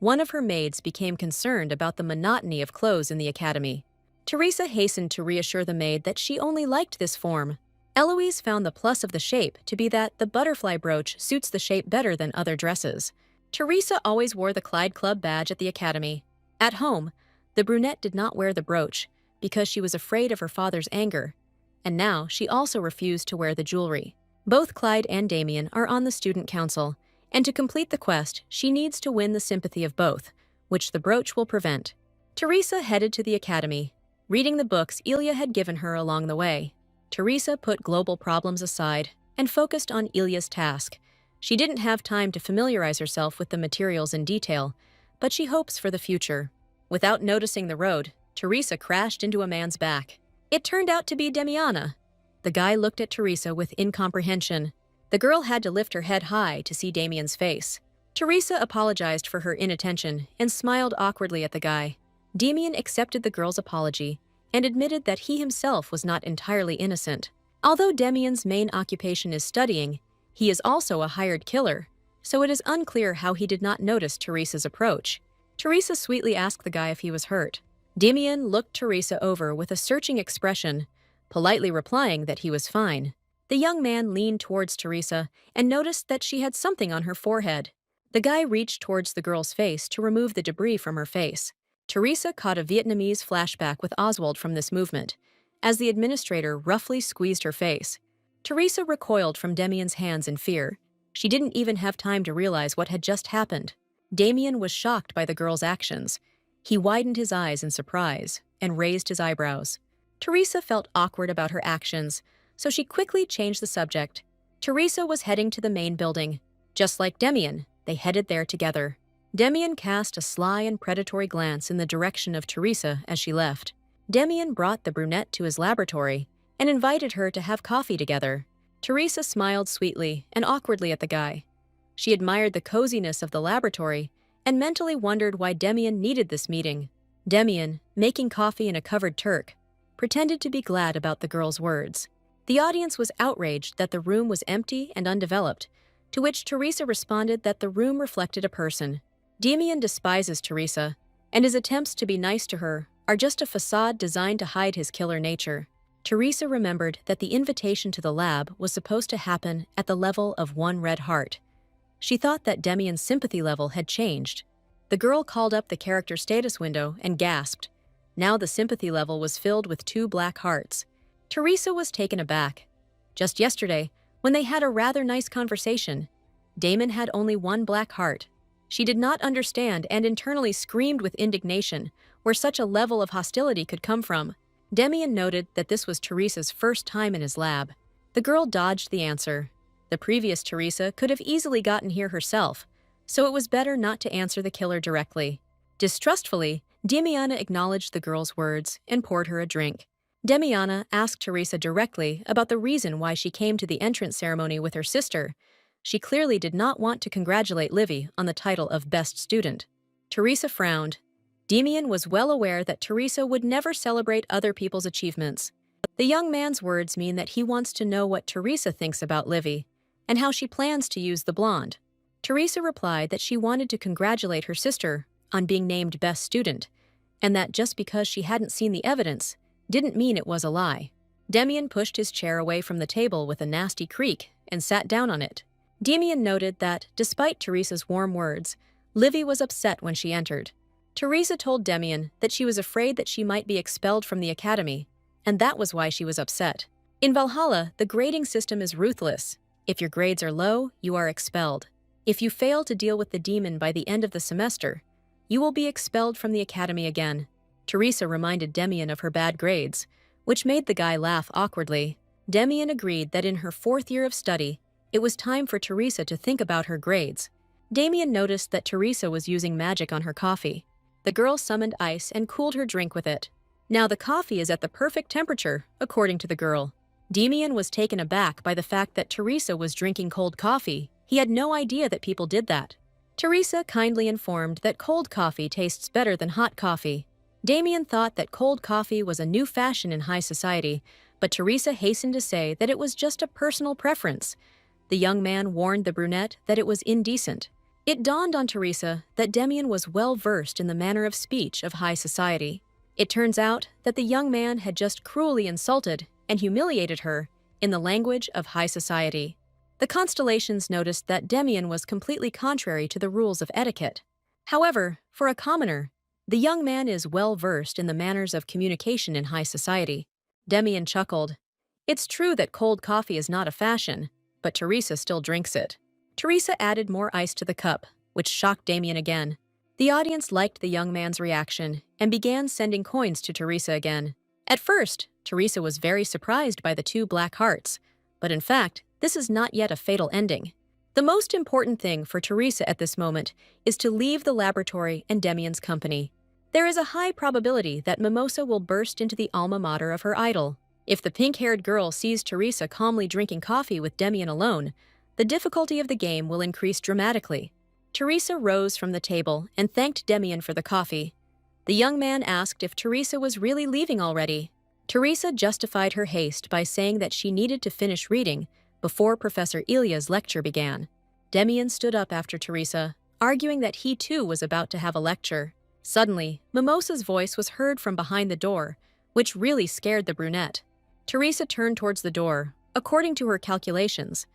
One of her maids became concerned about the monotony of clothes in the academy. Teresa hastened to reassure the maid that she only liked this form. Eloise found the plus of the shape to be that the butterfly brooch suits the shape better than other dresses. Teresa always wore the Clyde Club badge at the academy. At home, the brunette did not wear the brooch because she was afraid of her father's anger, and now she also refused to wear the jewelry. Both Clyde and Damien are on the student council, and to complete the quest, she needs to win the sympathy of both, which the brooch will prevent. Teresa headed to the academy, reading the books Ilya had given her along the way. Teresa put global problems aside and focused on Ilya's task. She didn't have time to familiarize herself with the materials in detail, but she hopes for the future. Without noticing the road, Teresa crashed into a man's back. It turned out to be Damiana. The guy looked at Teresa with incomprehension. The girl had to lift her head high to see Damien's face. Teresa apologized for her inattention and smiled awkwardly at the guy. Damien accepted the girl's apology and admitted that he himself was not entirely innocent. Although Damien's main occupation is studying, he is also a hired killer, so it is unclear how he did not notice Teresa's approach. Teresa sweetly asked the guy if he was hurt. Damien looked Teresa over with a searching expression, politely replying that he was fine. The young man leaned towards Teresa and noticed that she had something on her forehead. The guy reached towards the girl's face to remove the debris from her face. Teresa caught a Vietnamese flashback with Oswald from this movement, as the administrator roughly squeezed her face. Teresa recoiled from Damien's hands in fear. She didn't even have time to realize what had just happened. Damien was shocked by the girl's actions. He widened his eyes in surprise and raised his eyebrows. Teresa felt awkward about her actions, so she quickly changed the subject. Teresa was heading to the main building. Just like Damien, they headed there together. Damien cast a sly and predatory glance in the direction of Teresa as she left. Damien brought the brunette to his laboratory and invited her to have coffee together. Teresa smiled sweetly and awkwardly at the guy. She admired the coziness of the laboratory and mentally wondered why Damien needed this meeting. Damien, making coffee in a covered Turk, pretended to be glad about the girl's words. The audience was outraged that the room was empty and undeveloped, to which Teresa responded that the room reflected a person. Damien despises Teresa, and his attempts to be nice to her are just a facade designed to hide his killer nature. Teresa remembered that the invitation to the lab was supposed to happen at the level of 1 red heart. She thought that Damien's sympathy level had changed. The girl called up the character status window and gasped. Now the sympathy level was filled with 2 black hearts. Teresa was taken aback. Just yesterday, when they had a rather nice conversation, Damon had only 1 black heart. She did not understand and internally screamed with indignation where such a level of hostility could come from. Demian noted that this was Teresa's first time in his lab. The girl dodged the answer. The previous Teresa could have easily gotten here herself, so it was better not to answer the killer directly. Distrustfully, Demiana acknowledged the girl's words and poured her a drink. Demiana asked Teresa directly about the reason why she came to the entrance ceremony with her sister. She clearly did not want to congratulate Livy on the title of Best Student. Teresa frowned. Demian was well aware that Teresa would never celebrate other people's achievements. The young man's words mean that he wants to know what Teresa thinks about Livy and how she plans to use the blonde. Teresa replied that she wanted to congratulate her sister on being named Best Student, and that just because she hadn't seen the evidence didn't mean it was a lie. Demian pushed his chair away from the table with a nasty creak and sat down on it. Demian noted that, despite Teresa's warm words, Livy was upset when she entered. Teresa told Demian that she was afraid that she might be expelled from the academy, and that was why she was upset. In Valhalla, the grading system is ruthless. If your grades are low, you are expelled. If you fail to deal with the demon by the end of the semester, you will be expelled from the academy again. Teresa reminded Demian of her bad grades, which made the guy laugh awkwardly. Demian agreed that in her 4th year of study, it was time for Teresa to think about her grades. Demian noticed that Teresa was using magic on her coffee. The girl summoned ice and cooled her drink with it. Now the coffee is at the perfect temperature, according to the girl. Demian was taken aback by the fact that Teresa was drinking cold coffee. He had no idea that people did that. Teresa kindly informed that cold coffee tastes better than hot coffee. Demian thought that cold coffee was a new fashion in high society, but Teresa hastened to say that it was just a personal preference. The young man warned the brunette that it was indecent. It dawned on Teresa that Demian was well versed in the manner of speech of high society. It turns out that the young man had just cruelly insulted and humiliated her in the language of high society. The constellations noticed that Demian was completely contrary to the rules of etiquette. However, for a commoner, the young man is well versed in the manners of communication in high society. Demian chuckled. It's true that cold coffee is not a fashion, but Teresa still drinks it. Teresa added more ice to the cup, which shocked Demian again. The audience liked the young man's reaction and began sending coins to Teresa again. At first, Teresa was very surprised by the 2 black hearts, but in fact, this is not yet a fatal ending. The most important thing for Teresa at this moment is to leave the laboratory and Demian's company. There is a high probability that Mimosa will burst into the alma mater of her idol. If the pink-haired girl sees Teresa calmly drinking coffee with Demian alone, the difficulty of the game will increase dramatically. Teresa rose from the table and thanked Demian for the coffee. The young man asked if Teresa was really leaving already. Teresa justified her haste by saying that she needed to finish reading before Professor Ilya's lecture began. Demian stood up after Teresa, arguing that he too was about to have a lecture. Suddenly, Mimosa's voice was heard from behind the door, which really scared the brunette. Teresa turned towards the door. According to her calculations,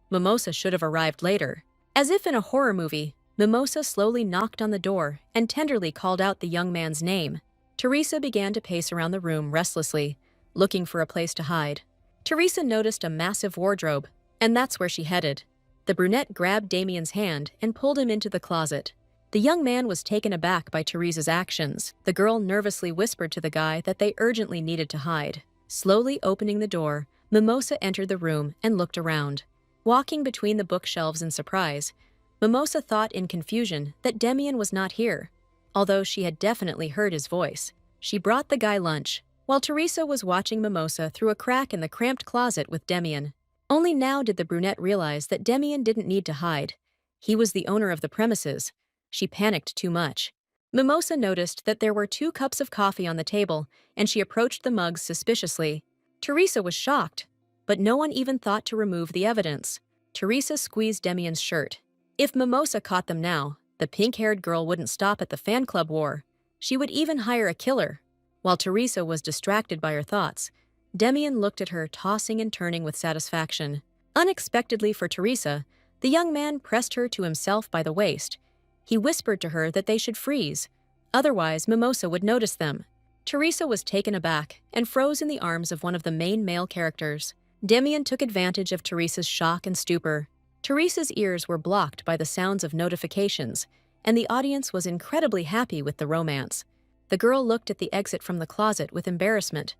Mimosa should have arrived later. As if in a horror movie, Mimosa slowly knocked on the door and tenderly called out the young man's name. Teresa began to pace around the room restlessly, looking for a place to hide. Teresa noticed a massive wardrobe, and that's where she headed. The brunette grabbed Demian's hand and pulled him into the closet. The young man was taken aback by Teresa's actions. The girl nervously whispered to the guy that they urgently needed to hide. Slowly opening the door, Mimosa entered the room and looked around. Walking between the bookshelves in surprise, Mimosa thought in confusion that Demian was not here, although she had definitely heard his voice. She brought the guy lunch, while Teresa was watching Mimosa through a crack in the cramped closet with Demian. Only now did the brunette realize that Demian didn't need to hide. He was the owner of the premises. She panicked too much. Mimosa noticed that there were 2 cups of coffee on the table, and she approached the mugs suspiciously. Teresa was shocked, but no one even thought to remove the evidence. Teresa squeezed Demian's shirt. If Mimosa caught them now, the pink-haired girl wouldn't stop at the fan club war. She would even hire a killer. While Teresa was distracted by her thoughts, Demian looked at her, tossing and turning with satisfaction. Unexpectedly for Teresa, the young man pressed her to himself by the waist. He whispered to her that they should freeze, otherwise Mimosa would notice them. Teresa was taken aback and froze in the arms of one of the main male characters. Demian took advantage of Teresa's shock and stupor. Teresa's ears were blocked by the sounds of notifications, and the audience was incredibly happy with the romance. The girl looked at the exit from the closet with embarrassment.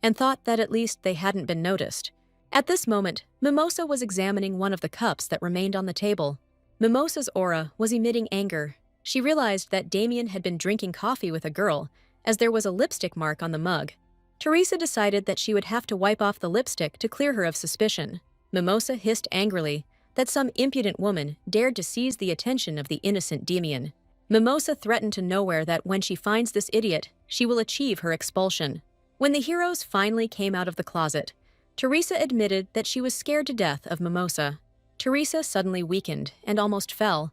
and thought that at least they hadn't been noticed. At this moment, Mimosa was examining one of the cups that remained on the table. Mimosa's aura was emitting anger. She realized that Damien had been drinking coffee with a girl, as there was a lipstick mark on the mug. Teresa decided that she would have to wipe off the lipstick to clear her of suspicion. Mimosa hissed angrily that some impudent woman dared to seize the attention of the innocent Damien. Mimosa threatened to Nowhere that when she finds this idiot, she will achieve her expulsion. When the heroes finally came out of the closet, Teresa admitted that she was scared to death of Mimosa. Teresa suddenly weakened and almost fell,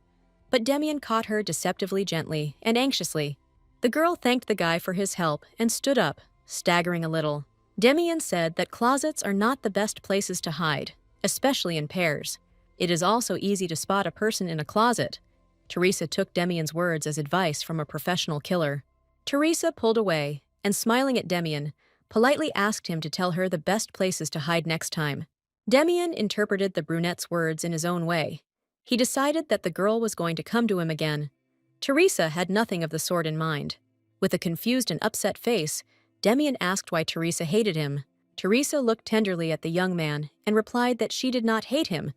but Damien caught her deceptively gently and anxiously. The girl thanked the guy for his help and stood up, staggering a little. Damien said that closets are not the best places to hide, especially in pairs. It is also easy to spot a person in a closet. Teresa took Damien's words as advice from a professional killer. Teresa pulled away and, smiling at Damien, politely asked him to tell her the best places to hide next time. Damien interpreted the brunette's words in his own way. He decided that the girl was going to come to him again. Teresa had nothing of the sort in mind. With a confused and upset face, Damien asked why Teresa hated him. Teresa looked tenderly at the young man and replied that she did not hate him,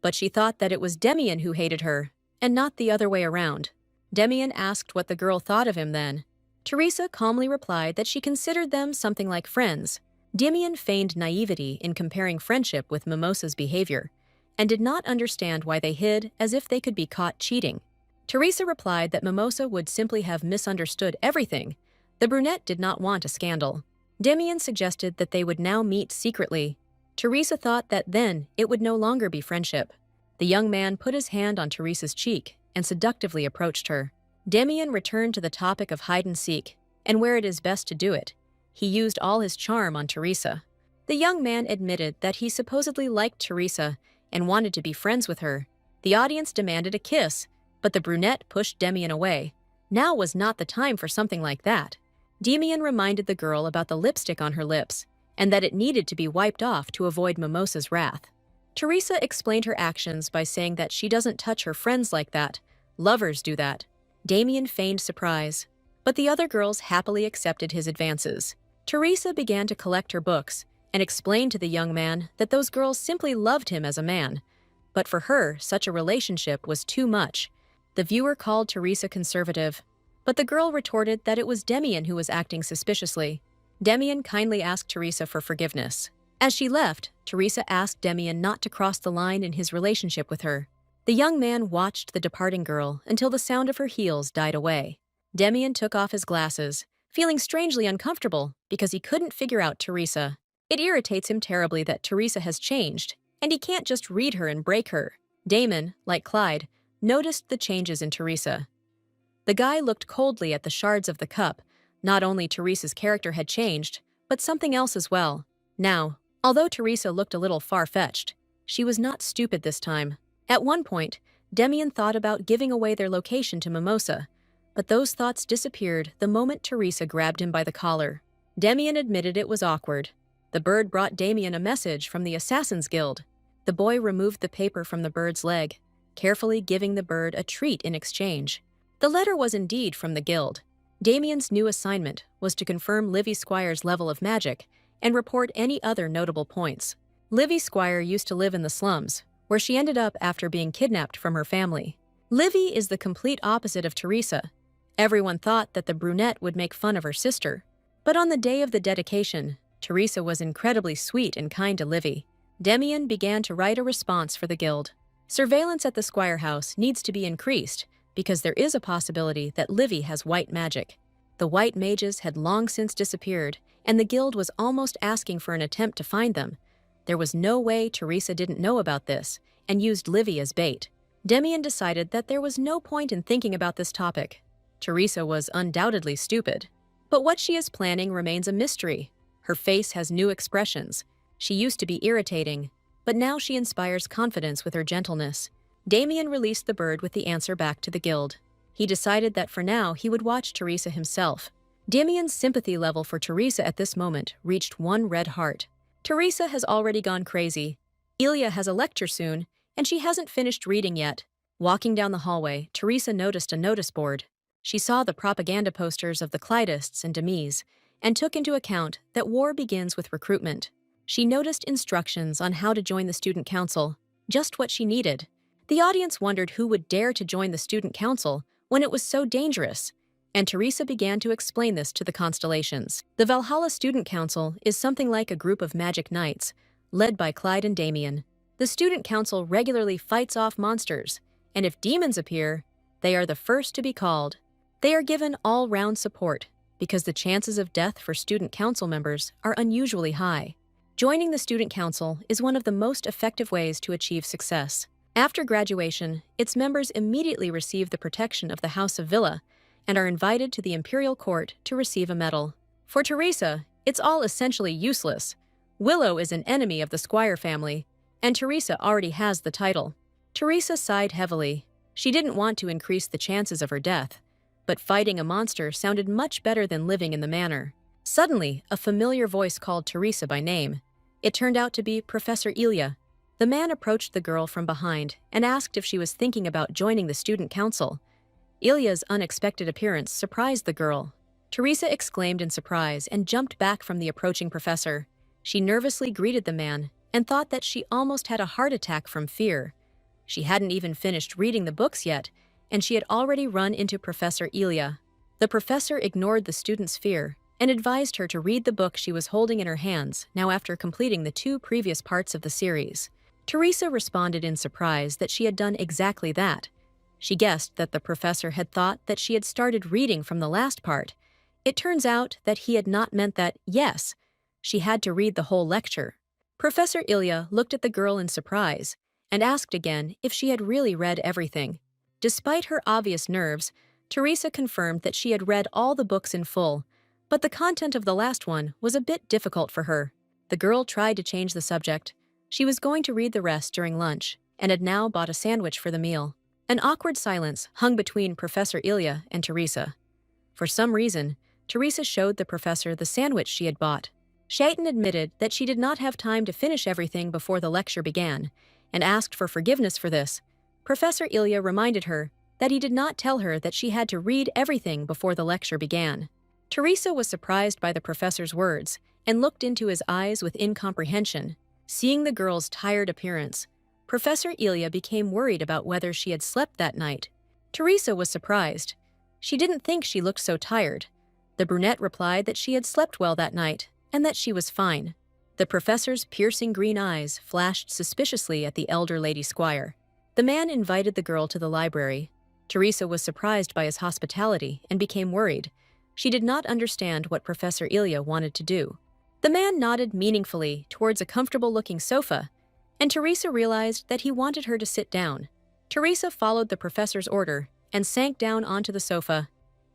but she thought that it was Damien who hated her, and not the other way around. Damien asked what the girl thought of him then. Teresa calmly replied that she considered them something like friends. Damien feigned naivety in comparing friendship with Mimosa's behavior, and did not understand why they hid as if they could be caught cheating. Teresa replied that Mimosa would simply have misunderstood everything. The brunette did not want a scandal. Damien suggested that they would now meet secretly. Teresa thought that then it would no longer be friendship. The young man put his hand on Teresa's cheek and seductively approached her. Damien returned to the topic of hide-and-seek, and where it is best to do it. He used all his charm on Teresa. The young man admitted that he supposedly liked Teresa and wanted to be friends with her. The audience demanded a kiss, but the brunette pushed Damien away. Now was not the time for something like that. Damien reminded the girl about the lipstick on her lips, and that it needed to be wiped off to avoid Mimosa's wrath. Teresa explained her actions by saying that she doesn't touch her friends like that. Lovers do that. Damien feigned surprise, but the other girls happily accepted his advances. Teresa began to collect her books and explained to the young man that those girls simply loved him as a man. But for her, such a relationship was too much. The viewer called Teresa conservative, but the girl retorted that it was Damien who was acting suspiciously. Damien kindly asked Teresa for forgiveness. As she left, Teresa asked Damien not to cross the line in his relationship with her. The young man watched the departing girl until the sound of her heels died away. Damien took off his glasses, feeling strangely uncomfortable because he couldn't figure out Teresa. It irritates him terribly that Teresa has changed, and he can't just read her and break her. Damon, like Clyde, noticed the changes in Teresa. The guy looked coldly at the shards of the cup. Not only Teresa's character had changed, but something else as well. Now, although Teresa looked a little far-fetched, she was not stupid this time. At one point, Damien thought about giving away their location to Mimosa, but those thoughts disappeared the moment Teresa grabbed him by the collar. Damien admitted it was awkward. The bird brought Damien a message from the Assassin's Guild. The boy removed the paper from the bird's leg, carefully giving the bird a treat in exchange. The letter was indeed from the guild. Damien's new assignment was to confirm Livy Squire's level of magic and report any other notable points. Livy Squire used to live in the slums, where she ended up after being kidnapped from her family. Livy is the complete opposite of Teresa. Everyone thought that the brunette would make fun of her sister. But on the day of the dedication, Teresa was incredibly sweet and kind to Livy. Damien began to write a response for the guild. Surveillance at the Squire house needs to be increased because there is a possibility that Livy has white magic. The white mages had long since disappeared, and the guild was almost asking for an attempt to find them. There was no way Teresa didn't know about this and used Livy as bait. Damien decided that there was no point in thinking about this topic. Teresa was undoubtedly stupid. But what she is planning remains a mystery. Her face has new expressions. She used to be irritating, but now she inspires confidence with her gentleness. Damien released the bird with the answer back to the guild. He decided that for now he would watch Teresa himself. Damien's sympathy level for Teresa at this moment reached 1 red heart. Teresa has already gone crazy. Ilya has a lecture soon, and she hasn't finished reading yet. Walking down the hallway, Teresa noticed a notice board. She saw the propaganda posters of the Clydists and Demise, and took into account that war begins with recruitment. She noticed instructions on how to join the student council, just what she needed. The audience wondered who would dare to join the student council when it was so dangerous, and Teresa began to explain this to the constellations. The Valhalla Student Council is something like a group of magic knights, led by Clyde and Damien. The student council regularly fights off monsters, and if demons appear, they are the first to be called. They are given all-round support because the chances of death for student council members are unusually high. Joining the student council is one of the most effective ways to achieve success. After graduation, its members immediately receive the protection of the House of Villa and are invited to the imperial court to receive a medal. For Teresa, it's all essentially useless. Willow is an enemy of the Squire family, and Teresa already has the title. Teresa sighed heavily. She didn't want to increase the chances of her death, but fighting a monster sounded much better than living in the manor. Suddenly, a familiar voice called Teresa by name. It turned out to be Professor Ilya. The man approached the girl from behind and asked if she was thinking about joining the student council. Ilya's unexpected appearance surprised the girl. Teresa exclaimed in surprise and jumped back from the approaching professor. She nervously greeted the man and thought that she almost had a heart attack from fear. She hadn't even finished reading the books yet, and she had already run into Professor Ilya. The professor ignored the student's fear and advised her to read the book she was holding in her hands now after completing the 2 previous parts of the series. Teresa responded in surprise that she had done exactly that. She guessed that the professor had thought that she had started reading from the last part. It turns out that he had not meant that, yes, she had to read the whole lecture. Professor Ilya looked at the girl in surprise and asked again if she had really read everything. Despite her obvious nerves, Teresa confirmed that she had read all the books in full, but the content of the last one was a bit difficult for her. The girl tried to change the subject. She was going to read the rest during lunch and had now bought a sandwich for the meal. An awkward silence hung between Professor Ilya and Teresa. For some reason, Teresa showed the professor the sandwich she had bought. Shaitan admitted that she did not have time to finish everything before the lecture began, and asked for forgiveness for this. Professor Ilya reminded her that he did not tell her that she had to read everything before the lecture began. Teresa was surprised by the professor's words and looked into his eyes with incomprehension. Seeing the girl's tired appearance, Professor Ilya became worried about whether she had slept that night. Teresa was surprised. She didn't think she looked so tired. The brunette replied that she had slept well that night and that she was fine. The professor's piercing green eyes flashed suspiciously at the elder lady squire. The man invited the girl to the library. Teresa was surprised by his hospitality and became worried. She did not understand what Professor Ilya wanted to do. The man nodded meaningfully towards a comfortable-looking sofa, and Teresa realized that he wanted her to sit down. Teresa followed the professor's order and sank down onto the sofa.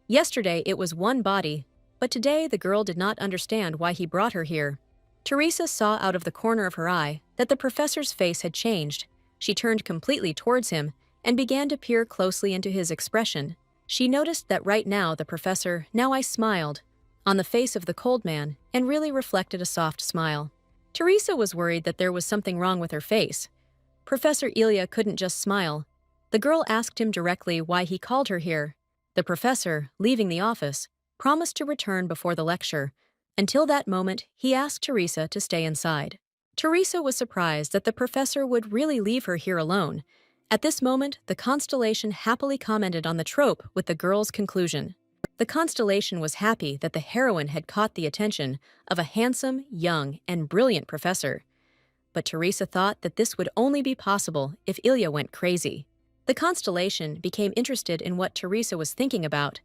Yesterday it was one body, but today the girl did not understand why he brought her here. Teresa saw out of the corner of her eye that the professor's face had changed. She turned completely towards him and began to peer closely into his expression. She noticed that right now the professor smiled on the face of the cold man and really reflected a soft smile. Teresa was worried that there was something wrong with her face. Professor Ilya couldn't just smile. The girl asked him directly why he called her here. The professor, leaving the office, promised to return before the lecture. Until that moment, he asked Teresa to stay inside. Teresa was surprised that the professor would really leave her here alone. At this moment, the constellation happily commented on the trope with the girl's conclusion. The constellation was happy that the heroine had caught the attention of a handsome, young, and brilliant professor. But Teresa thought that this would only be possible if Ilya went crazy. The constellation became interested in what Teresa was thinking about.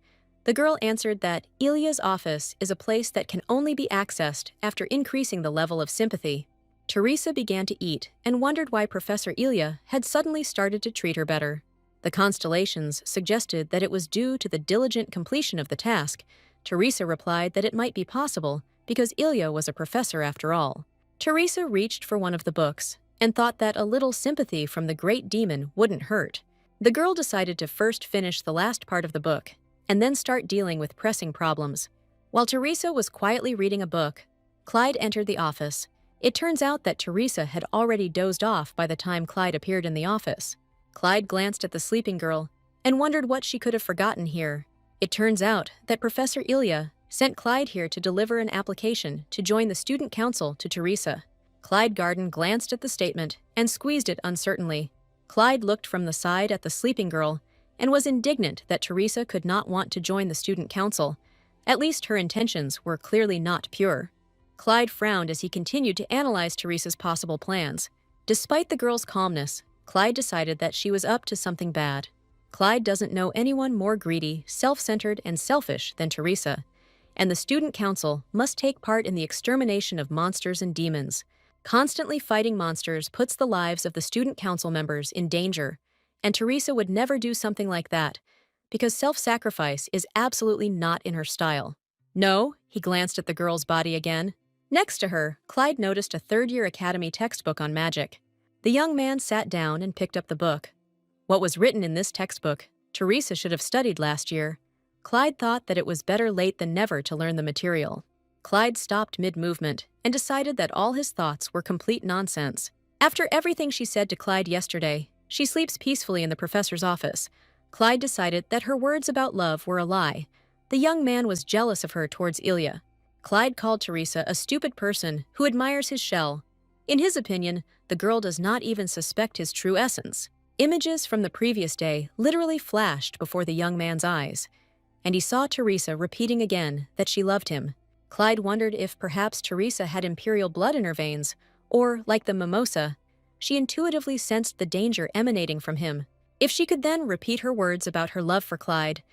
The girl answered that Ilya's office is a place that can only be accessed after increasing the level of sympathy. Teresa began to eat and wondered why Professor Ilya had suddenly started to treat her better. The constellations suggested that it was due to the diligent completion of the task. Teresa replied that it might be possible because Ilya was a professor after all. Teresa reached for one of the books and thought that a little sympathy from the great demon wouldn't hurt. The girl decided to first finish the last part of the book and then start dealing with pressing problems. While Teresa was quietly reading a book, Clyde entered the office. It turns out that Teresa had already dozed off by the time Clyde appeared in the office. Clyde glanced at the sleeping girl and wondered what she could have forgotten here. It turns out that Professor Ilya sent Clyde here to deliver an application to join the student council to Teresa. Clyde Garden glanced at the statement and squeezed it uncertainly. Clyde looked from the side at the sleeping girl and was indignant that Teresa could not want to join the student council. At least her intentions were clearly not pure. Clyde frowned as he continued to analyze Teresa's possible plans. Despite the girl's calmness, Clyde decided that she was up to something bad. Clyde doesn't know anyone more greedy, self-centered, and selfish than Teresa, and the student council must take part in the extermination of monsters and demons. Constantly fighting monsters puts the lives of the student council members in danger, and Teresa would never do something like that, because self-sacrifice is absolutely not in her style. No, he glanced at the girl's body again. Next to her, Clyde noticed a third-year academy textbook on magic. The young man sat down and picked up the book. What was written in this textbook, Teresa should have studied last year. Clyde thought that it was better late than never to learn the material. Clyde stopped mid-movement and decided that all his thoughts were complete nonsense. After everything she said to Clyde yesterday, she sleeps peacefully in the professor's office. Clyde decided that her words about love were a lie. The young man was jealous of her towards Ilya. Clyde called Teresa a stupid person who admires his shell. In his opinion, the girl does not even suspect his true essence. Images from the previous day literally flashed before the young man's eyes, and he saw Teresa repeating again that she loved him. Clyde wondered if perhaps Teresa had imperial blood in her veins, or, like the mimosa, she intuitively sensed the danger emanating from him. If she could then repeat her words about her love for Clyde,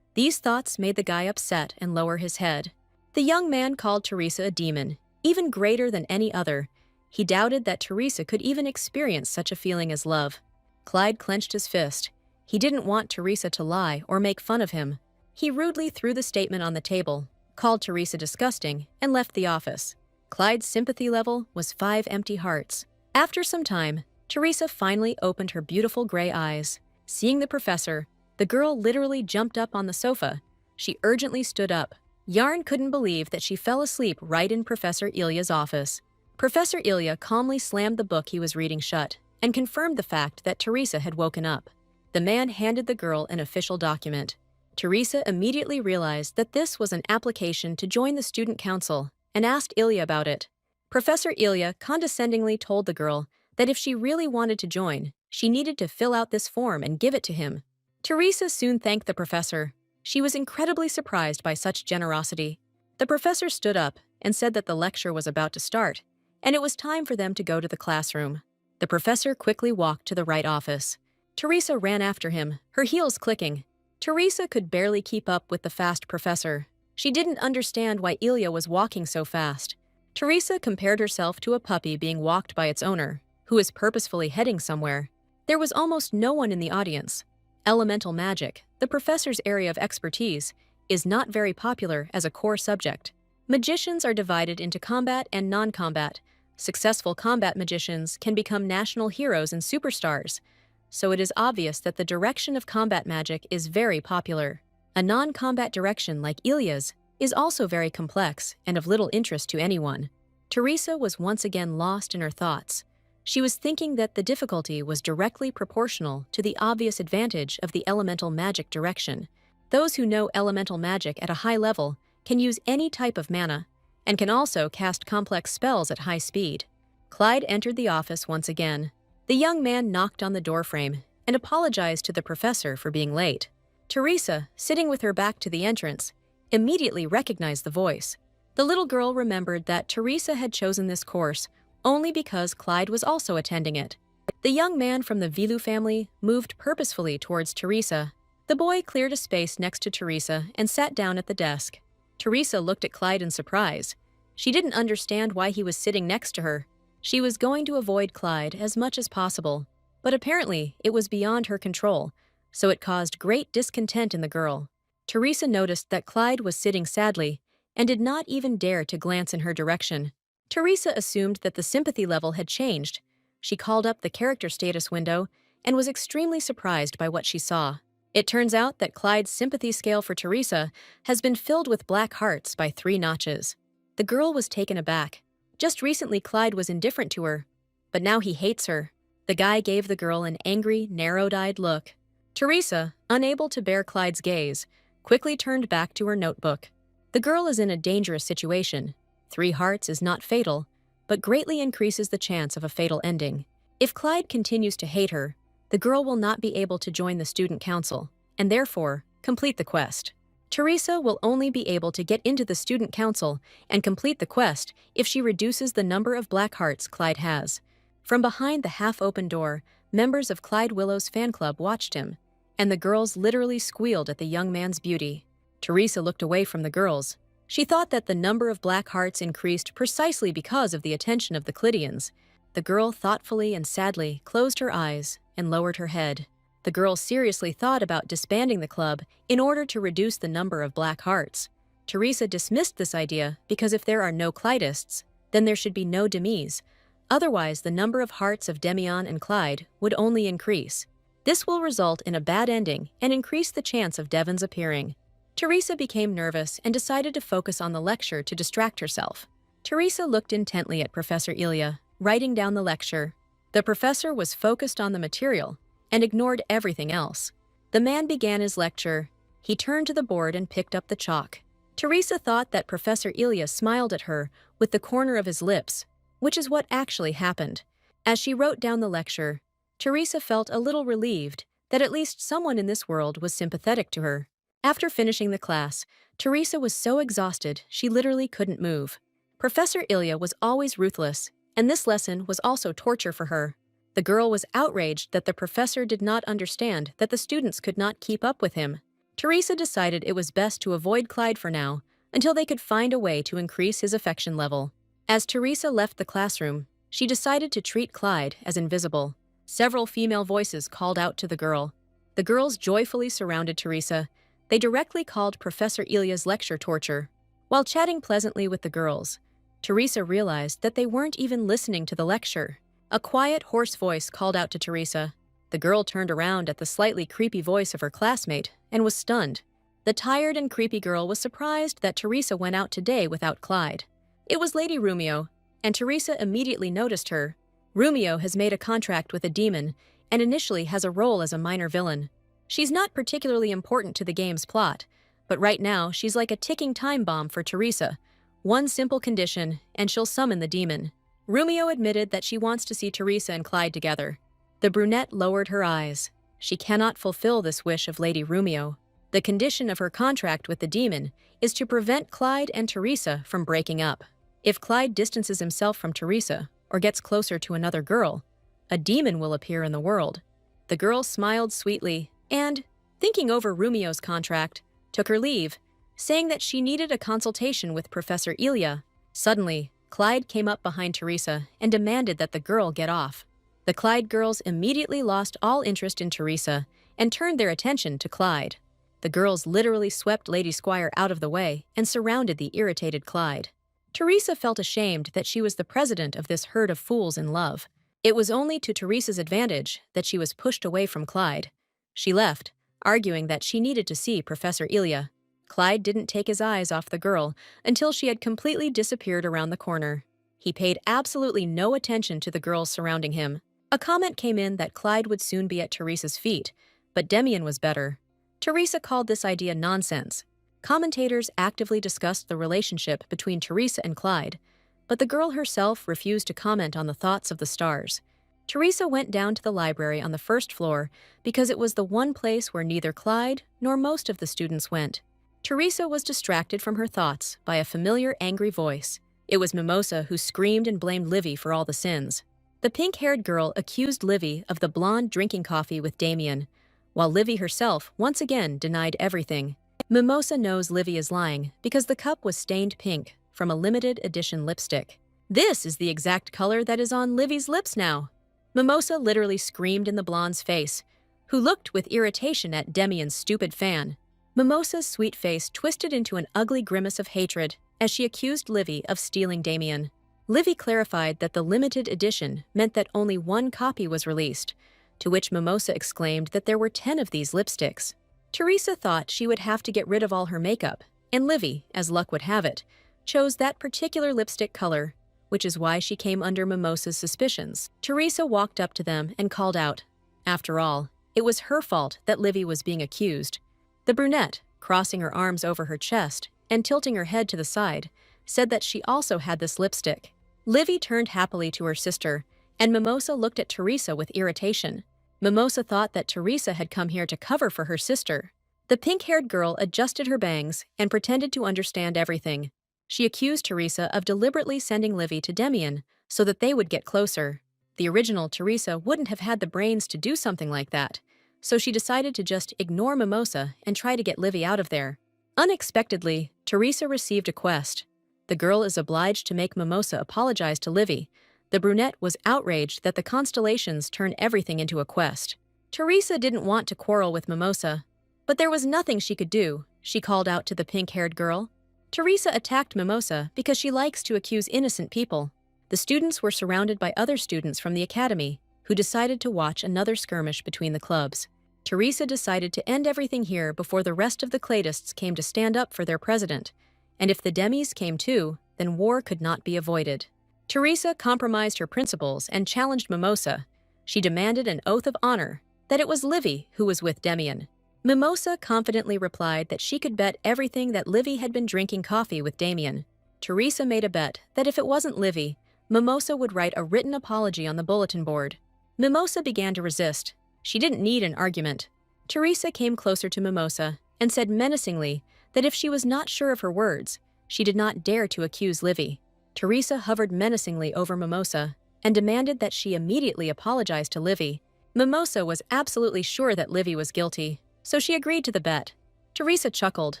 these thoughts made the guy upset and lower his head. The young man called Teresa a demon, even greater than any other. He doubted that Teresa could even experience such a feeling as love. Clyde clenched his fist. He didn't want Teresa to lie or make fun of him. He rudely threw the statement on the table, called Teresa disgusting, and left the office. Clyde's sympathy level was 5 empty hearts. After some time, Teresa finally opened her beautiful gray eyes. Seeing the professor, the girl literally jumped up on the sofa. She urgently stood up. Yarn couldn't believe that she fell asleep right in Professor Ilya's office. Professor Ilya calmly slammed the book he was reading shut and confirmed the fact that Teresa had woken up. The man handed the girl an official document. Teresa immediately realized that this was an application to join the student council and asked Ilya about it. Professor Ilya condescendingly told the girl that if she really wanted to join, she needed to fill out this form and give it to him. Teresa soon thanked the professor. She was incredibly surprised by such generosity. The professor stood up and said that the lecture was about to start, and it was time for them to go to the classroom. The professor quickly walked to the right office. Teresa ran after him, her heels clicking. Teresa could barely keep up with the fast professor. She didn't understand why Ilya was walking so fast. Teresa compared herself to a puppy being walked by its owner, who is purposefully heading somewhere. There was almost no one in the audience. Elemental magic, the professor's area of expertise, is not very popular as a core subject. Magicians are divided into combat and non-combat. Successful combat magicians can become national heroes and superstars, so it is obvious that the direction of combat magic is very popular. A non-combat direction like Ilya's is also very complex and of little interest to anyone. Teresa was once again lost in her thoughts. She was thinking that the difficulty was directly proportional to the obvious advantage of the elemental magic direction. Those who know elemental magic at a high level can use any type of mana, and can also cast complex spells at high speed. Clyde entered the office once again. The young man knocked on the doorframe and apologized to the professor for being late. Teresa, sitting with her back to the entrance, immediately recognized the voice. The little girl remembered that Teresa had chosen this course only because Clyde was also attending it. The young man from the Vilu family moved purposefully towards Teresa. The boy cleared a space next to Teresa and sat down at the desk. Teresa looked at Clyde in surprise. She didn't understand why he was sitting next to her. She was going to avoid Clyde as much as possible, but apparently it was beyond her control, so it caused great discontent in the girl. Teresa noticed that Clyde was sitting sadly and did not even dare to glance in her direction. Teresa assumed that the sympathy level had changed. She called up the character status window and was extremely surprised by what she saw. It turns out that Clyde's sympathy scale for Teresa has been filled with black hearts by 3 notches. The girl was taken aback. Just recently Clyde was indifferent to her, but now he hates her. The guy gave the girl an angry, narrowed-eyed look. Teresa, unable to bear Clyde's gaze, quickly turned back to her notebook. The girl is in a dangerous situation. 3 hearts is not fatal, but greatly increases the chance of a fatal ending. If Clyde continues to hate her, the girl will not be able to join the student council, and therefore, complete the quest. Teresa will only be able to get into the student council and complete the quest if she reduces the number of black hearts Clyde has. From behind the half-open door, members of Clyde Willow's fan club watched him, and the girls literally squealed at the young man's beauty. Teresa looked away from the girls. She thought that the number of black hearts increased precisely because of the attention of the Clydians. The girl thoughtfully and sadly closed her eyes and lowered her head. The girl seriously thought about disbanding the club in order to reduce the number of black hearts. Teresa dismissed this idea because if there are no Clydists, then there should be no Demis. Otherwise, the number of hearts of Demian and Clyde would only increase. This will result in a bad ending and increase the chance of Devon's appearing. Teresa became nervous and decided to focus on the lecture to distract herself. Teresa looked intently at Professor Ilya, writing down the lecture. The professor was focused on the material and ignored everything else. The man began his lecture. He turned to the board and picked up the chalk. Teresa thought that Professor Ilya smiled at her with the corner of his lips, which is what actually happened. As she wrote down the lecture, Teresa felt a little relieved that at least someone in this world was sympathetic to her. After finishing the class, Teresa was so exhausted she literally couldn't move. Professor Ilya was always ruthless, and this lesson was also torture for her. The girl was outraged that the professor did not understand that the students could not keep up with him. Teresa decided it was best to avoid Clyde for now, until they could find a way to increase his affection level. As Teresa left the classroom, she decided to treat Clyde as invisible. Several female voices called out to the girl. The girls joyfully surrounded Teresa. They directly called Professor Ilya's lecture torture. While chatting pleasantly with the girls, Teresa realized that they weren't even listening to the lecture. A quiet, hoarse voice called out to Teresa. The girl turned around at the slightly creepy voice of her classmate and was stunned. The tired and creepy girl was surprised that Teresa went out today without Clyde. It was Lady Rumio, and Teresa immediately noticed her. Rumio has made a contract with a demon and initially has a role as a minor villain. She's not particularly important to the game's plot, but right now she's like a ticking time bomb for Teresa. One simple condition, and she'll summon the demon. Rumio admitted that she wants to see Teresa and Clyde together. The brunette lowered her eyes. She cannot fulfill this wish of Lady Rumio. The condition of her contract with the demon is to prevent Clyde and Teresa from breaking up. If Clyde distances himself from Teresa or gets closer to another girl, a demon will appear in the world. The girl smiled sweetly and, thinking over Rumio's contract, took her leave, saying that she needed a consultation with Professor Ilya. Suddenly, Clyde came up behind Teresa and demanded that the girl get off. The Clyde girls immediately lost all interest in Teresa and turned their attention to Clyde. The girls literally swept Lady Squire out of the way and surrounded the irritated Clyde. Teresa felt ashamed that she was the president of this herd of fools in love. It was only to Teresa's advantage that she was pushed away from Clyde. She left, arguing that she needed to see Professor Ilya. Clyde didn't take his eyes off the girl until she had completely disappeared around the corner. He paid absolutely no attention to the girls surrounding him. A comment came in that Clyde would soon be at Teresa's feet, but Demian was better. Teresa called this idea nonsense. Commentators actively discussed the relationship between Teresa and Clyde, but the girl herself refused to comment on the thoughts of the stars. Teresa went down to the library on the first floor because it was the one place where neither Clyde nor most of the students went. Teresa was distracted from her thoughts by a familiar angry voice. It was Mimosa who screamed and blamed Livy for all the sins. The pink-haired girl accused Livy of the blonde drinking coffee with Damien, while Livy herself once again denied everything. Mimosa knows Livy is lying because the cup was stained pink from a limited edition lipstick. This is the exact color that is on Livy's lips now. Mimosa literally screamed in the blonde's face, who looked with irritation at Demian's stupid fan. Mimosa's sweet face twisted into an ugly grimace of hatred as she accused Livy of stealing Damien. Livy clarified that the limited edition meant that only one copy was released, to which Mimosa exclaimed that there were 10 of these lipsticks. Teresa thought she would have to get rid of all her makeup, and Livy, as luck would have it, chose that particular lipstick color, which is why she came under Mimosa's suspicions. Teresa walked up to them and called out. After all, it was her fault that Livy was being accused. The brunette, crossing her arms over her chest, and tilting her head to the side, said that she also had this lipstick. Livy turned happily to her sister, and Mimosa looked at Teresa with irritation. Mimosa thought that Teresa had come here to cover for her sister. The pink-haired girl adjusted her bangs and pretended to understand everything. She accused Teresa of deliberately sending Livy to Demian so that they would get closer. The original Teresa wouldn't have had the brains to do something like that, so she decided to just ignore Mimosa and try to get Livy out of there. Unexpectedly, Teresa received a quest. The girl is obliged to make Mimosa apologize to Livy. The brunette was outraged that the constellations turn everything into a quest. Teresa didn't want to quarrel with Mimosa, but there was nothing she could do. She called out to the pink-haired girl. Teresa attacked Mimosa because she likes to accuse innocent people. The students were surrounded by other students from the academy, who decided to watch another skirmish between the clubs. Teresa decided to end everything here before the rest of the Cladists came to stand up for their president, and if the Demis came too, then war could not be avoided. Teresa compromised her principles and challenged Mimosa. She demanded an oath of honor that it was Livy who was with Demian. Mimosa confidently replied that she could bet everything that Livy had been drinking coffee with Damian. Teresa made a bet that if it wasn't Livy, Mimosa would write a written apology on the bulletin board. Mimosa began to resist. She didn't need an argument. Teresa came closer to Mimosa and said menacingly that if she was not sure of her words, she did not dare to accuse Livy. Teresa hovered menacingly over Mimosa and demanded that she immediately apologize to Livy. Mimosa was absolutely sure that Livy was guilty, so she agreed to the bet. Teresa chuckled,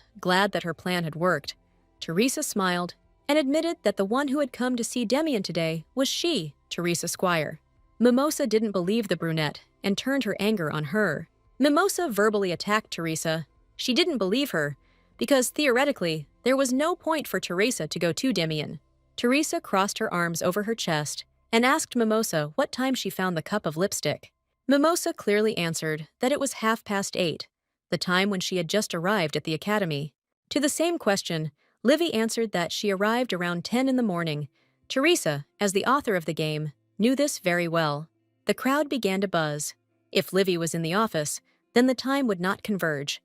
glad that her plan had worked. Teresa smiled and admitted that the one who had come to see Demian today was she, Teresa Squire. Mimosa didn't believe the brunette and turned her anger on her. Mimosa verbally attacked Teresa. She didn't believe her, because theoretically, there was no point for Teresa to go to Demian. Teresa crossed her arms over her chest and asked Mimosa what time she found the cup of lipstick. Mimosa clearly answered that it was 8:30, the time when she had just arrived at the academy. To the same question, Livy answered that she arrived around 10 in the morning. Teresa, as the author of the game, knew this very well. The crowd began to buzz. If Livy was in the office, then the time would not converge.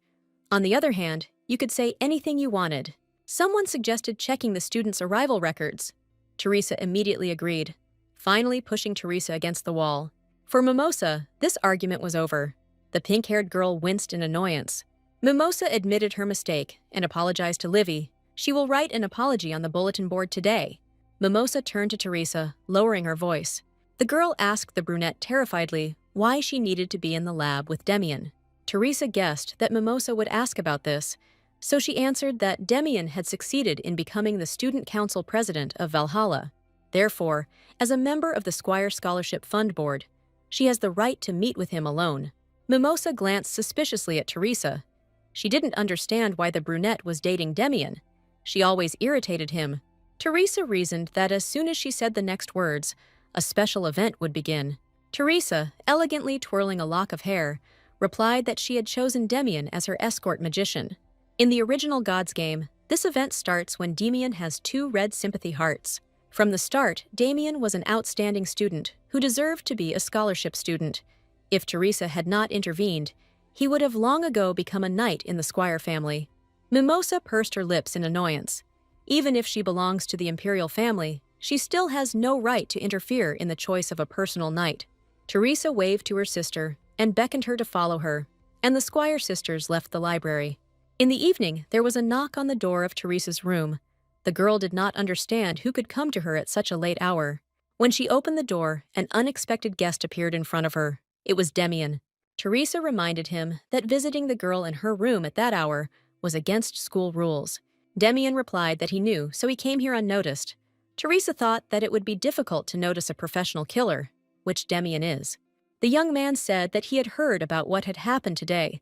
On the other hand, you could say anything you wanted. Someone suggested checking the students' arrival records. Teresa immediately agreed, finally pushing Teresa against the wall. For Mimosa, this argument was over. The pink-haired girl winced in annoyance. Mimosa admitted her mistake and apologized to Livy. She will write an apology on the bulletin board today. Mimosa turned to Teresa, lowering her voice. The girl asked the brunette terrifiedly why she needed to be in the lab with Demian. Teresa guessed that Mimosa would ask about this, so she answered that Demian had succeeded in becoming the student council president of Valhalla. Therefore, as a member of the Squire Scholarship Fund Board, she has the right to meet with him alone. Mimosa glanced suspiciously at Teresa. She didn't understand why the brunette was dating Demian. She always irritated him. Teresa reasoned that as soon as she said the next words, a special event would begin. Teresa, elegantly twirling a lock of hair, replied that she had chosen Demian as her escort magician. In the original Gods game, this event starts when Demian has 2 red sympathy hearts. From the start, Demian was an outstanding student who deserved to be a scholarship student. If Teresa had not intervened, he would have long ago become a knight in the Squire family. Mimosa pursed her lips in annoyance. Even if she belongs to the imperial family, she still has no right to interfere in the choice of a personal knight. Teresa waved to her sister and beckoned her to follow her, and the Squire sisters left the library. In the evening, there was a knock on the door of Teresa's room. The girl did not understand who could come to her at such a late hour. When she opened the door, an unexpected guest appeared in front of her. It was Demian. Teresa reminded him that visiting the girl in her room at that hour was against school rules. Demian replied that he knew, so he came here unnoticed. Teresa thought that it would be difficult to notice a professional killer, which Demian is. The young man said that he had heard about what had happened today,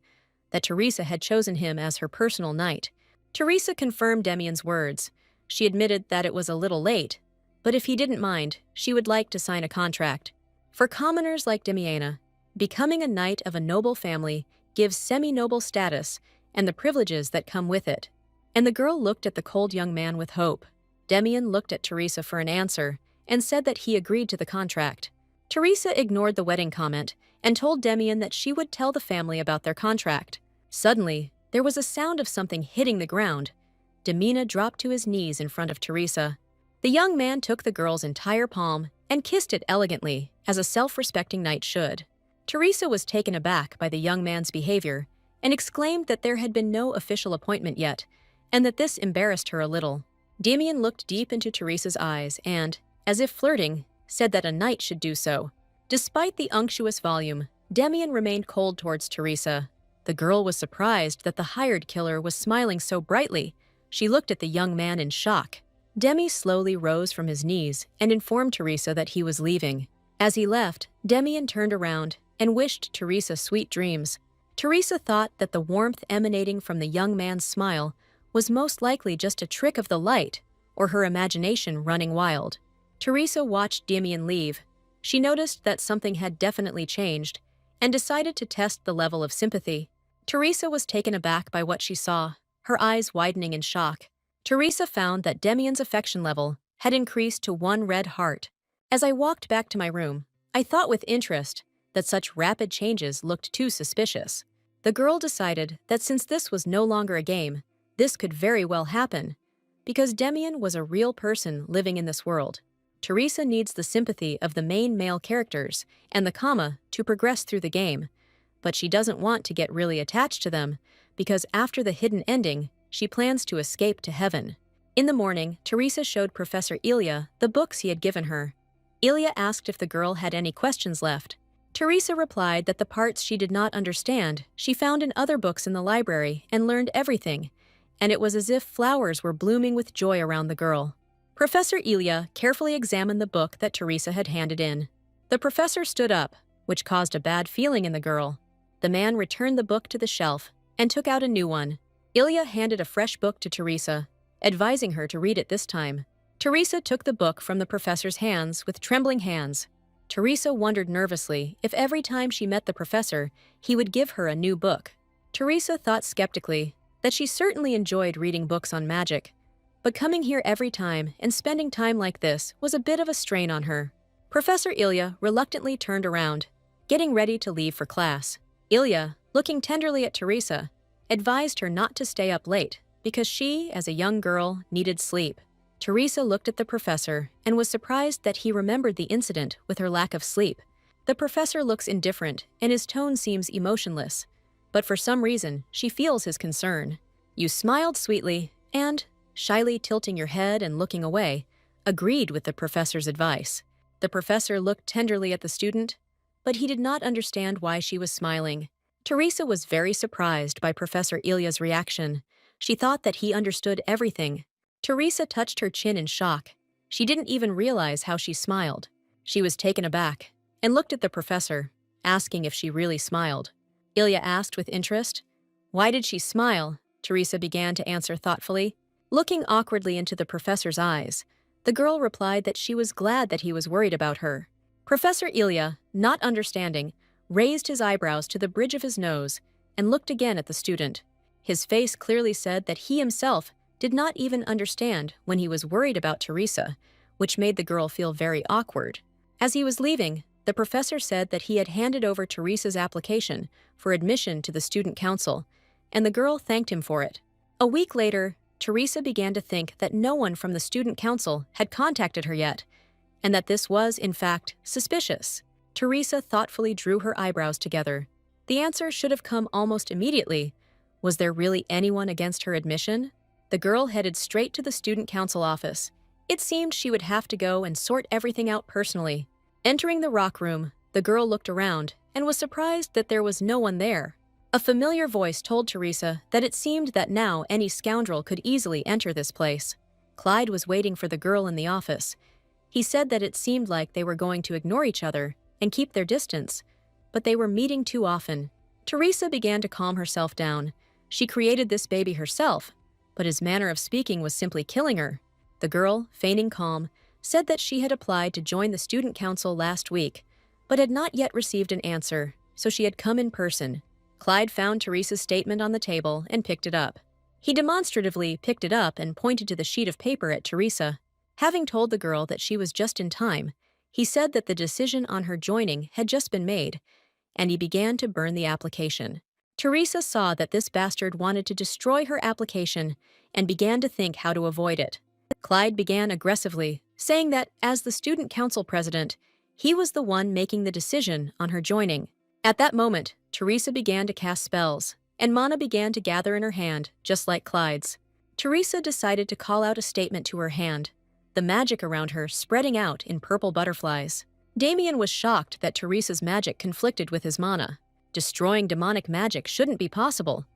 that Teresa had chosen him as her personal knight. Teresa confirmed Demian's words. She admitted that it was a little late, but if he didn't mind, she would like to sign a contract. For commoners like Demiana, becoming a knight of a noble family gives semi-noble status and the privileges that come with it. And the girl looked at the cold young man with hope. Demian looked at Teresa for an answer and said that he agreed to the contract. Teresa ignored the wedding comment and told Demian that she would tell the family about their contract. Suddenly, there was a sound of something hitting the ground. Demina dropped to his knees in front of Teresa. The young man took the girl's entire palm and kissed it elegantly, as a self-respecting knight should. Teresa was taken aback by the young man's behavior and exclaimed that there had been no official appointment yet, and that this embarrassed her a little. Damien looked deep into Teresa's eyes and, as if flirting, said that a knight should do so. Despite the unctuous volume, Damien remained cold towards Teresa. The girl was surprised that the hired killer was smiling so brightly. She looked at the young man in shock. Demi slowly rose from his knees and informed Teresa that he was leaving. As he left, Damien turned around and wished Teresa sweet dreams. Teresa thought that the warmth emanating from the young man's smile was most likely just a trick of the light or her imagination running wild. Teresa watched Damien leave. She noticed that something had definitely changed and decided to test the level of sympathy. Teresa was taken aback by what she saw, her eyes widening in shock. Teresa found that Damien's affection level had increased to 1 red heart. As I walked back to my room, I thought with interest that such rapid changes looked too suspicious. The girl decided that since this was no longer a game, this could very well happen, because Damien was a real person living in this world. Teresa needs the sympathy of the main male characters and the comma to progress through the game, but she doesn't want to get really attached to them, because after the hidden ending, she plans to escape to heaven. In the morning, Teresa showed Professor Ilya the books he had given her. Ilya asked if the girl had any questions left. Teresa replied that the parts she did not understand she found in other books in the library and learned everything, and it was as if flowers were blooming with joy around the girl. Professor Ilya carefully examined the book that Teresa had handed in. The professor stood up, which caused a bad feeling in the girl. The man returned the book to the shelf and took out a new one. Ilya handed a fresh book to Teresa, advising her to read it this time. Teresa took the book from the professor's hands with trembling hands. Teresa wondered nervously if every time she met the professor, he would give her a new book. Teresa thought skeptically that she certainly enjoyed reading books on magic, but coming here every time and spending time like this was a bit of a strain on her. Professor Ilya reluctantly turned around, getting ready to leave for class. Ilya, looking tenderly at Teresa, advised her not to stay up late because she, as a young girl, needed sleep. Teresa looked at the professor and was surprised that he remembered the incident with her lack of sleep. The professor looks indifferent and his tone seems emotionless, but for some reason, she feels his concern. You smiled sweetly and, shyly tilting your head and looking away, agreed with the professor's advice. The professor looked tenderly at the student, but he did not understand why she was smiling. Teresa was very surprised by Professor Ilya's reaction. She thought that he understood everything. Teresa touched her chin in shock. She didn't even realize how she smiled. She was taken aback and looked at the professor, asking if she really smiled. Ilya asked with interest. Why did she smile? Teresa began to answer thoughtfully. Looking awkwardly into the professor's eyes, the girl replied that she was glad that he was worried about her. Professor Ilya, not understanding, raised his eyebrows to the bridge of his nose and looked again at the student. His face clearly said that he himself did not even understand when he was worried about Teresa, which made the girl feel very awkward. As he was leaving, the professor said that he had handed over Teresa's application for admission to the student council, and the girl thanked him for it. A week later, Teresa began to think that no one from the student council had contacted her yet, and that this was, in fact, suspicious. Teresa thoughtfully drew her eyebrows together. The answer should have come almost immediately. Was there really anyone against her admission? The girl headed straight to the student council office. It seemed she would have to go and sort everything out personally. Entering the rock room, the girl looked around and was surprised that there was no one there. A familiar voice told Teresa that it seemed that now any scoundrel could easily enter this place. Clyde was waiting for the girl in the office. He said that it seemed like they were going to ignore each other and keep their distance, but they were meeting too often. Teresa began to calm herself down. She created this baby herself, but his manner of speaking was simply killing her. The girl, feigning calm, said that she had applied to join the student council last week, but had not yet received an answer, so she had come in person. Clyde found Teresa's statement on the table and picked it up. He demonstratively picked it up and pointed to the sheet of paper at Teresa. Having told the girl that she was just in time, he said that the decision on her joining had just been made, and he began to burn the application. Teresa saw that this bastard wanted to destroy her application and began to think how to avoid it. Clyde began aggressively, saying that as the student council president, he was the one making the decision on her joining. At that moment, Teresa began to cast spells, and mana began to gather in her hand, just like Clyde's. Teresa decided to call out a statement to her hand, the magic around her spreading out in purple butterflies. Damien was shocked that Teresa's magic conflicted with his mana. Destroying demonic magic shouldn't be possible.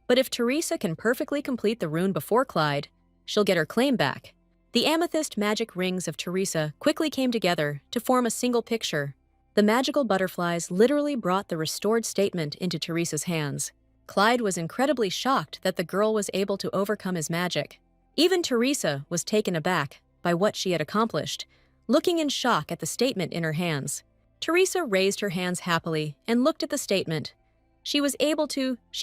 But if Teresa can perfectly complete the rune before Clyde, she'll get her claim back. The amethyst magic rings of Teresa quickly came together to form a single picture. The magical butterflies literally brought the restored statement into Teresa's hands. Clyde was incredibly shocked that the girl was able to overcome his magic. Even Teresa was taken aback by what she had accomplished, looking in shock at the statement in her hands. Teresa raised her hands happily and looked at the statement. She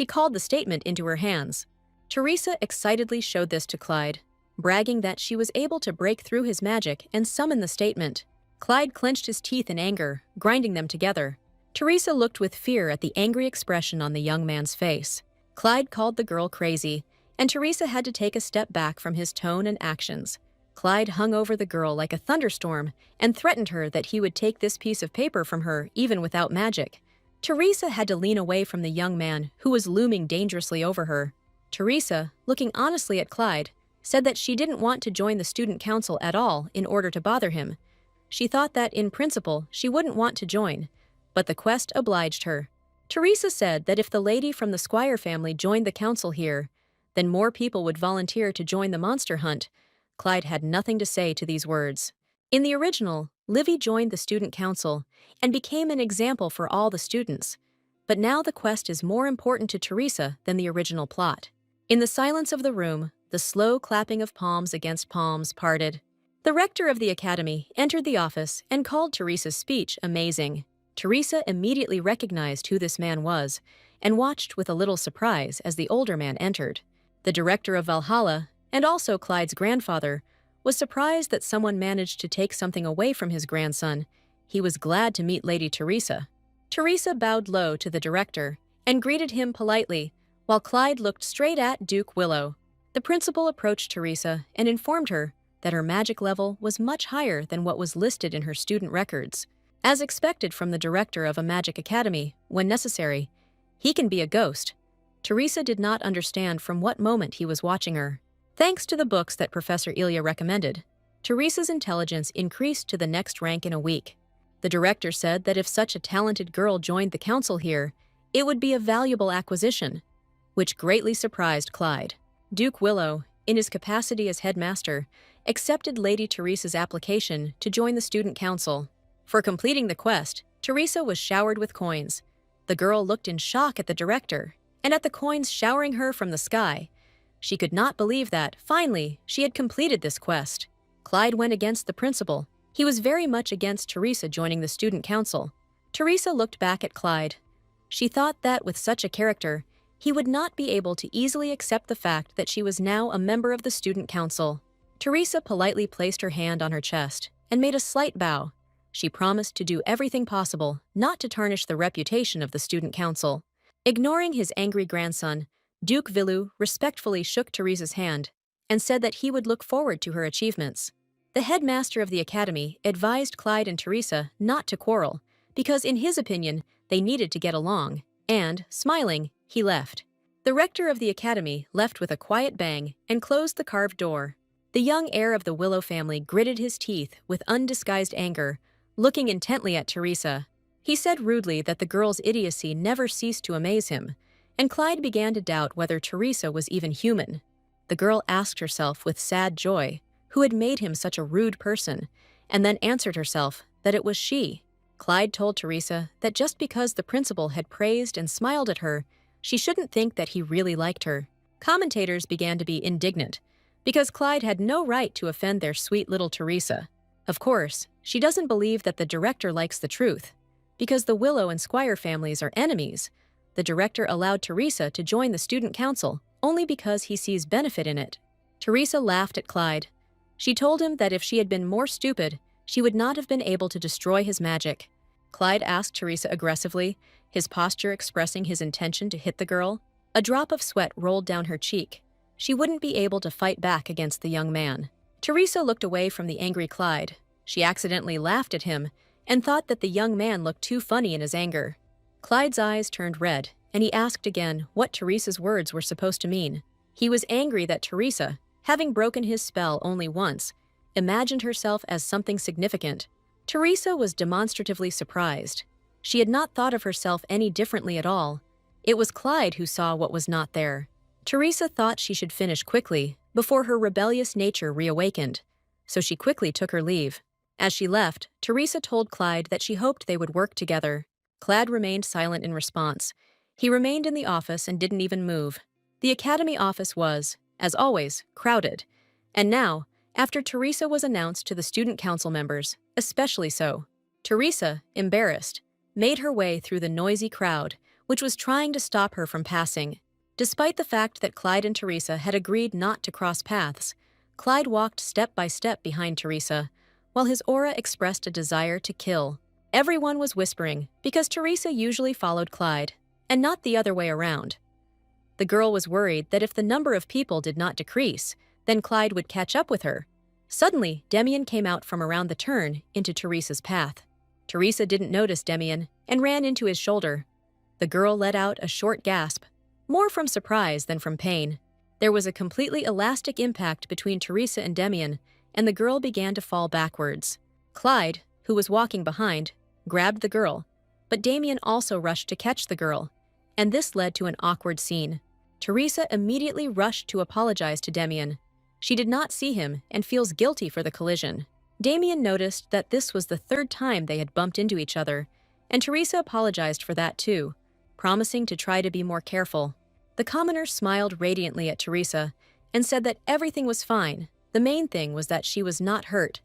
called the statement into her hands. Teresa excitedly showed this to Clyde, bragging that she was able to break through his magic and summon the statement. Clyde clenched his teeth in anger, grinding them together. Teresa looked with fear at the angry expression on the young man's face. Clyde called the girl crazy, and Teresa had to take a step back from his tone and actions. Clyde hung over the girl like a thunderstorm and threatened her that he would take this piece of paper from her even without magic. Teresa had to lean away from the young man who was looming dangerously over her. Teresa, looking honestly at Clyde, said that she didn't want to join the student council at all in order to bother him. She thought that, in principle, she wouldn't want to join, but the quest obliged her. Teresa said that if the lady from the Squire family joined the council here, then more people would volunteer to join the monster hunt. Clyde had nothing to say to these words. In the original, Livy joined the student council and became an example for all the students. But now the quest is more important to Teresa than the original plot. In the silence of the room, the slow clapping of palms against palms parted. The rector of the academy entered the office and called Teresa's speech amazing. Teresa immediately recognized who this man was and watched with a little surprise as the older man entered. The director of Valhalla, and also Clyde's grandfather, was surprised that someone managed to take something away from his grandson. He was glad to meet Lady Teresa. Teresa bowed low to the director and greeted him politely, while Clyde looked straight at Duke Willow. The principal approached Teresa and informed her that her magic level was much higher than what was listed in her student records. As expected from the director of a magic academy, when necessary, he can be a ghost. Teresa did not understand from what moment he was watching her. Thanks to the books that Professor Ilya recommended, Teresa's intelligence increased to the next rank in a week. The director said that if such a talented girl joined the council here, it would be a valuable acquisition, which greatly surprised Clyde. Duke Willow, in his capacity as headmaster, accepted Lady Teresa's application to join the student council. For completing the quest, Teresa was showered with coins. The girl looked in shock at the director and at the coins showering her from the sky. She could not believe that, finally, she had completed this quest. Clyde went against the principal. He was very much against Teresa joining the student council. Teresa looked back at Clyde. She thought that with such a character, he would not be able to easily accept the fact that she was now a member of the student council. Teresa politely placed her hand on her chest and made a slight bow. She promised to do everything possible not to tarnish the reputation of the student council. Ignoring his angry grandson, Duke Villu respectfully shook Teresa's hand and said that he would look forward to her achievements. The headmaster of the academy advised Clyde and Teresa not to quarrel, because in his opinion, they needed to get along, and, smiling, he left. The rector of the academy left with a quiet bang and closed the carved door. The young heir of the Willow family gritted his teeth with undisguised anger, looking intently at Teresa. He said rudely that the girl's idiocy never ceased to amaze him, and Clyde began to doubt whether Teresa was even human. The girl asked herself with sad joy who had made him such a rude person, and then answered herself that it was she. Clyde told Teresa that just because the principal had praised and smiled at her, she shouldn't think that he really liked her. Commentators began to be indignant, because Clyde had no right to offend their sweet little Teresa. Of course, she doesn't believe that the director likes the truth. Because the Willow and Squire families are enemies, the director allowed Teresa to join the student council only because he sees benefit in it. Teresa laughed at Clyde. She told him that if she had been more stupid, she would not have been able to destroy his magic. Clyde asked Teresa aggressively his posture expressing his intention to hit the girl. A drop of sweat rolled down her cheek. She wouldn't be able to fight back against the young man. Teresa looked away from the angry Clyde. She accidentally laughed at him and thought that the young man looked too funny in his anger. Clyde's eyes turned red, and he asked again what Teresa's words were supposed to mean. He was angry that Teresa, having broken his spell only once, imagined herself as something significant. Teresa was demonstratively surprised. She had not thought of herself any differently at all. It was Clyde who saw what was not there. Teresa thought she should finish quickly before her rebellious nature reawakened, so she quickly took her leave. As she left, Teresa told Clyde that she hoped they would work together. Clyde remained silent in response. He remained in the office and didn't even move. The academy office was, as always, crowded. And now, after Teresa was announced to the student council members, especially so, Teresa, embarrassed, made her way through the noisy crowd, which was trying to stop her from passing. Despite the fact that Clyde and Teresa had agreed not to cross paths, Clyde walked step by step behind Teresa, while his aura expressed a desire to kill. Everyone was whispering because Teresa usually followed Clyde, and not the other way around. The girl was worried that if the number of people did not decrease, then Clyde would catch up with her. Suddenly, Demian came out from around the turn into Teresa's path. Teresa didn't notice Demian and ran into his shoulder. The girl let out a short gasp, more from surprise than from pain. There was a completely elastic impact between Teresa and Demian, and the girl began to fall backwards. Clyde, who was walking behind, grabbed the girl, but Demian also rushed to catch the girl, and this led to an awkward scene. Teresa immediately rushed to apologize to Demian. She did not see him and feels guilty for the collision. Demian noticed that this was the third time they had bumped into each other, and Teresa apologized for that too, promising to try to be more careful. The commoner smiled radiantly at Teresa and said that everything was fine. The main thing was that she was not hurt.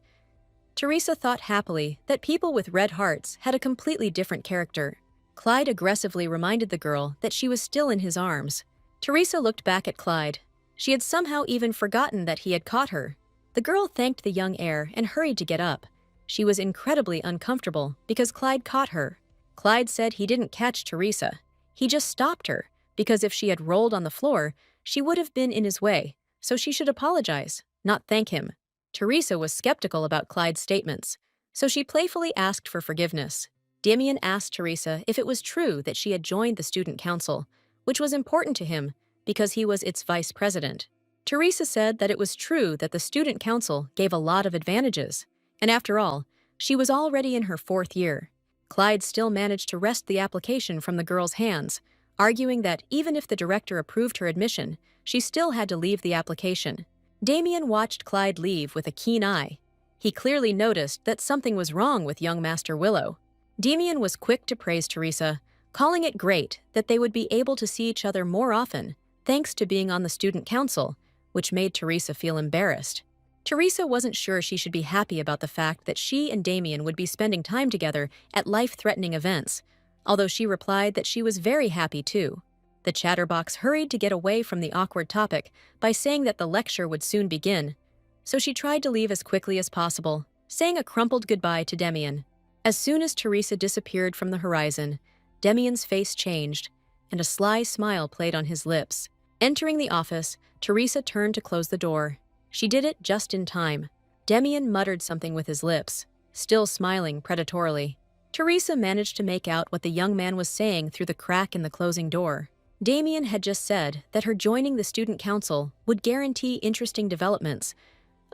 Teresa thought happily that people with red hearts had a completely different character. Clyde aggressively reminded the girl that she was still in his arms. Teresa looked back at Clyde. She had somehow even forgotten that he had caught her. The girl thanked the young heir and hurried to get up. She was incredibly uncomfortable because Clyde caught her. Clyde said he didn't catch Teresa. He just stopped her, because if she had rolled on the floor, she would have been in his way, so she should apologize, not thank him. Teresa was skeptical about Clyde's statements, so she playfully asked for forgiveness. Demian asked Teresa if it was true that she had joined the student council, which was important to him because he was its vice president. Teresa said that it was true that the student council gave a lot of advantages, and after all, she was already in her 4th year. Clyde still managed to wrest the application from the girl's hands, arguing that even if the director approved her admission, she still had to leave the application. Demian watched Clyde leave with a keen eye. He clearly noticed that something was wrong with young Master Willow. Demian was quick to praise Teresa, calling it great that they would be able to see each other more often, thanks to being on the student council, which made Teresa feel embarrassed. Teresa wasn't sure she should be happy about the fact that she and Demian would be spending time together at life-threatening events, although she replied that she was very happy too. The chatterbox hurried to get away from the awkward topic by saying that the lecture would soon begin, so she tried to leave as quickly as possible, saying a crumpled goodbye to Demian. As soon as Teresa disappeared from the horizon, Demian's face changed, and a sly smile played on his lips. Entering the office, Teresa turned to close the door. She did it just in time. Demian muttered something with his lips, still smiling predatorily. Teresa managed to make out what the young man was saying through the crack in the closing door. Demian had just said that her joining the student council would guarantee interesting developments.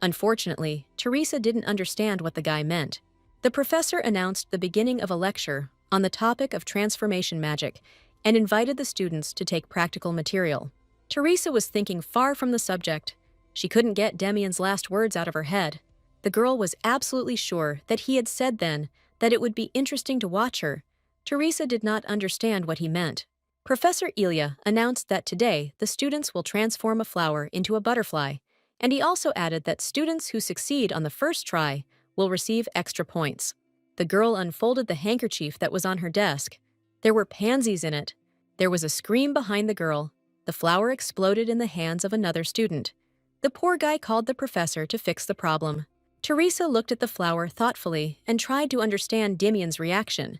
Unfortunately, Teresa didn't understand what the guy meant. The professor announced the beginning of a lecture on the topic of transformation magic and invited the students to take practical material. Teresa was thinking far from the subject. She couldn't get Demian's last words out of her head. The girl was absolutely sure that he had said then that it would be interesting to watch her. Teresa did not understand what he meant. Professor Ilya announced that today the students will transform a flower into a butterfly, and he also added that students who succeed on the first try will receive extra points. The girl unfolded the handkerchief that was on her desk. There were pansies in it. There was a scream behind the girl. The flower exploded in the hands of another student. The poor guy called the professor to fix the problem. Teresa looked at the flower thoughtfully and tried to understand Demian's reaction.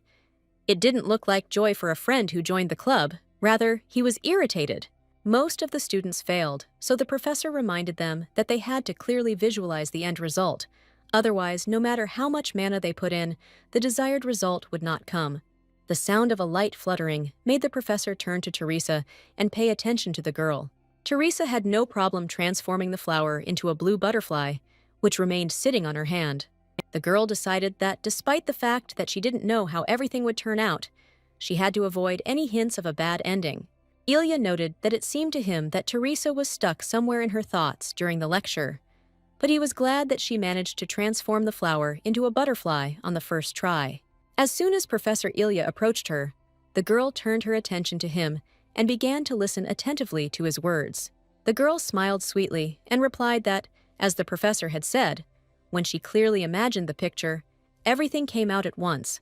It didn't look like joy for a friend who joined the club. Rather, he was irritated. Most of the students failed, so the professor reminded them that they had to clearly visualize the end result. Otherwise, no matter how much mana they put in, the desired result would not come. The sound of a light fluttering made the professor turn to Teresa and pay attention to the girl. Teresa had no problem transforming the flower into a blue butterfly, which remained sitting on her hand. The girl decided that despite the fact that she didn't know how everything would turn out, she had to avoid any hints of a bad ending. Ilya noted that it seemed to him that Teresa was stuck somewhere in her thoughts during the lecture, but he was glad that she managed to transform the flower into a butterfly on the first try. As soon as Professor Ilya approached her, the girl turned her attention to him and began to listen attentively to his words. The girl smiled sweetly and replied that, as the professor had said, when she clearly imagined the picture, everything came out at once.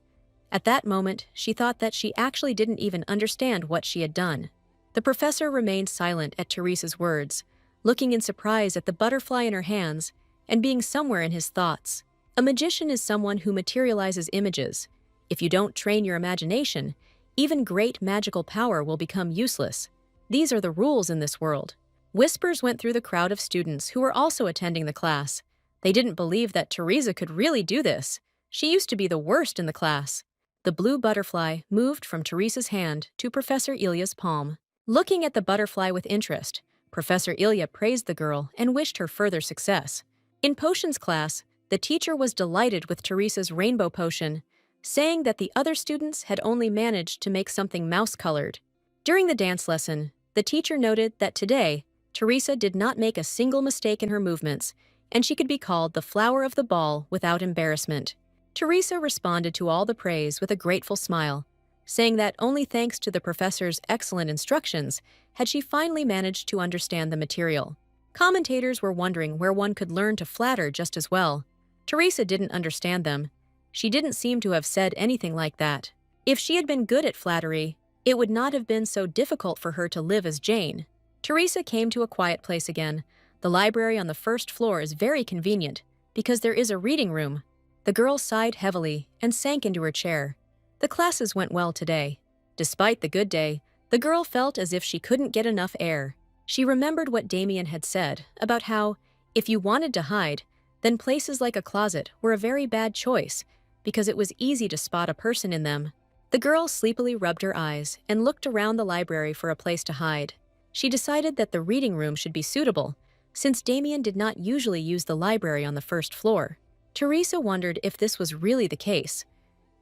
At that moment, she thought that she actually didn't even understand what she had done. The professor remained silent at Teresa's words, looking in surprise at the butterfly in her hands and being somewhere in his thoughts. A magician is someone who materializes images. If you don't train your imagination, even great magical power will become useless. These are the rules in this world. Whispers went through the crowd of students who were also attending the class. They didn't believe that Teresa could really do this. She used to be the worst in the class. The blue butterfly moved from Teresa's hand to Professor Ilya's palm. Looking at the butterfly with interest, Professor Ilya praised the girl and wished her further success. In potions class, the teacher was delighted with Teresa's rainbow potion, saying that the other students had only managed to make something mouse-colored. During the dance lesson, the teacher noted that today, Teresa did not make a single mistake in her movements, and she could be called the flower of the ball without embarrassment. Teresa responded to all the praise with a grateful smile, saying that only thanks to the professor's excellent instructions had she finally managed to understand the material. Commentators were wondering where one could learn to flatter just as well. Teresa didn't understand them. She didn't seem to have said anything like that. If she had been good at flattery, it would not have been so difficult for her to live as Jane. Teresa came to a quiet place again. The library on the first floor is very convenient because there is a reading room. The girl sighed heavily and sank into her chair. The classes went well today. Despite the good day, the girl felt as if she couldn't get enough air. She remembered what Damien had said about how, if you wanted to hide, then places like a closet were a very bad choice because it was easy to spot a person in them. The girl sleepily rubbed her eyes and looked around the library for a place to hide. She decided that the reading room should be suitable, since Damien did not usually use the library on the first floor. Teresa wondered if this was really the case.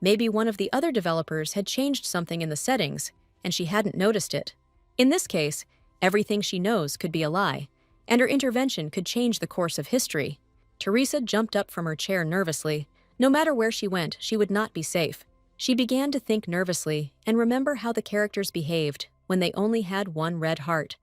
Maybe one of the other developers had changed something in the settings, and she hadn't noticed it. In this case, everything she knows could be a lie, and her intervention could change the course of history. Teresa jumped up from her chair nervously. No matter where she went, she would not be safe. She began to think nervously and remember how the characters behaved when they only had one red heart,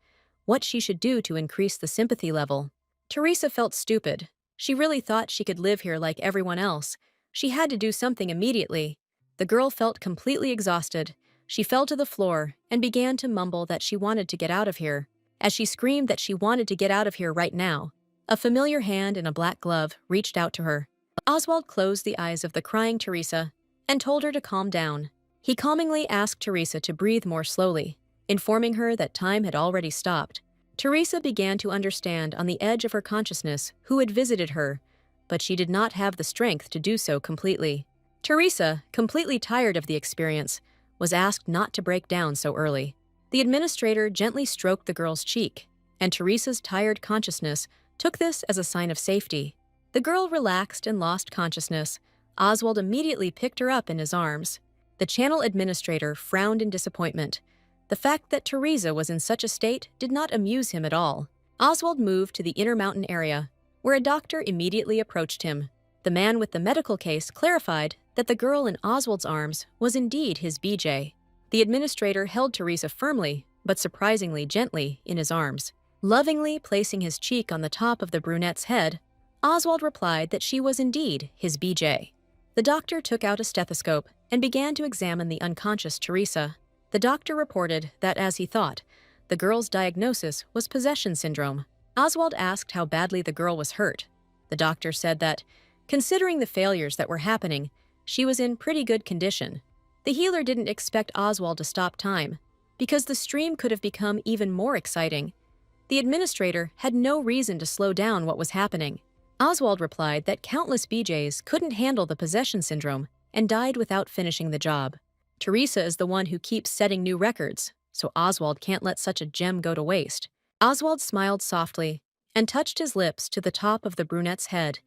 what she should do to increase the sympathy level. Teresa felt stupid. She really thought she could live here like everyone else. She had to do something immediately. The girl felt completely exhausted. She fell to the floor and began to mumble that she wanted to get out of here. As she screamed that she wanted to get out of here right now, a familiar hand in a black glove reached out to her. Oswald closed the eyes of the crying Teresa and told her to calm down. He calmingly asked Teresa to breathe more slowly, informing her that time had already stopped. Teresa began to understand on the edge of her consciousness who had visited her, but she did not have the strength to do so completely. Teresa, completely tired of the experience, was asked not to break down so early. The administrator gently stroked the girl's cheek, and Teresa's tired consciousness took this as a sign of safety. The girl relaxed and lost consciousness. Oswald immediately picked her up in his arms. The channel administrator frowned in disappointment. The fact that Teresa was in such a state did not amuse him at all. Oswald moved to the inner mountain area, where a doctor immediately approached him. The man with the medical case clarified that the girl in Oswald's arms was indeed his BJ. The administrator held Teresa firmly, but surprisingly gently, in his arms. Lovingly placing his cheek on the top of the brunette's head, Oswald replied that she was indeed his BJ. The doctor took out a stethoscope and began to examine the unconscious Teresa. The doctor reported that, as he thought, the girl's diagnosis was possession syndrome. Oswald asked how badly the girl was hurt. The doctor said that, considering the failures that were happening, she was in pretty good condition. The healer didn't expect Oswald to stop time, because the stream could have become even more exciting. The administrator had no reason to slow down what was happening. Oswald replied that countless BJs couldn't handle the possession syndrome and died without finishing the job. Teresa is the one who keeps setting new records, so Oswald can't let such a gem go to waste. Oswald smiled softly and touched his lips to the top of the brunette's head.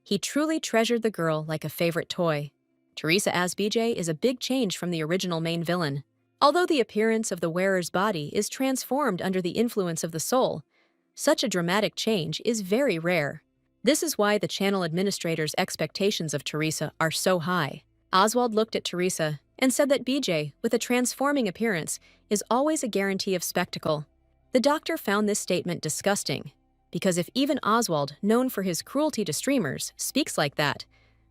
He truly treasured the girl like a favorite toy. Teresa as BJ is a big change from the original main villain. Although the appearance of the wearer's body is transformed under the influence of the soul, such a dramatic change is very rare. This is why the channel administrator's expectations of Teresa are so high. Oswald looked at Teresa and said that BJ, with a transforming appearance, is always a guarantee of spectacle. The doctor found this statement disgusting, because if even Oswald, known for his cruelty to streamers, speaks like that,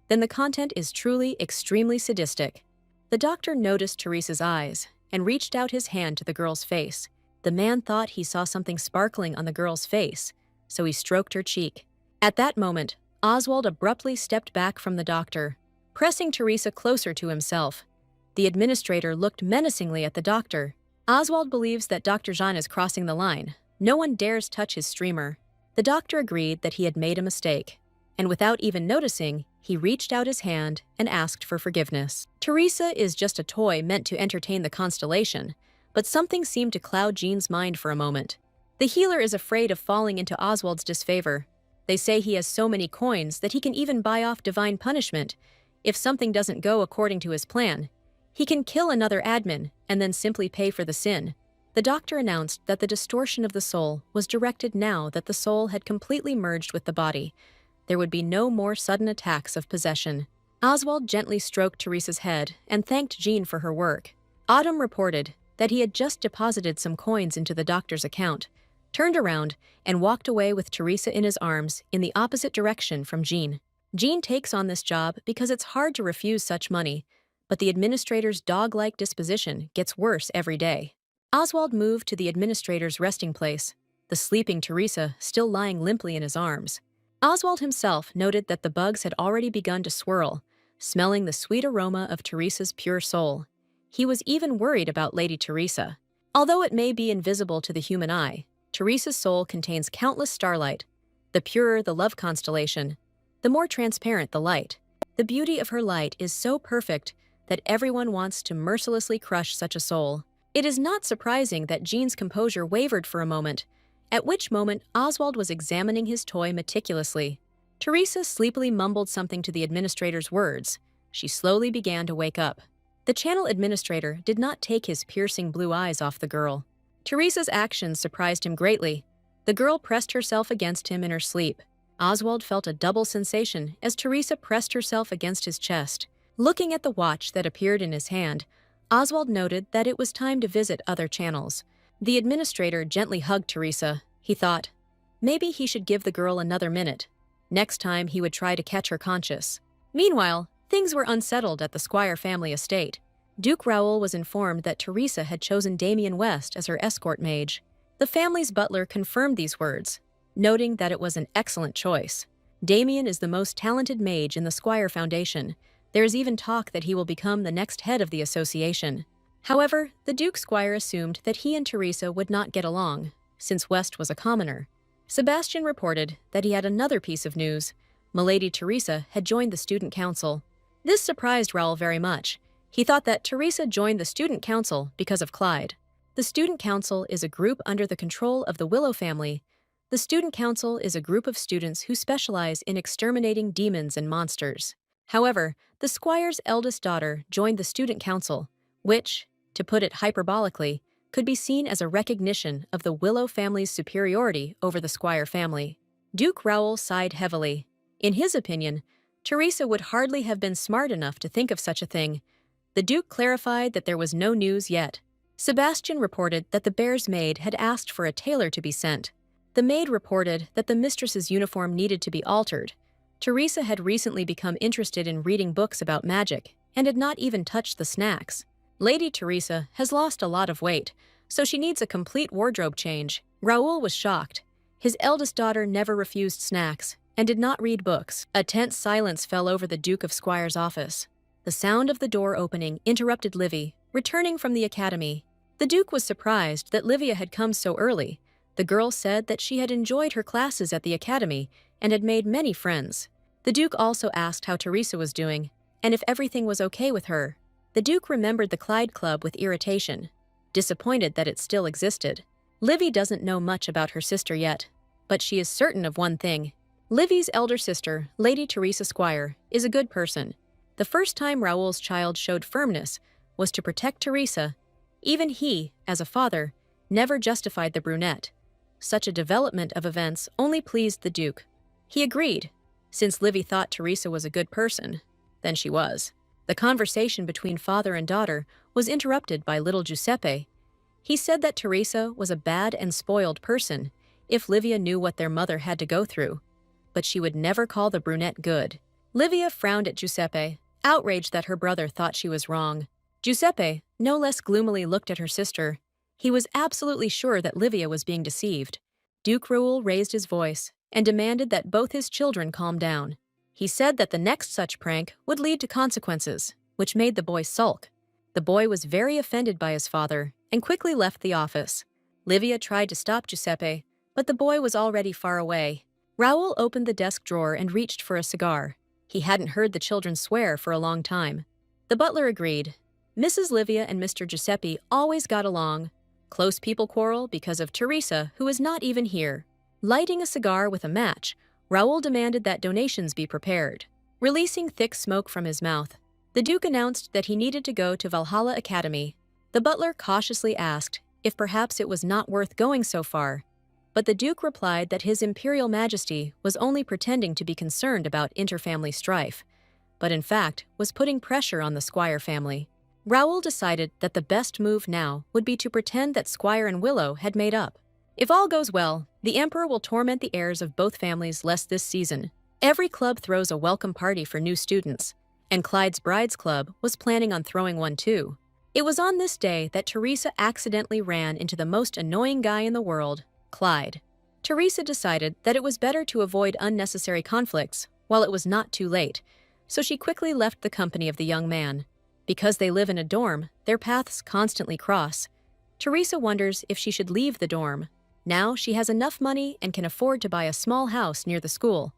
then the content is truly extremely sadistic. The doctor noticed Teresa's eyes and reached out his hand to the girl's face. The man thought he saw something sparkling on the girl's face, so he stroked her cheek. At that moment, Oswald abruptly stepped back from the doctor, pressing Teresa closer to himself. The administrator looked menacingly at the doctor. Oswald believes that Dr. Jean is crossing the line. No one dares touch his streamer. The doctor agreed that he had made a mistake, and without even noticing, he reached out his hand and asked for forgiveness. Teresa is just a toy meant to entertain the constellation, but something seemed to cloud Jean's mind for a moment. The healer is afraid of falling into Oswald's disfavor. They say he has so many coins that he can even buy off divine punishment. If something doesn't go according to his plan, he can kill another admin and then simply pay for the sin. The doctor announced that the distortion of the soul was directed now that the soul had completely merged with the body. There would be no more sudden attacks of possession. Oswald gently stroked Teresa's head and thanked Jean for her work. Autumn reported that he had just deposited some coins into the doctor's account, turned around, and walked away with Teresa in his arms in the opposite direction from Jean. Jean takes on this job because it's hard to refuse such money, but the administrator's dog-like disposition gets worse every day. Oswald moved to the administrator's resting place, the sleeping Teresa still lying limply in his arms. Oswald himself noted that the bugs had already begun to swirl, smelling the sweet aroma of Teresa's pure soul. He was even worried about Lady Teresa. Although it may be invisible to the human eye, Teresa's soul contains countless starlight. The purer the love constellation, the more transparent the light. The beauty of her light is so perfect that everyone wants to mercilessly crush such a soul. It is not surprising that Jean's composure wavered for a moment, at which moment Oswald was examining his toy meticulously. Teresa sleepily mumbled something to the administrator's words. She slowly began to wake up. The channel administrator did not take his piercing blue eyes off the girl. Teresa's actions surprised him greatly. The girl pressed herself against him in her sleep. Oswald felt a double sensation as Teresa pressed herself against his chest. Looking at the watch that appeared in his hand, Oswald noted that it was time to visit other channels. The administrator gently hugged Teresa. He thought, maybe he should give the girl another minute. Next time he would try to catch her conscious. Meanwhile, things were unsettled at the Squire family estate. Duke Raoul was informed that Teresa had chosen Damien West as her escort mage. The family's butler confirmed these words, noting that it was an excellent choice. Damien is the most talented mage in the Squire Foundation. There is even talk that he will become the next head of the association. However, the Duke Squire assumed that he and Teresa would not get along, since West was a commoner. Sebastian reported that he had another piece of news. Milady Teresa had joined the student council. This surprised Raoul very much. He thought that Teresa joined the student council because of Clyde. The student council is a group under the control of the Willow family. The student council is a group of students who specialize in exterminating demons and monsters. However, the Squire's eldest daughter joined the student council, which, to put it hyperbolically, could be seen as a recognition of the Willow family's superiority over the Squire family. Duke Raoul sighed heavily. In his opinion, Teresa would hardly have been smart enough to think of such a thing. The Duke clarified that there was no news yet. Sebastian reported that the bear's maid had asked for a tailor to be sent. The maid reported that the mistress's uniform needed to be altered. Teresa had recently become interested in reading books about magic and had not even touched the snacks. Lady Teresa has lost a lot of weight, so she needs a complete wardrobe change. Raoul was shocked. His eldest daughter never refused snacks and did not read books. A tense silence fell over the Duke of Squire's office. The sound of the door opening interrupted Livy, returning from the academy. The Duke was surprised that Livia had come so early. The girl said that she had enjoyed her classes at the academy and had made many friends. The Duke also asked how Teresa was doing, and if everything was okay with her. The Duke remembered the Clyde Club with irritation, disappointed that it still existed. Livy doesn't know much about her sister yet, but she is certain of one thing. Livy's elder sister, Lady Teresa Squire, is a good person. The first time Raoul's child showed firmness was to protect Teresa. Even he, as a father, never justified the brunette. Such a development of events only pleased the Duke. He agreed. Since Livy thought Teresa was a good person, then she was. The conversation between father and daughter was interrupted by little Giuseppe. He said that Teresa was a bad and spoiled person if Livia knew what their mother had to go through, but she would never call the brunette good. Livia frowned at Giuseppe, outraged that her brother thought she was wrong. Giuseppe no less gloomily looked at her sister. He was absolutely sure that Livia was being deceived. Duke Raoul raised his voice and demanded that both his children calm down. He said that the next such prank would lead to consequences, which made the boy sulk. The boy was very offended by his father and quickly left the office. Livia tried to stop Giuseppe, but the boy was already far away. Raoul opened the desk drawer and reached for a cigar. He hadn't heard the children swear for a long time. The butler agreed. Mrs. Livia and Mr. Giuseppe always got along. Close people quarrel because of Teresa, who is not even here. Lighting a cigar with a match, Raoul demanded that donations be prepared. Releasing thick smoke from his mouth, the Duke announced that he needed to go to Valhalla Academy. The butler cautiously asked if perhaps it was not worth going so far, but the Duke replied that His Imperial Majesty was only pretending to be concerned about interfamily strife, but in fact was putting pressure on the Squire family. Raoul decided that the best move now would be to pretend that Squire and Willow had made up. If all goes well, the Emperor will torment the heirs of both families less this season. Every club throws a welcome party for new students, and Clyde's Brides Club was planning on throwing one too. It was on this day that Teresa accidentally ran into the most annoying guy in the world, Clyde. Teresa decided that it was better to avoid unnecessary conflicts while it was not too late, so she quickly left the company of the young man. Because they live in a dorm, their paths constantly cross. Teresa wonders if she should leave the dorm. Now she has enough money and can afford to buy a small house near the school.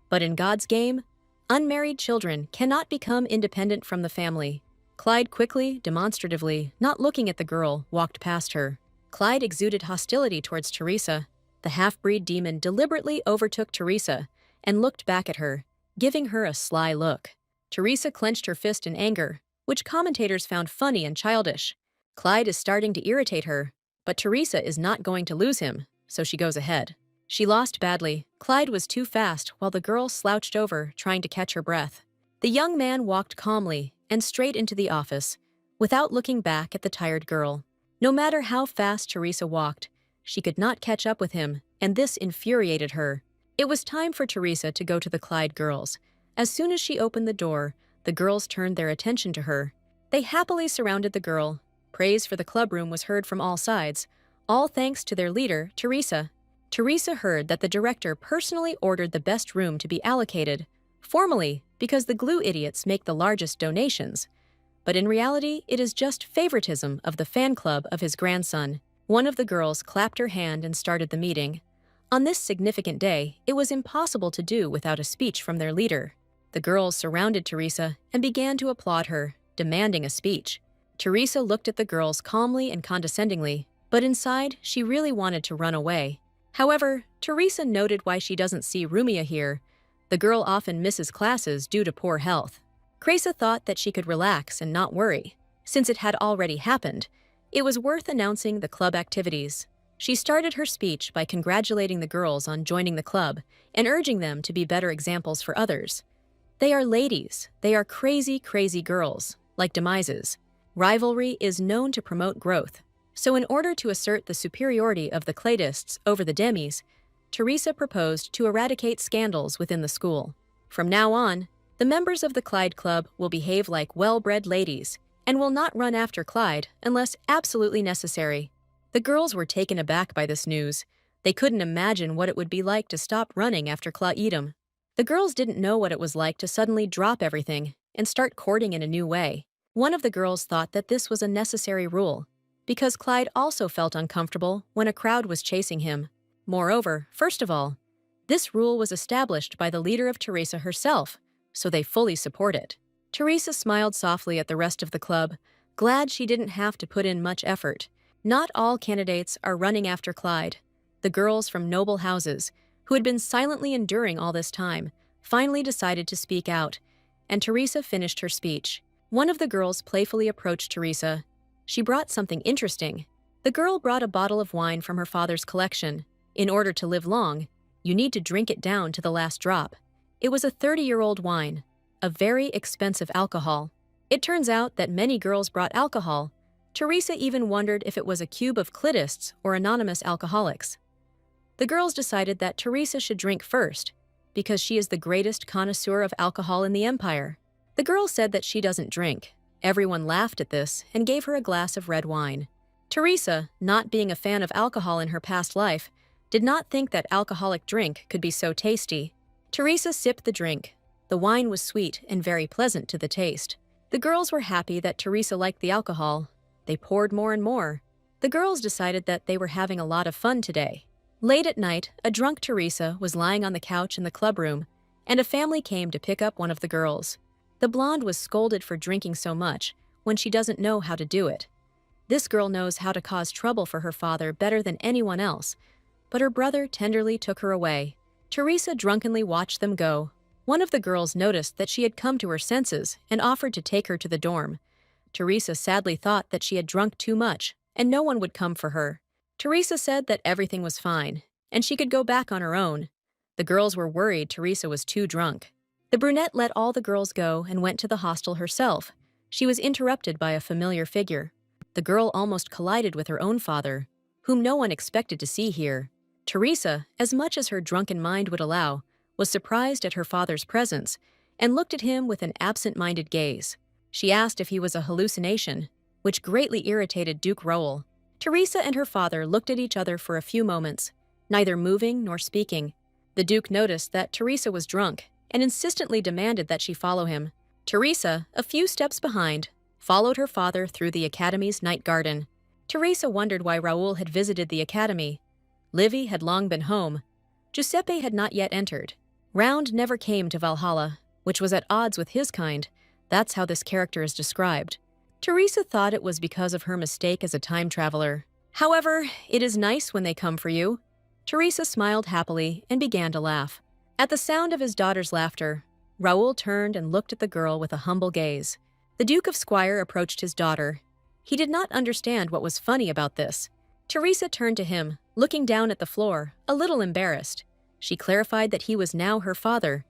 But in God's game, unmarried children cannot become independent from the family. Clyde quickly, demonstratively, not looking at the girl, walked past her. Clyde exuded hostility towards Teresa. The half-breed demon deliberately overtook Teresa and looked back at her, giving her a sly look. Teresa clenched her fist in anger, which commentators found funny and childish. Clyde is starting to irritate her, but Teresa is not going to lose him, so she goes ahead. She lost badly. Clyde was too fast while the girl slouched over, trying to catch her breath. The young man walked calmly and straight into the office, without looking back at the tired girl. No matter how fast Teresa walked, she could not catch up with him, and this infuriated her. It was time for Teresa to go to the Clyde girls. As soon as she opened the door, the girls turned their attention to her. They happily surrounded the girl. Praise for the clubroom was heard from all sides, all thanks to their leader, Teresa. Teresa heard that the director personally ordered the best room to be allocated, formally because the glue idiots make the largest donations. But in reality, it is just favoritism of the fan club of his grandson. One of the girls clapped her hand and started the meeting. On this significant day, it was impossible to do without a speech from their leader. The girls surrounded Teresa and began to applaud her, demanding a speech. Teresa looked at the girls calmly and condescendingly, but inside, she really wanted to run away. However, Teresa noted why she doesn't see Rumia here. The girl often misses classes due to poor health. Cresa thought that she could relax and not worry. Since it had already happened, it was worth announcing the club activities. She started her speech by congratulating the girls on joining the club and urging them to be better examples for others. They are ladies. They are crazy, crazy girls, like Demises. Rivalry is known to promote growth. So in order to assert the superiority of the Cladists over the Demis, Teresa proposed to eradicate scandals within the school. From now on, the members of the Clyde Club will behave like well-bred ladies and will not run after Clyde unless absolutely necessary. The girls were taken aback by this news. They couldn't imagine what it would be like to stop running after Claidum. The girls didn't know what it was like to suddenly drop everything and start courting in a new way. One of the girls thought that this was a necessary rule, because Clyde also felt uncomfortable when a crowd was chasing him. Moreover, first of all, this rule was established by the leader of Teresa herself, so they fully support it. Teresa smiled softly at the rest of the club, glad she didn't have to put in much effort. Not all candidates are running after Clyde. The girls from noble houses, who had been silently enduring all this time, finally decided to speak out, and Teresa finished her speech. One of the girls playfully approached Teresa. She brought something interesting. The girl brought a bottle of wine from her father's collection. In order to live long, you need to drink it down to the last drop. It was a 30-year-old wine, a very expensive alcohol. It turns out that many girls brought alcohol. Teresa even wondered if it was a cube of clitists or anonymous alcoholics. The girls decided that Teresa should drink first, because she is the greatest connoisseur of alcohol in the empire. The girl said that she doesn't drink. Everyone laughed at this and gave her a glass of red wine. Teresa, not being a fan of alcohol in her past life, did not think that alcoholic drink could be so tasty. Teresa sipped the drink. The wine was sweet and very pleasant to the taste. The girls were happy that Teresa liked the alcohol. They poured more and more. The girls decided that they were having a lot of fun today. Late at night, a drunk Teresa was lying on the couch in the clubroom, and a family came to pick up one of the girls. The blonde was scolded for drinking so much when she doesn't know how to do it. This girl knows how to cause trouble for her father better than anyone else, but her brother tenderly took her away. Teresa drunkenly watched them go. One of the girls noticed that she had come to her senses and offered to take her to the dorm. Teresa sadly thought that she had drunk too much and no one would come for her. Teresa said that everything was fine and she could go back on her own. The girls were worried Teresa was too drunk. The brunette let all the girls go and went to the hostel herself. She was interrupted by a familiar figure. The girl almost collided with her own father, whom no one expected to see here. Teresa, as much as her drunken mind would allow, was surprised at her father's presence and looked at him with an absent-minded gaze. She asked if he was a hallucination, which greatly irritated Duke Raoul. Teresa and her father looked at each other for a few moments, neither moving nor speaking. The Duke noticed that Teresa was drunk and insistently demanded that she follow him. Teresa, a few steps behind, followed her father through the academy's night garden. Teresa wondered why Raoul had visited the academy. Livy had long been home. Giuseppe had not yet entered. Round never came to Valhalla, which was at odds with his kind. That's how this character is described. Teresa thought it was because of her mistake as a time traveler. However, it is nice when they come for you. Teresa smiled happily and began to laugh. At the sound of his daughter's laughter, Raoul turned and looked at the girl with a humble gaze. The Duke of Squire approached his daughter. He did not understand what was funny about this. Teresa turned to him, looking down at the floor, a little embarrassed. She clarified that he was now her father.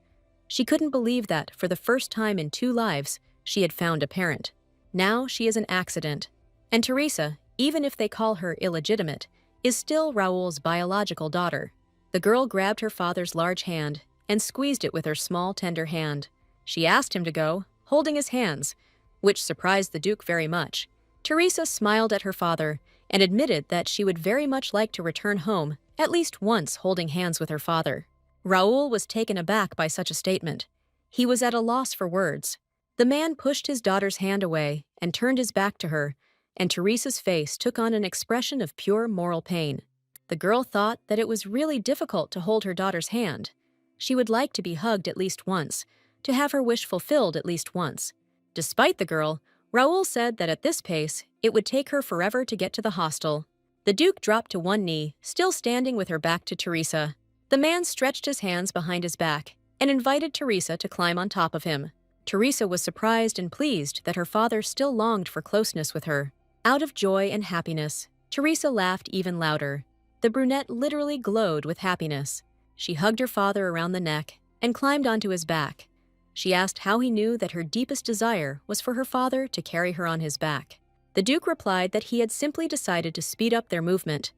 She couldn't believe that, for the first time in 2 lives, she had found a parent. Now she is an accident. And Teresa, even if they call her illegitimate, is still Raoul's biological daughter. The girl grabbed her father's large hand and squeezed it with her small, tender hand. She asked him to go, holding his hands, which surprised the Duke very much. Teresa smiled at her father and admitted that she would very much like to return home at least once holding hands with her father. Raoul was taken aback by such a statement. He was at a loss for words. The man pushed his daughter's hand away and turned his back to her, and Teresa's face took on an expression of pure moral pain. The girl thought that it was really difficult to hold her daughter's hand. She would like to be hugged at least once, to have her wish fulfilled at least once. Despite the girl, Raoul said that at this pace, it would take her forever to get to the hostel. The Duke dropped to one knee, still standing with her back to Teresa. The man stretched his hands behind his back and invited Teresa to climb on top of him. Teresa was surprised and pleased that her father still longed for closeness with her. Out of joy and happiness, Teresa laughed even louder. The brunette literally glowed with happiness. She hugged her father around the neck and climbed onto his back. She asked how he knew that her deepest desire was for her father to carry her on his back. The Duke replied that he had simply decided to speed up their movement.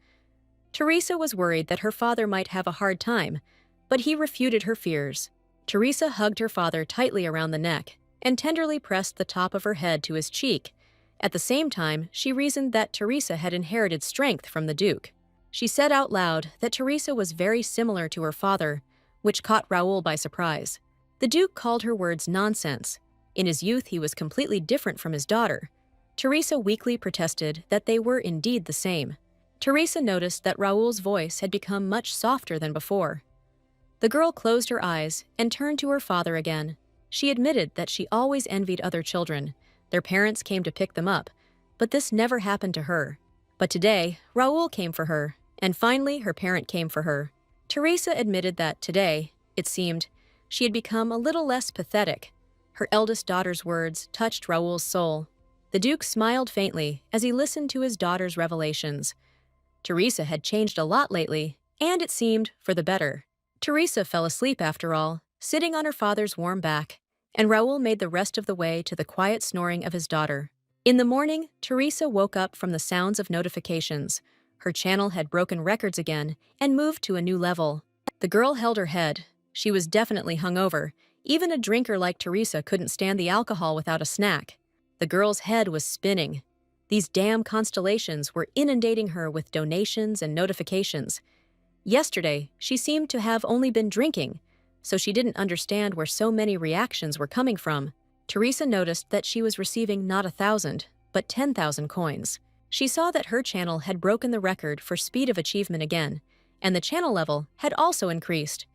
Teresa was worried that her father might have a hard time, but he refuted her fears. Teresa hugged her father tightly around the neck and tenderly pressed the top of her head to his cheek. At the same time, she reasoned that Teresa had inherited strength from the Duke. She said out loud that Teresa was very similar to her father, which caught Raoul by surprise. The Duke called her words nonsense. In his youth, he was completely different from his daughter. Teresa weakly protested that they were indeed the same. Teresa noticed that Raoul's voice had become much softer than before. The girl closed her eyes and turned to her father again. She admitted that she always envied other children. Their parents came to pick them up, but this never happened to her. But today, Raoul came for her, and finally her parent came for her. Teresa admitted that today, it seemed, she had become a little less pathetic. Her eldest daughter's words touched Raoul's soul. The Duke smiled faintly as he listened to his daughter's revelations. Teresa had changed a lot lately, and it seemed for the better. Teresa fell asleep after all, sitting on her father's warm back, and Raoul made the rest of the way to the quiet snoring of his daughter. In the morning, Teresa woke up from the sounds of notifications. Her channel had broken records again and moved to a new level. The girl held her head. She was definitely hungover. Even a drinker like Teresa couldn't stand the alcohol without a snack. The girl's head was spinning. These damn constellations were inundating her with donations and notifications. Yesterday, she seemed to have only been drinking, so she didn't understand where so many reactions were coming from. Teresa noticed that she was receiving not 1,000, but 10,000 coins. She saw that her channel had broken the record for speed of achievement again, and the channel level had also increased.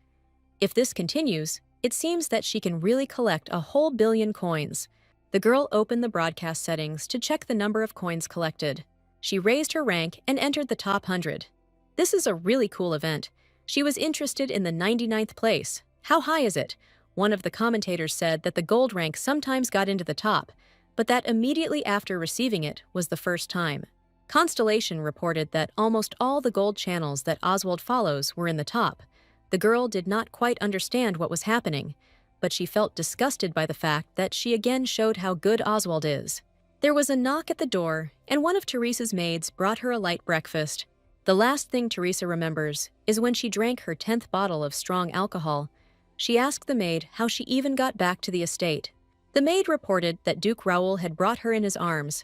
If this continues, it seems that she can really collect a whole billion coins. The girl opened the broadcast settings to check the number of coins collected. She raised her rank and entered the top 100. This is a really cool event. She was interested in the 99th place. How high is it? One of the commentators said that the gold rank sometimes got into the top, but that immediately after receiving it was the first time. Constellation reported that almost all the gold channels that Oswald follows were in the top. The girl did not quite understand what was happening, but she felt disgusted by the fact that she again showed how good Oswald is. There was a knock at the door, and one of Teresa's maids brought her a light breakfast. The last thing Teresa remembers is when she drank her 10th bottle of strong alcohol. She asked the maid how she even got back to the estate. The maid reported that Duke Raoul had brought her in his arms.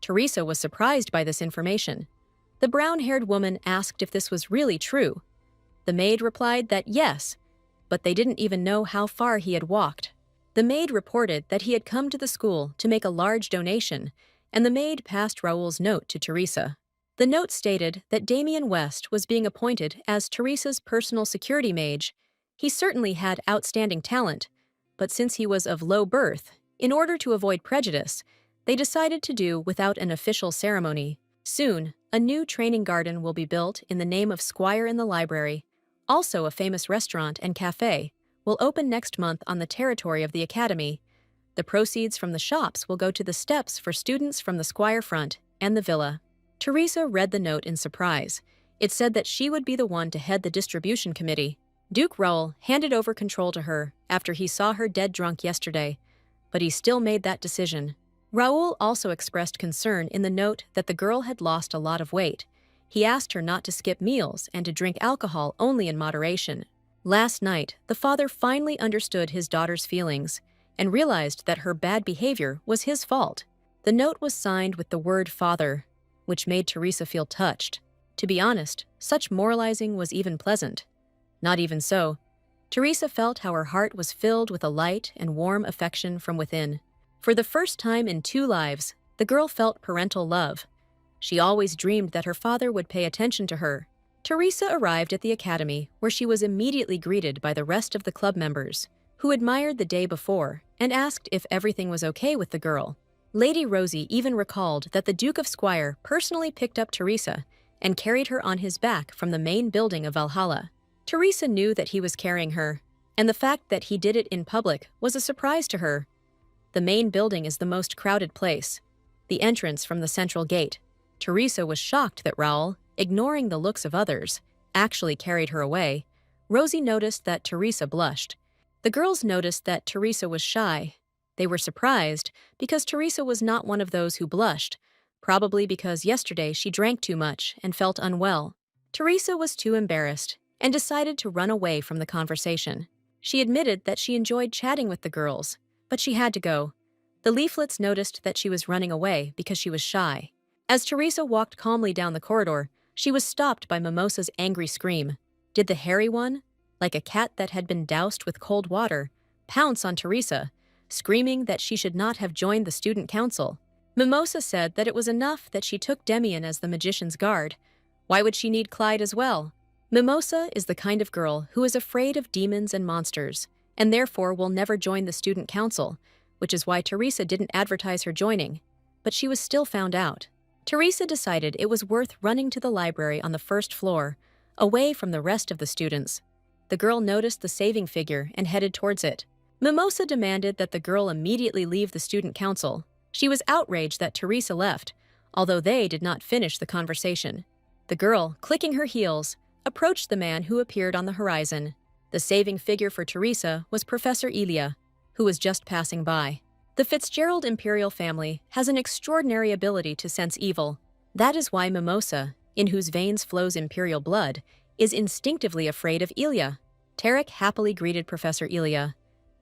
Teresa was surprised by this information. The brown-haired woman asked if this was really true. The maid replied that yes, but they didn't even know how far he had walked. The maid reported that he had come to the school to make a large donation, and the maid passed Raoul's note to Teresa. The note stated that Damien West was being appointed as Teresa's personal security mage. He certainly had outstanding talent, but since he was of low birth, in order to avoid prejudice, they decided to do without an official ceremony. Soon, a new training garden will be built in the name of Squire in the Library. Also, a famous restaurant and cafe will open next month on the territory of the academy. The proceeds from the shops will go to the steps for students from the Squire front and the villa. Teresa read the note in surprise. It said that she would be the one to head the distribution committee. Duke Raoul handed over control to her after he saw her dead drunk yesterday, but he still made that decision. Raoul also expressed concern in the note that the girl had lost a lot of weight. He asked her not to skip meals and to drink alcohol only in moderation. Last night, the father finally understood his daughter's feelings and realized that her bad behavior was his fault. The note was signed with the word father, which made Teresa feel touched. To be honest, such moralizing was even pleasant. Not even so. Teresa felt how her heart was filled with a light and warm affection from within. For the first time in 2 lives, the girl felt parental love. She always dreamed that her father would pay attention to her. Teresa arrived at the academy, where she was immediately greeted by the rest of the club members, who admired the day before and asked if everything was okay with the girl. Lady Rosie even recalled that the Duke of Squire personally picked up Teresa and carried her on his back from the main building of Valhalla. Teresa knew that he was carrying her, and the fact that he did it in public was a surprise to her. The main building is the most crowded place, the entrance from the central gate. Teresa was shocked that Raoul, ignoring the looks of others, actually carried her away. Rosie noticed that Teresa blushed. The girls noticed that Teresa was shy. They were surprised because Teresa was not one of those who blushed, probably because yesterday she drank too much and felt unwell. Teresa was too embarrassed and decided to run away from the conversation. She admitted that she enjoyed chatting with the girls, but she had to go. The leaflets noticed that she was running away because she was shy. As Teresa walked calmly down the corridor, she was stopped by Mimosa's angry scream. Did the hairy one, like a cat that had been doused with cold water, pounce on Teresa? screaming that she should not have joined the student council. Mimosa said that it was enough that she took Demian as the magician's guard. Why would she need Clyde as well? Mimosa is the kind of girl who is afraid of demons and monsters, and therefore will never join the student council, which is why Teresa didn't advertise her joining. But she was still found out. Teresa decided it was worth running to the library on the first floor, away from the rest of the students. The girl noticed the saving figure and headed towards it. Mimosa demanded that the girl immediately leave the student council. She was outraged that Teresa left, although they did not finish the conversation. The girl, clicking her heels, approached the man who appeared on the horizon. The saving figure for Teresa was Professor Ilya, who was just passing by. The Fitzgerald imperial family has an extraordinary ability to sense evil. That is why Mimosa, in whose veins flows imperial blood, is instinctively afraid of Ilya. Tarek happily greeted Professor Ilya.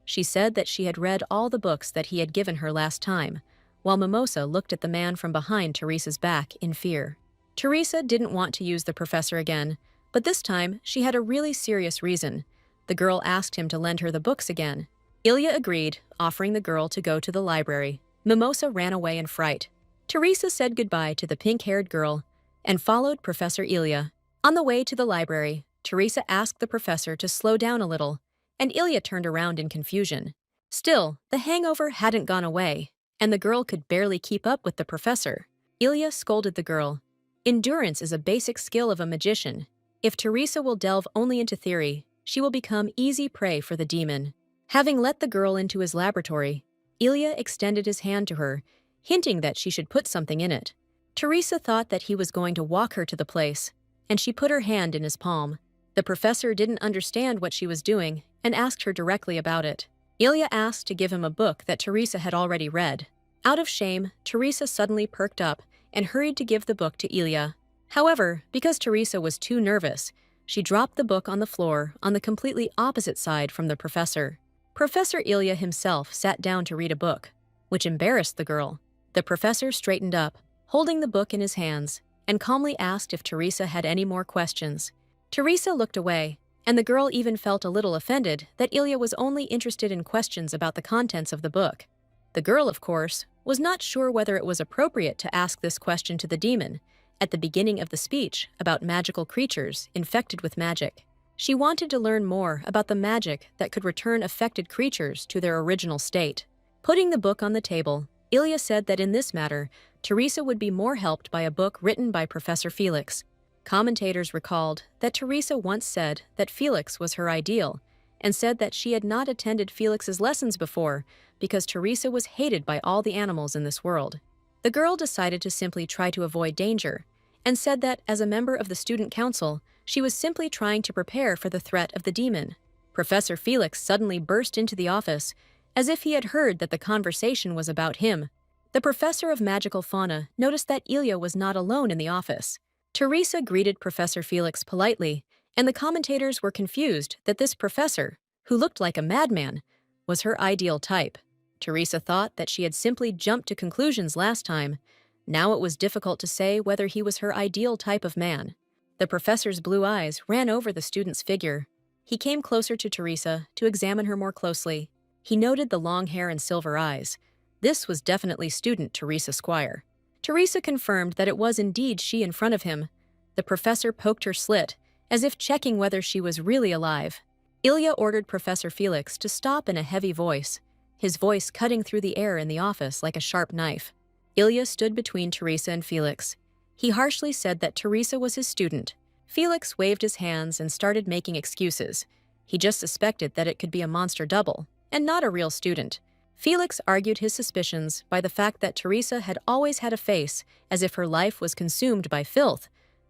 She said that she had read all the books that he had given her last time, while Mimosa looked at the man from behind Teresa's back in fear. Teresa didn't want to use the professor again, but this time she had a really serious reason. The girl asked him to lend her the books again. Ilya agreed, offering the girl to go to the library. Mimosa ran away in fright. Teresa said goodbye to the pink-haired girl and followed Professor Ilya. On the way to the library, Teresa asked the professor to slow down a little, and Ilya turned around in confusion. Still, the hangover hadn't gone away, and the girl could barely keep up with the professor. Ilya scolded the girl. Endurance is a basic skill of a magician. If Teresa will delve only into theory, she will become easy prey for the demon. Having let the girl into his laboratory, Ilya extended his hand to her, hinting that she should put something in it. Teresa thought that he was going to walk her to the place, and she put her hand in his palm. The professor didn't understand what she was doing and asked her directly about it. Ilya asked to give him a book that Teresa had already read. Out of shame, Teresa suddenly perked up and hurried to give the book to Ilya. However, because Teresa was too nervous, she dropped the book on the floor on the completely opposite side from the professor. Professor Ilya himself sat down to read a book, which embarrassed the girl. The professor straightened up, holding the book in his hands, and calmly asked if Teresa had any more questions. Teresa looked away, and the girl even felt a little offended that Ilya was only interested in questions about the contents of the book. The girl, of course, was not sure whether it was appropriate to ask this question to the demon at the beginning of the speech about magical creatures infected with magic. She wanted to learn more about the magic that could return affected creatures to their original state. Putting the book on the table, Ilya said that in this matter, Teresa would be more helped by a book written by Professor Felix. Commentators recalled that Teresa once said that Felix was her ideal, and said that she had not attended Felix's lessons before because Teresa was hated by all the animals in this world. The girl decided to simply try to avoid danger, and said that as a member of the student council, she was simply trying to prepare for the threat of the demon. Professor Felix suddenly burst into the office, as if he had heard that the conversation was about him. The professor of magical fauna noticed that Ilya was not alone in the office. Teresa greeted Professor Felix politely, and the commentators were confused that this professor, who looked like a madman, was her ideal type. Teresa thought that she had simply jumped to conclusions last time. Now it was difficult to say whether he was her ideal type of man. The professor's blue eyes ran over the student's figure. He came closer to Teresa to examine her more closely. He noted the long hair and silver eyes. This was definitely student Teresa Squire. Teresa confirmed that it was indeed she in front of him. The professor poked her slit, as if checking whether she was really alive. Ilya ordered Professor Felix to stop in a heavy voice, his voice cutting through the air in the office like a sharp knife. Ilya stood between Teresa and Felix. He harshly said that Teresa was his student. Felix waved his hands and started making excuses. He just suspected that it could be a monster double, and not a real student. Felix argued his suspicions by the fact that Teresa had always had a face as if her life was consumed by filth,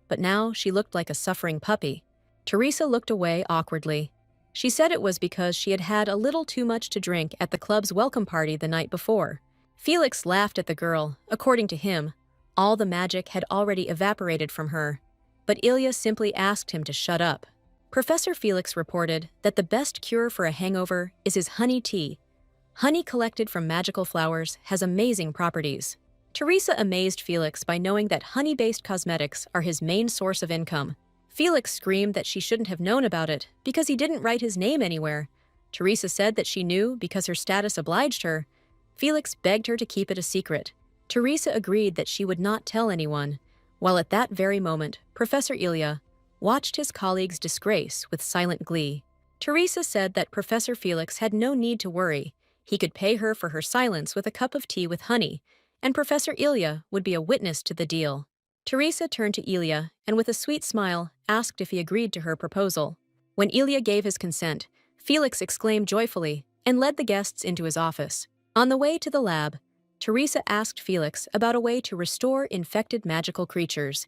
but now she looked like a suffering puppy. Teresa looked away awkwardly. She said it was because she had had a little too much to drink at the club's welcome party the night before. Felix laughed at the girl. According to him, all the magic had already evaporated from her, but Ilya simply asked him to shut up. Professor Felix reported that the best cure for a hangover is his honey tea. Honey collected from magical flowers has amazing properties. Teresa amazed Felix by knowing that honey-based cosmetics are his main source of income. Felix screamed that she shouldn't have known about it because he didn't write his name anywhere. Teresa said that she knew because her status obliged her. Felix begged her to keep it a secret. Teresa agreed that she would not tell anyone, while at that very moment, Professor Ilya watched his colleague's disgrace with silent glee. Teresa said that Professor Felix had no need to worry. He could pay her for her silence with a cup of tea with honey, and Professor Ilya would be a witness to the deal. Teresa turned to Ilya and with a sweet smile asked if he agreed to her proposal. When Ilya gave his consent, Felix exclaimed joyfully and led the guests into his office. On the way to the lab, Teresa asked Felix about a way to restore infected magical creatures.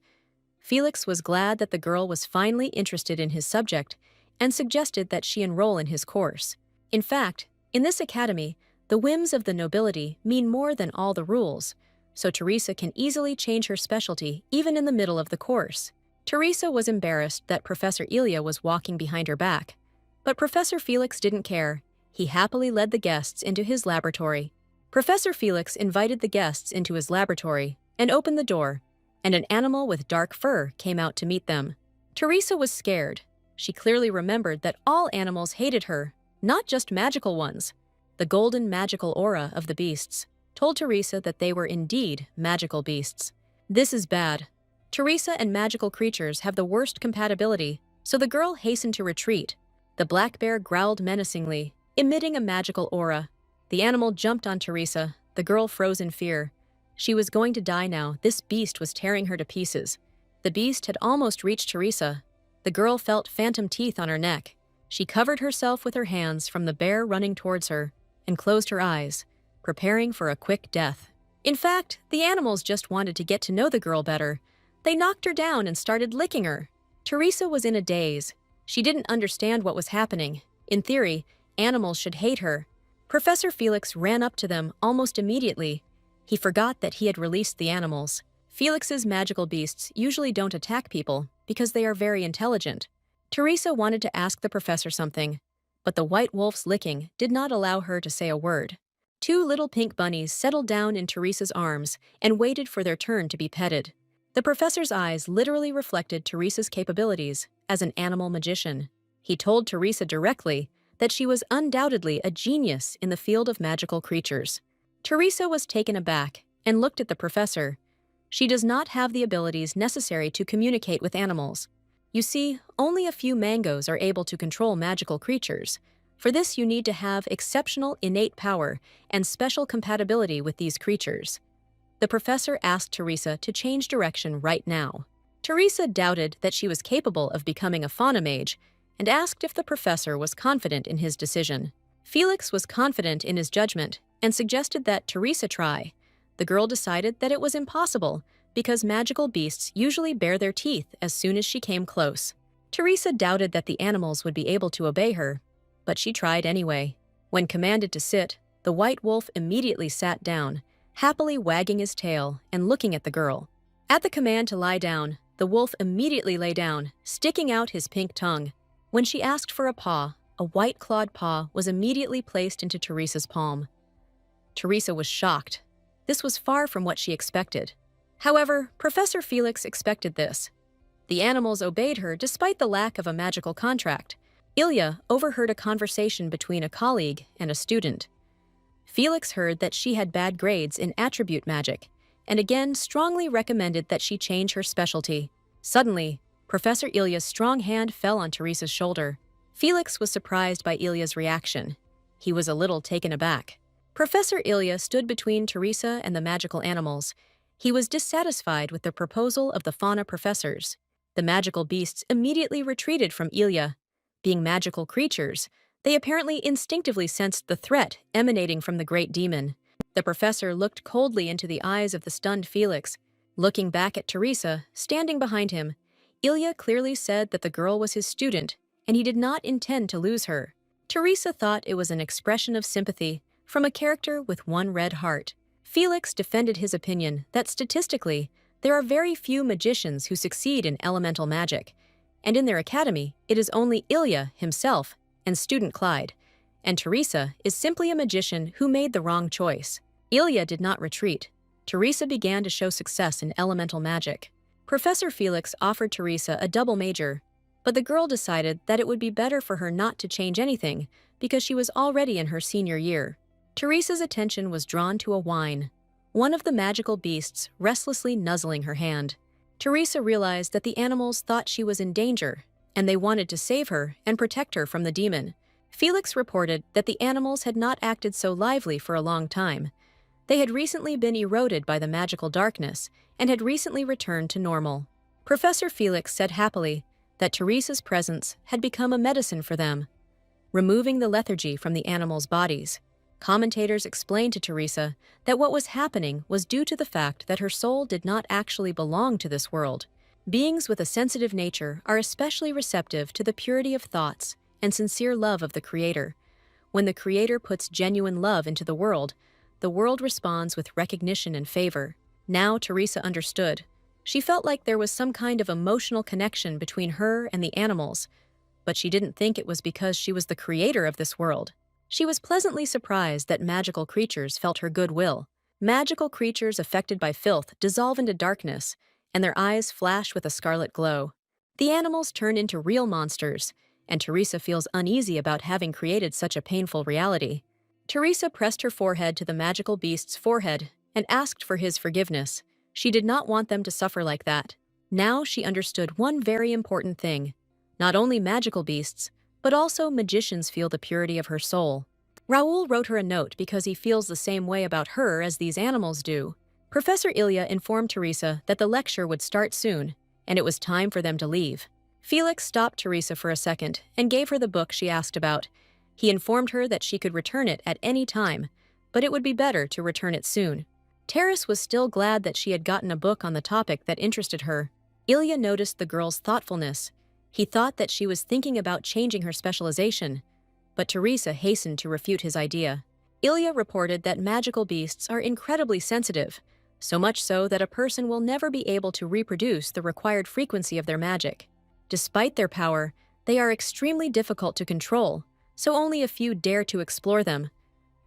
Felix was glad that the girl was finally interested in his subject and suggested that she enroll in his course. In fact, in this academy, the whims of the nobility mean more than all the rules, so Teresa can easily change her specialty even in the middle of the course. Teresa was embarrassed that Professor Ilya was walking behind her back, but Professor Felix didn't care. He happily led the guests into his laboratory. Professor Felix invited the guests into his laboratory and opened the door, and an animal with dark fur came out to meet them. Teresa was scared. She clearly remembered that all animals hated her, not just magical ones. The golden magical aura of the beasts told Teresa that they were indeed magical beasts. This is bad. Teresa and magical creatures have the worst compatibility, so the girl hastened to retreat. The black bear growled menacingly, emitting a magical aura. The animal jumped on Teresa. The girl froze in fear. She was going to die now. This beast was tearing her to pieces. The beast had almost reached Teresa. The girl felt phantom teeth on her neck. She covered herself with her hands from the bear running towards her and closed her eyes, preparing for a quick death. In fact, the animals just wanted to get to know the girl better. They knocked her down and started licking her. Teresa was in a daze. She didn't understand what was happening. In theory, animals should hate her. Professor Felix ran up to them almost immediately. He forgot that he had released the animals. Felix's magical beasts usually don't attack people because they are very intelligent. Teresa wanted to ask the professor something, but the white wolf's licking did not allow her to say a word. Two little pink bunnies settled down in Teresa's arms and waited for their turn to be petted. The professor's eyes literally reflected Teresa's capabilities as an animal magician. He told Teresa directly that she was undoubtedly a genius in the field of magical creatures. Teresa was taken aback and looked at the professor. She does not have the abilities necessary to communicate with animals. You see, only a few mangoes are able to control magical creatures. For this, you need to have exceptional innate power and special compatibility with these creatures. The professor asked Teresa to change direction right now. Teresa doubted that she was capable of becoming a fauna mage and asked if the professor was confident in his decision. Felix was confident in his judgment and suggested that Teresa try. The girl decided that it was impossible because magical beasts usually bare their teeth as soon as she came close. Teresa doubted that the animals would be able to obey her, but she tried anyway. When commanded to sit, the white wolf immediately sat down, happily wagging his tail and looking at the girl. At the command to lie down, the wolf immediately lay down, sticking out his pink tongue. When she asked for a paw, a white-clawed paw was immediately placed into Teresa's palm. Teresa was shocked. This was far from what she expected. However, Professor Felix expected this. The animals obeyed her despite the lack of a magical contract. Ilya overheard a conversation between a colleague and a student. Felix heard that she had bad grades in attribute magic, and again strongly recommended that she change her specialty. Suddenly, Professor Ilya's strong hand fell on Teresa's shoulder. Felix was surprised by Ilya's reaction. He was a little taken aback. Professor Ilya stood between Teresa and the magical animals. He was dissatisfied with the proposal of the fauna professors. The magical beasts immediately retreated from Ilya. Being magical creatures, they apparently instinctively sensed the threat emanating from the great demon. The professor looked coldly into the eyes of the stunned Felix. Looking back at Teresa, standing behind him, Ilya clearly said that the girl was his student, and he did not intend to lose her. Teresa thought it was an expression of sympathy from a character with one red heart. Felix defended his opinion that statistically, there are very few magicians who succeed in elemental magic, and in their academy, it is only Ilya himself and student Clyde, and Teresa is simply a magician who made the wrong choice. Ilya did not retreat. Teresa began to show success in elemental magic. Professor Felix offered Teresa a double major, But the girl decided that it would be better for her not to change anything because she was already in her senior year. Teresa's attention was drawn to a whine, one of the magical beasts restlessly nuzzling her hand. Teresa realized that the animals thought she was in danger, and they wanted to save her and protect her from the demon. Felix reported that the animals had not acted so lively for a long time. They had recently been eroded by the magical darkness and had recently returned to normal. Professor Felix said happily that Teresa's presence had become a medicine for them, removing the lethargy from the animals' bodies. Commentators explained to Teresa that what was happening was due to the fact that her soul did not actually belong to this world. Beings with a sensitive nature are especially receptive to the purity of thoughts and sincere love of the Creator. When the Creator puts genuine love into the world responds with recognition and favor. Now Teresa understood. She felt like there was some kind of emotional connection between her and the animals, but she didn't think it was because she was the creator of this world. She was pleasantly surprised that magical creatures felt her goodwill. Magical creatures affected by filth dissolve into darkness, and their eyes flash with a scarlet glow. The animals turn into real monsters, and Teresa feels uneasy about having created such a painful reality. Teresa pressed her forehead to the magical beast's forehead and asked for his forgiveness. She did not want them to suffer like that. Now she understood one very important thing. Not only magical beasts, but also magicians feel the purity of her soul. Raoul wrote her a note because he feels the same way about her as these animals do. Professor Ilya informed Teresa that the lecture would start soon, and it was time for them to leave. Felix stopped Teresa for a second and gave her the book she asked about. He informed her that she could return it at any time, but it would be better to return it soon. Taras was still glad that she had gotten a book on the topic that interested her. Ilya noticed the girl's thoughtfulness. He thought that she was thinking about changing her specialization, but Teresa hastened to refute his idea. Ilya reported that magical beasts are incredibly sensitive, so much so that a person will never be able to reproduce the required frequency of their magic. Despite their power, they are extremely difficult to control, so only a few dare to explore them.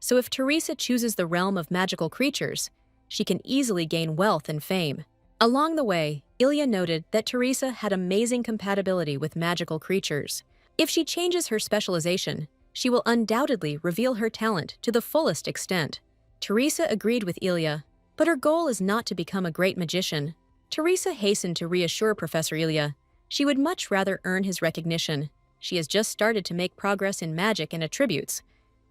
So if Teresa chooses the realm of magical creatures, she can easily gain wealth and fame. Along the way, Ilya noted that Teresa had amazing compatibility with magical creatures. If she changes her specialization, she will undoubtedly reveal her talent to the fullest extent. Teresa agreed with Ilya, but her goal is not to become a great magician. Teresa hastened to reassure Professor Ilya. She would much rather earn his recognition. She has just started to make progress in magic and attributes.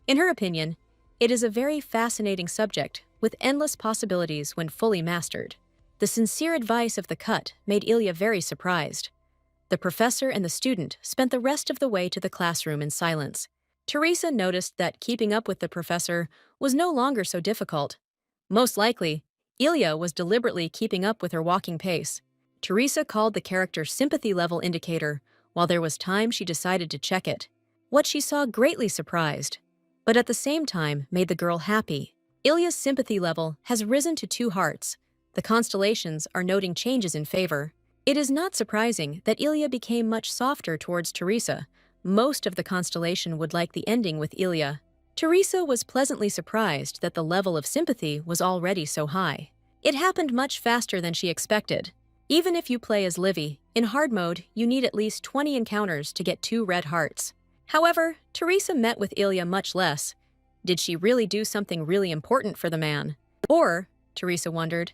In her opinion, it is a very fascinating subject with endless possibilities when fully mastered. The sincere advice of the cut made Ilya very surprised. The professor and the student spent the rest of the way to the classroom in silence. Teresa noticed that keeping up with the professor was no longer so difficult. Most likely, Ilya was deliberately keeping up with her walking pace. Teresa called the character sympathy level indicator. While there was time, she decided to check it. What she saw greatly surprised, but at the same time made the girl happy. Ilya's sympathy level has risen to 2 hearts. The constellations are noting changes in favor. It is not surprising that Ilya became much softer towards Teresa. Most of the constellation would like the ending with Ilya. Teresa was pleasantly surprised that the level of sympathy was already so high. It happened much faster than she expected. Even if you play as Livy, in hard mode, you need at least 20 encounters to get 2 red hearts. However, Teresa met with Ilya much less. Did she really do something really important for the man? Or, Teresa wondered,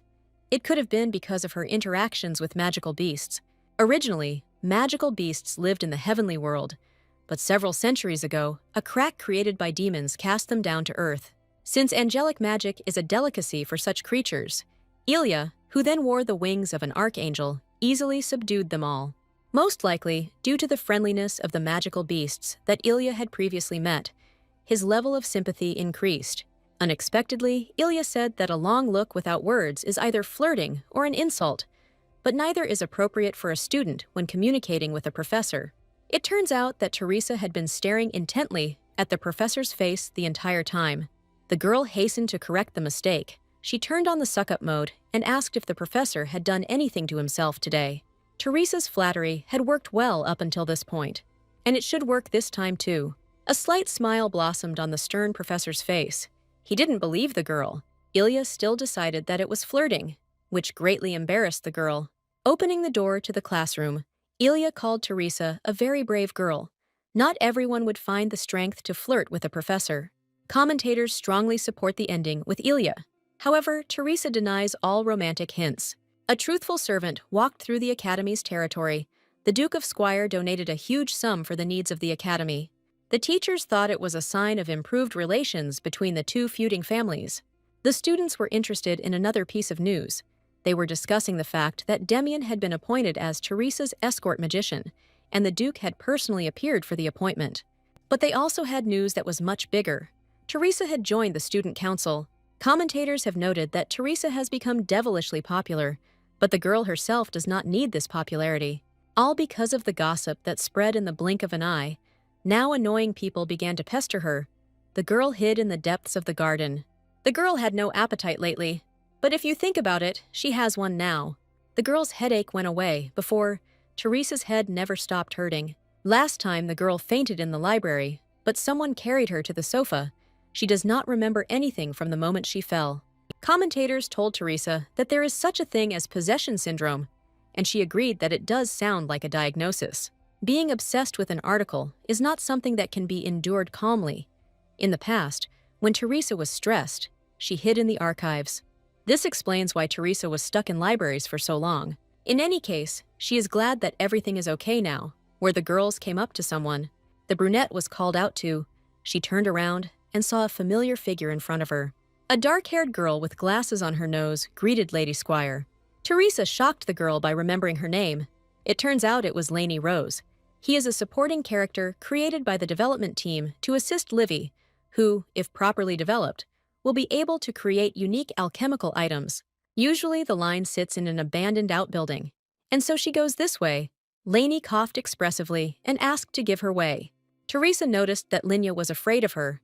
it could have been because of her interactions with magical beasts. Originally, magical beasts lived in the heavenly world, but several centuries ago, a crack created by demons cast them down to earth. Since angelic magic is a delicacy for such creatures, Ilya, who then wore the wings of an archangel, easily subdued them all. Most likely, due to the friendliness of the magical beasts that Ilya had previously met, his level of sympathy increased. Unexpectedly, Ilya said that a long look without words is either flirting or an insult, but neither is appropriate for a student when communicating with a professor. It turns out that Teresa had been staring intently at the professor's face the entire time. The girl hastened to correct the mistake. She turned on the suck-up mode and asked if the professor had done anything to himself today. Teresa's flattery had worked well up until this point, and it should work this time too. A slight smile blossomed on the stern professor's face. He didn't believe the girl. Ilya still decided that it was flirting, which greatly embarrassed the girl. Opening the door to the classroom, Ilya called Teresa a very brave girl. Not everyone would find the strength to flirt with a professor. Commentators strongly support the ending with Ilya. However, Teresa denies all romantic hints. A truthful servant walked through the academy's territory. The Duke of Squire donated a huge sum for the needs of the academy. The teachers thought it was a sign of improved relations between the two feuding families. The students were interested in another piece of news. They were discussing the fact that Demian had been appointed as Teresa's escort magician, and the Duke had personally appeared for the appointment. But they also had news that was much bigger. Teresa had joined the student council. Commentators have noted that Teresa has become devilishly popular, but the girl herself does not need this popularity. All because of the gossip that spread in the blink of an eye. Now annoying people began to pester her. The girl hid in the depths of the garden. The girl had no appetite lately, but if you think about it, she has one now. The girl's headache went away before. Teresa's head never stopped hurting. Last time the girl fainted in the library, but someone carried her to the sofa. She does not remember anything from the moment she fell. Commentators told Teresa that there is such a thing as possession syndrome, and she agreed that it does sound like a diagnosis. Being obsessed with an article is not something that can be endured calmly. In the past, when Teresa was stressed, she hid in the archives. This explains why Teresa was stuck in libraries for so long. In any case, she is glad that everything is okay now, where the girls came up to someone. The brunette was called out to. She turned around and saw a familiar figure in front of her. A dark-haired girl with glasses on her nose greeted Lady Squire. Teresa shocked the girl by remembering her name. It turns out it was Lainey Rose. He is a supporting character created by the development team to assist Livy, who, if properly developed, will be able to create unique alchemical items. Usually the line sits in an abandoned outbuilding, and so she goes this way. Lainey coughed expressively and asked to give her way. Teresa noticed that Linya was afraid of her.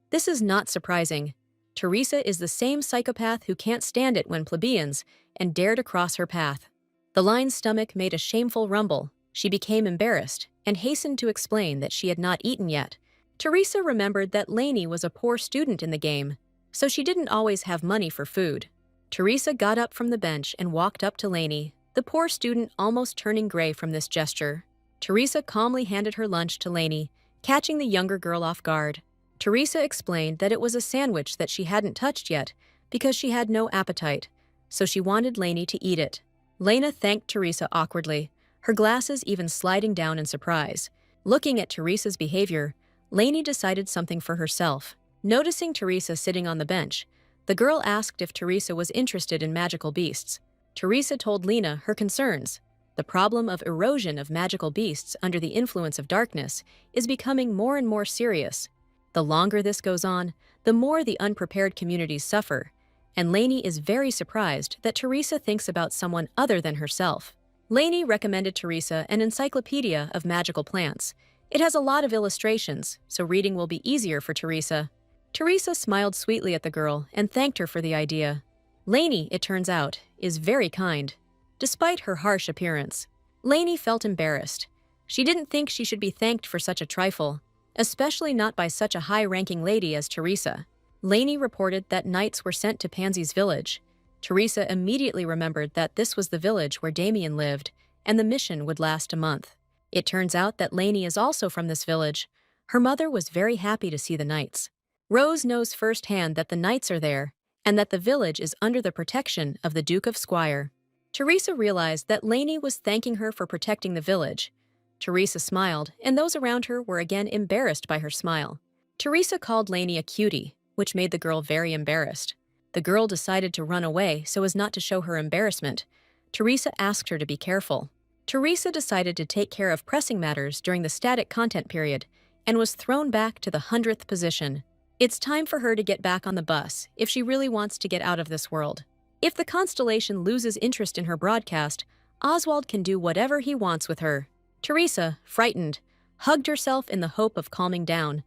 This is not surprising. Teresa is the same psychopath who can't stand it when plebeians and dare to cross her path. The line's stomach made a shameful rumble. She became embarrassed and hastened to explain that she had not eaten yet. Teresa remembered that Lainey was a poor student in the game, so she didn't always have money for food. Teresa got up from the bench and walked up to Lainey, the poor student almost turning gray from this gesture. Teresa calmly handed her lunch to Lainey, catching the younger girl off guard. Teresa explained that it was a sandwich that she hadn't touched yet because she had no appetite, so she wanted Lainey to eat it. Lena thanked Teresa awkwardly, her glasses even sliding down in surprise. Looking at Teresa's behavior, Lainey decided something for herself. Noticing Teresa sitting on the bench, the girl asked if Teresa was interested in magical beasts. Teresa told Lena her concerns. The problem of erosion of magical beasts under the influence of darkness is becoming more and more serious. The longer this goes on, the more the unprepared communities suffer, and Lainey is very surprised that Teresa thinks about someone other than herself. Lainey recommended Teresa an encyclopedia of magical plants. It has a lot of illustrations, so reading will be easier for Teresa. Teresa smiled sweetly at the girl and thanked her for the idea. Lainey, it turns out, is very kind, despite her harsh appearance. Lainey felt embarrassed. She didn't think she should be thanked for such a trifle, especially not by such a high-ranking lady as Teresa. Lainey reported that knights were sent to Pansy's village. Teresa immediately remembered that this was the village where Damien lived, and the mission would last a month. It turns out that Lainey is also from this village. Her mother was very happy to see the knights. Rose knows firsthand that the knights are there, and that the village is under the protection of the Duke of Squire. Teresa realized that Lainey was thanking her for protecting the village. Teresa smiled, and those around her were again embarrassed by her smile. Teresa called Lainey a cutie, which made the girl very embarrassed. The girl decided to run away so as not to show her embarrassment. Teresa asked her to be careful. Teresa decided to take care of pressing matters during the static content period and was thrown back to the 100th position. It's time for her to get back on the bus if she really wants to get out of this world. If the constellation loses interest in her broadcast, Oswald can do whatever he wants with her. Teresa, frightened, hugged herself in the hope of calming down,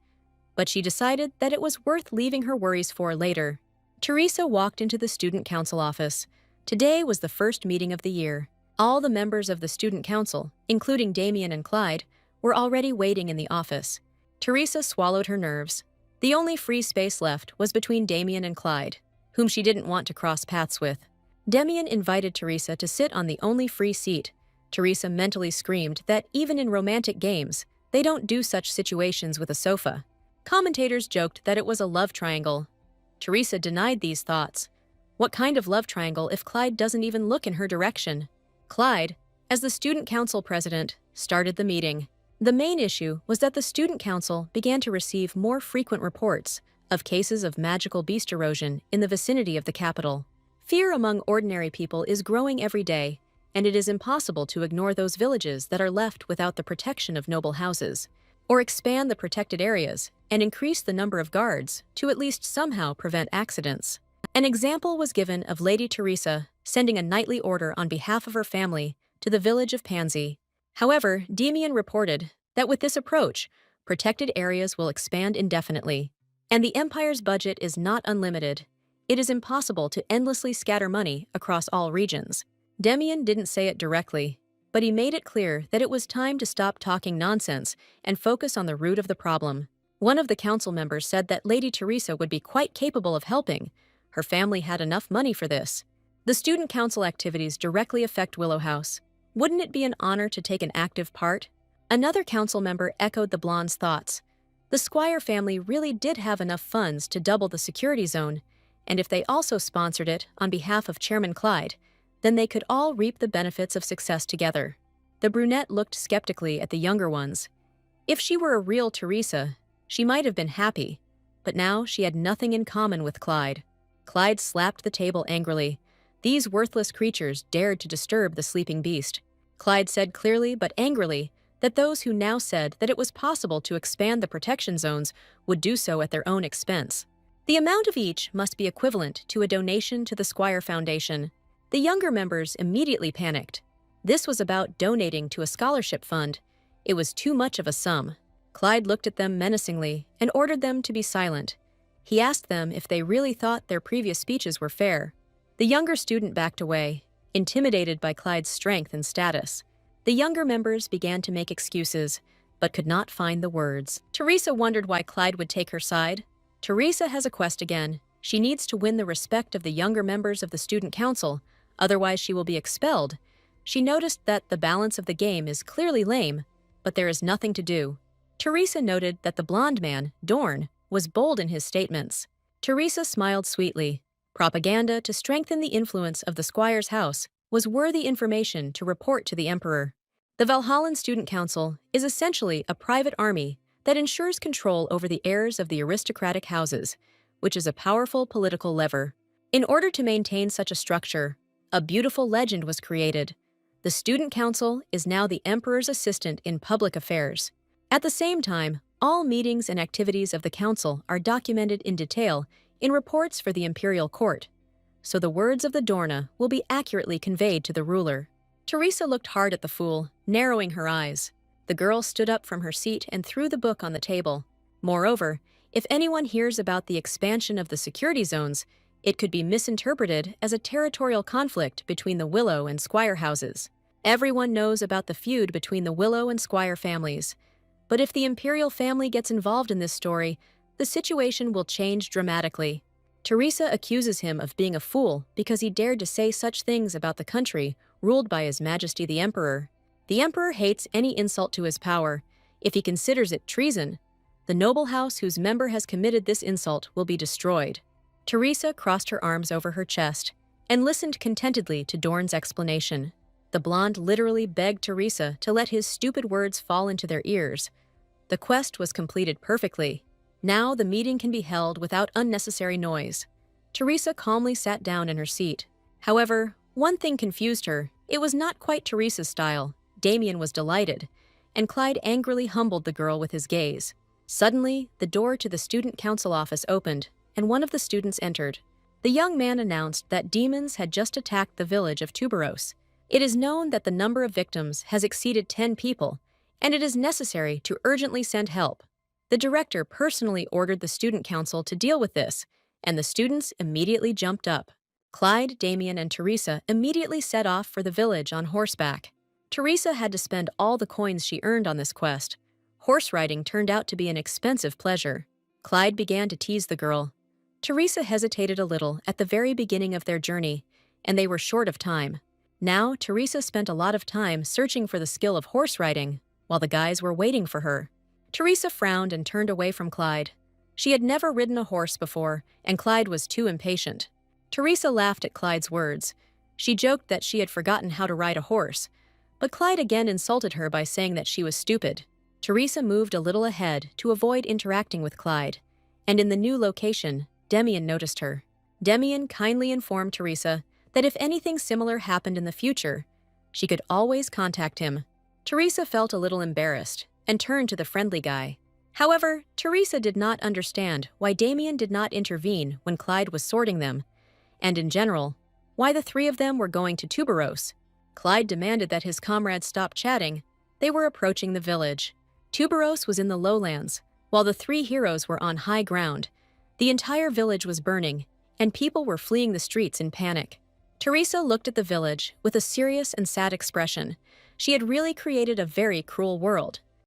but she decided that it was worth leaving her worries for later. Teresa walked into the student council office. Today was the first meeting of the year. All the members of the student council, including Damien and Clyde, were already waiting in the office. Teresa swallowed her nerves. The only free space left was between Damien and Clyde, whom she didn't want to cross paths with. Damien invited Teresa to sit on the only free seat, Teresa mentally screamed that even in romantic games, they don't do such situations with a sofa. Commentators joked that it was a love triangle. Teresa denied these thoughts. What kind of love triangle if Clyde doesn't even look in her direction? Clyde, as the student council president, started the meeting. The main issue was that the student council began to receive more frequent reports of cases of magical beast erosion in the vicinity of the capital. Fear among ordinary people is growing every day, and it is impossible to ignore those villages that are left without the protection of noble houses, or expand the protected areas and increase the number of guards to at least somehow prevent accidents. An example was given of Lady Teresa sending a nightly order on behalf of her family to the village of Pansy. However, Demian reported that with this approach, protected areas will expand indefinitely, and the Empire's budget is not unlimited. It is impossible to endlessly scatter money across all regions. Demian didn't say it directly, but he made it clear that it was time to stop talking nonsense and focus on the root of the problem. One of the council members said that Lady Teresa would be quite capable of helping. Her family had enough money for this. The student council activities directly affect Willow House. Wouldn't it be an honor to take an active part? Another council member echoed the blonde's thoughts. The Squire family really did have enough funds to double the security zone, and if they also sponsored it on behalf of Chairman Clyde, then they could all reap the benefits of success together. The brunette looked skeptically at the younger ones. If she were a real Teresa, she might have been happy, but now she had nothing in common with Clyde. Clyde slapped the table angrily. These worthless creatures dared to disturb the sleeping beast. Clyde said clearly but angrily that those who now said that it was possible to expand the protection zones would do so at their own expense. The amount of each must be equivalent to a donation to the Squire Foundation. The younger members immediately panicked. This was about donating to a scholarship fund. It was too much of a sum. Clyde looked at them menacingly and ordered them to be silent. He asked them if they really thought their previous speeches were fair. The younger student backed away, intimidated by Clyde's strength and status. The younger members began to make excuses, but could not find the words. Teresa wondered why Clyde would take her side. Teresa has a quest again. She needs to win the respect of the younger members of the student council, otherwise she will be expelled. She noticed that the balance of the game is clearly lame, but there is nothing to do. Teresa noted that the blonde man, Dorn, was bold in his statements. Teresa smiled sweetly. Propaganda to strengthen the influence of the Squire's house was worthy information to report to the Emperor. The Valhallan Student Council is essentially a private army that ensures control over the heirs of the aristocratic houses, which is a powerful political lever. In order to maintain such a structure, a beautiful legend was created. The Student Council is now the Emperor's assistant in public affairs. At the same time, all meetings and activities of the Council are documented in detail in reports for the Imperial Court, so the words of the Dorna will be accurately conveyed to the ruler. Teresa looked hard at the fool, narrowing her eyes. The girl stood up from her seat and threw the book on the table. Moreover, if anyone hears about the expansion of the security zones, it could be misinterpreted as a territorial conflict between the Willow and Squire houses. Everyone knows about the feud between the Willow and Squire families. But if the Imperial family gets involved in this story, the situation will change dramatically. Teresa accuses him of being a fool because he dared to say such things about the country ruled by His Majesty the Emperor. The Emperor hates any insult to his power. If he considers it treason, the noble house whose member has committed this insult will be destroyed. Teresa crossed her arms over her chest and listened contentedly to Dorn's explanation. The blonde literally begged Teresa to let his stupid words fall into their ears. The quest was completed perfectly. Now the meeting can be held without unnecessary noise. Teresa calmly sat down in her seat. However, one thing confused her. It was not quite Teresa's style. Demian was delighted, and Clyde angrily humbled the girl with his gaze. Suddenly, the door to the student council office opened, and one of the students entered. The young man announced that demons had just attacked the village of Tuberos. It is known that the number of victims has exceeded 10 people, and it is necessary to urgently send help. The director personally ordered the student council to deal with this, and the students immediately jumped up. Clyde, Demian, and Teresa immediately set off for the village on horseback. Teresa had to spend all the coins she earned on this quest. Horse riding turned out to be an expensive pleasure. Clyde began to tease the girl. Teresa hesitated a little at the very beginning of their journey, and they were short of time. Now, Teresa spent a lot of time searching for the skill of horse riding, while the guys were waiting for her. Teresa frowned and turned away from Clyde. She had never ridden a horse before, and Clyde was too impatient. Teresa laughed at Clyde's words. She joked that she had forgotten how to ride a horse, but Clyde again insulted her by saying that she was stupid. Teresa moved a little ahead to avoid interacting with Clyde, and in the new location, Demian noticed her. Demian kindly informed Teresa that if anything similar happened in the future, she could always contact him. Teresa felt a little embarrassed and turned to the friendly guy. However, Teresa did not understand why Demian did not intervene when Clyde was sorting them, and in general, why the three of them were going to Tuberos. Clyde demanded that his comrades stop chatting. They were approaching the village. Tuberos was in the lowlands, while the three heroes were on high ground. The entire village was burning, and people were fleeing the streets in panic. Teresa looked at the village with a serious and sad expression. She had really created a very cruel world.